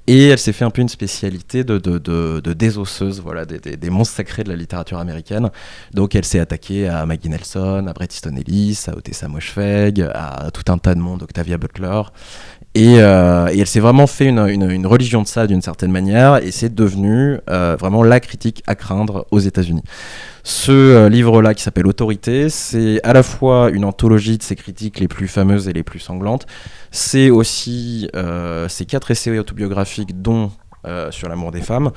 Et elle s'est fait un peu une spécialité de désosseuse, voilà, des monstres sacrés de la littérature américaine. Donc elle s'est attaquée à Maggie Nelson, à Bret Easton Ellis, à Ottessa Moshfegh, à tout un tas de monde, Octavia Butler. Et elle s'est vraiment fait une religion de ça d'une certaine manière, et c'est devenu vraiment la critique à craindre aux États-Unis. Ce livre-là, qui s'appelle Autorité, c'est à la fois une anthologie de ses critiques les plus fameuses et les plus sanglantes. C'est aussi ces 4 essais autobiographiques, dont sur l'amour des femmes,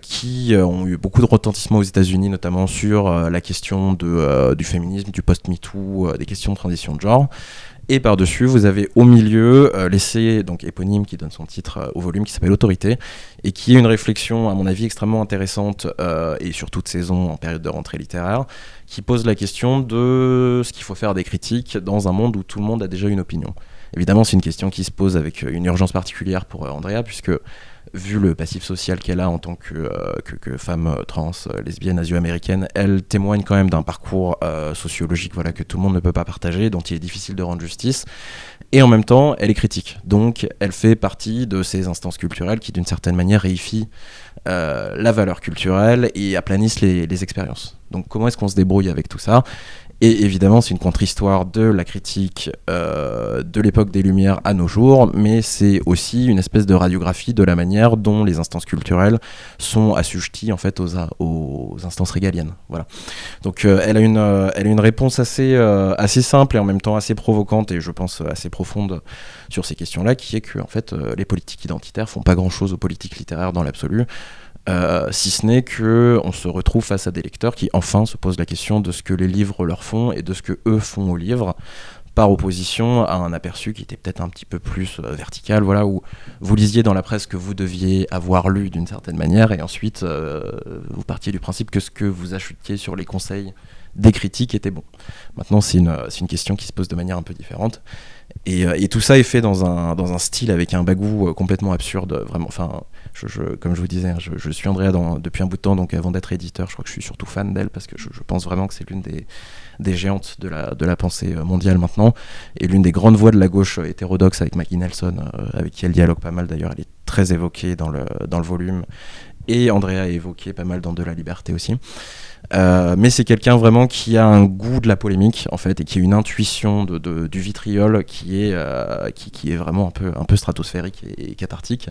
qui ont eu beaucoup de retentissement aux États-Unis, notamment sur la question du féminisme, du post-MeToo, des questions de transition de genre. Et par-dessus, vous avez au milieu l'essai donc éponyme qui donne son titre au volume, qui s'appelle Autorité, et qui est une réflexion, à mon avis, extrêmement intéressante, et sur toute saison en période de rentrée littéraire, qui pose la question de ce qu'il faut faire des critiques dans un monde où tout le monde a déjà une opinion. Évidemment, c'est une question qui se pose avec une urgence particulière pour Andrea, puisque vu le passif social qu'elle a en tant que femme trans, lesbienne, asio-américaine, elle témoigne quand même d'un parcours sociologique, voilà, que tout le monde ne peut pas partager, dont il est difficile de rendre justice. Et en même temps, elle est critique. Donc, elle fait partie de ces instances culturelles qui, d'une certaine manière, réifient la valeur culturelle et aplanissent les expériences. Donc, comment est-ce qu'on se débrouille avec tout ça ? Et évidemment, c'est une contre-histoire de la critique de l'époque des Lumières à nos jours, mais c'est aussi une espèce de radiographie de la manière dont les instances culturelles sont assujetties en fait aux instances régaliennes. Voilà. Donc elle a une réponse assez simple et en même temps assez provocante et je pense assez profonde sur ces questions-là, qui est que en fait les politiques identitaires font pas grand-chose aux politiques littéraires dans l'absolu. Si ce n'est qu'on se retrouve face à des lecteurs qui enfin se posent la question de ce que les livres leur font et de ce que eux font aux livres, par opposition à un aperçu qui était peut-être un petit peu plus vertical, voilà, où vous lisiez dans la presse que vous deviez avoir lu d'une certaine manière et ensuite vous partiez du principe que ce que vous achetiez sur les conseils des critiques était bon. Maintenant, c'est une question qui se pose de manière un peu différente. Et tout ça est fait dans un style avec un bagou complètement absurde, vraiment. Enfin, comme je vous disais, je suis Andrea depuis un bout de temps, donc avant d'être éditeur, je crois que je suis surtout fan d'elle parce que je pense vraiment que c'est l'une des géantes de la pensée mondiale maintenant, et l'une des grandes voix de la gauche hétérodoxe avec Maggie Nelson, avec qui elle dialogue pas mal d'ailleurs. Elle est très évoquée dans le volume, et Andrea est évoquée pas mal dans De la Liberté aussi. Mais c'est quelqu'un vraiment qui a un goût de la polémique en fait, et qui a une intuition du vitriol qui est vraiment un peu stratosphérique et cathartique.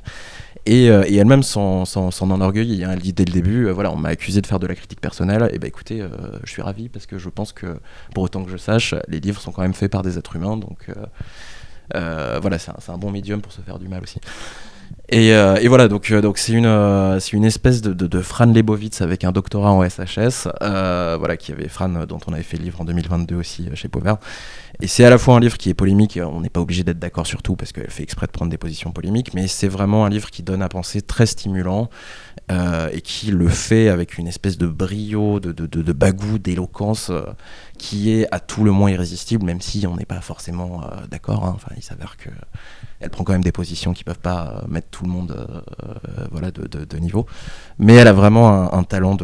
Et elle-même s'en enorgueillit, hein. Elle dit dès le début, voilà, on m'a accusé de faire de la critique personnelle, et ben écoutez, je suis ravi parce que je pense que, pour autant que je sache, les livres sont quand même faits par des êtres humains, donc voilà, c'est un bon médium pour se faire du mal aussi. Et voilà, donc c'est une espèce de Fran Lebowitz avec un doctorat en SHS, voilà, qui avait Fran, dont on avait fait le livre en 2022 aussi chez Pauvert. Et c'est à la fois un livre qui est polémique, on n'est pas obligé d'être d'accord sur tout parce qu'elle fait exprès de prendre des positions polémiques, mais c'est vraiment un livre qui donne à penser, très stimulant, et qui le fait avec une espèce de brio, de bagou, d'éloquence, qui est à tout le moins irrésistible, même si on n'est pas forcément d'accord, hein. Enfin, il s'avère que elle prend quand même des positions qui peuvent pas mettre tout le monde voilà, de niveau. Mais elle a vraiment un talent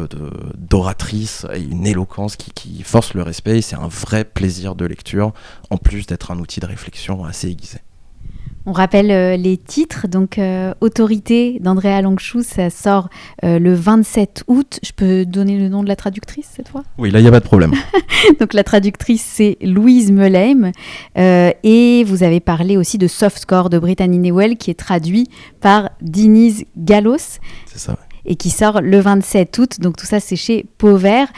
d'oratrice et une éloquence qui force le respect, et c'est un vrai plaisir de lecture, en plus d'être un outil de réflexion assez aiguisé. On rappelle les titres. Donc, Autorité d'Andrea Longshus, ça sort le 27 août. Je peux donner le nom de la traductrice cette fois ? Oui, là, il n'y a pas de problème. Donc, la traductrice, c'est Louise Melheim. Et vous avez parlé aussi de Softscore de Brittany Newell, qui est traduit par Denise Gallos. C'est ça, ouais. Et qui sort le 27 août. Donc tout ça, c'est chez Pauvert.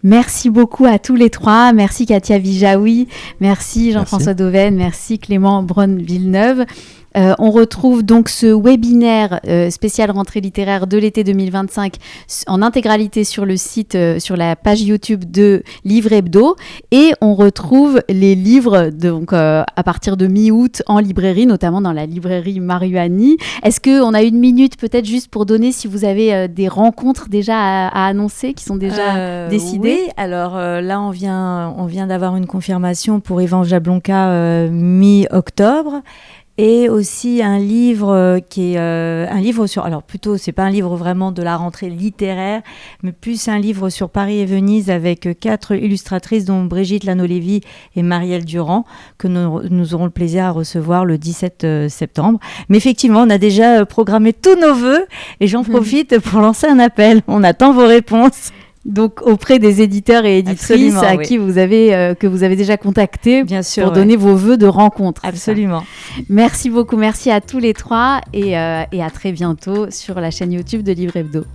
Merci beaucoup à tous les trois. Merci Katia Vijaoui. Merci Jean-François Dauven. Merci Clément Braun-Villeneuve. On retrouve donc ce webinaire spécial rentrée littéraire de l'été 2025 en intégralité sur le site, sur la page YouTube de Livre Hebdo. Et on retrouve les livres donc, à partir de mi-août en librairie, notamment dans la librairie Mariani. Est-ce qu'on a une minute peut-être juste pour donner si vous avez des rencontres déjà à annoncer qui sont déjà décidées ? Oui, alors là on vient d'avoir une confirmation pour Yvan Jablonka mi-octobre. Et aussi un livre qui est un livre sur, alors plutôt c'est pas un livre vraiment de la rentrée littéraire, mais plus un livre sur Paris et Venise avec 4 illustratrices dont Brigitte Lano-Lévy et Marielle Durand que nous aurons le plaisir à recevoir le 17 septembre. Mais effectivement, on a déjà programmé tous nos vœux et j'en profite pour lancer un appel. On attend vos réponses. Donc auprès des éditeurs et éditrices qui vous avez que vous avez déjà contactés pour donner vos vœux de rencontre. Absolument. Merci beaucoup, merci à tous les trois et à très bientôt sur la chaîne YouTube de Livre Hebdo.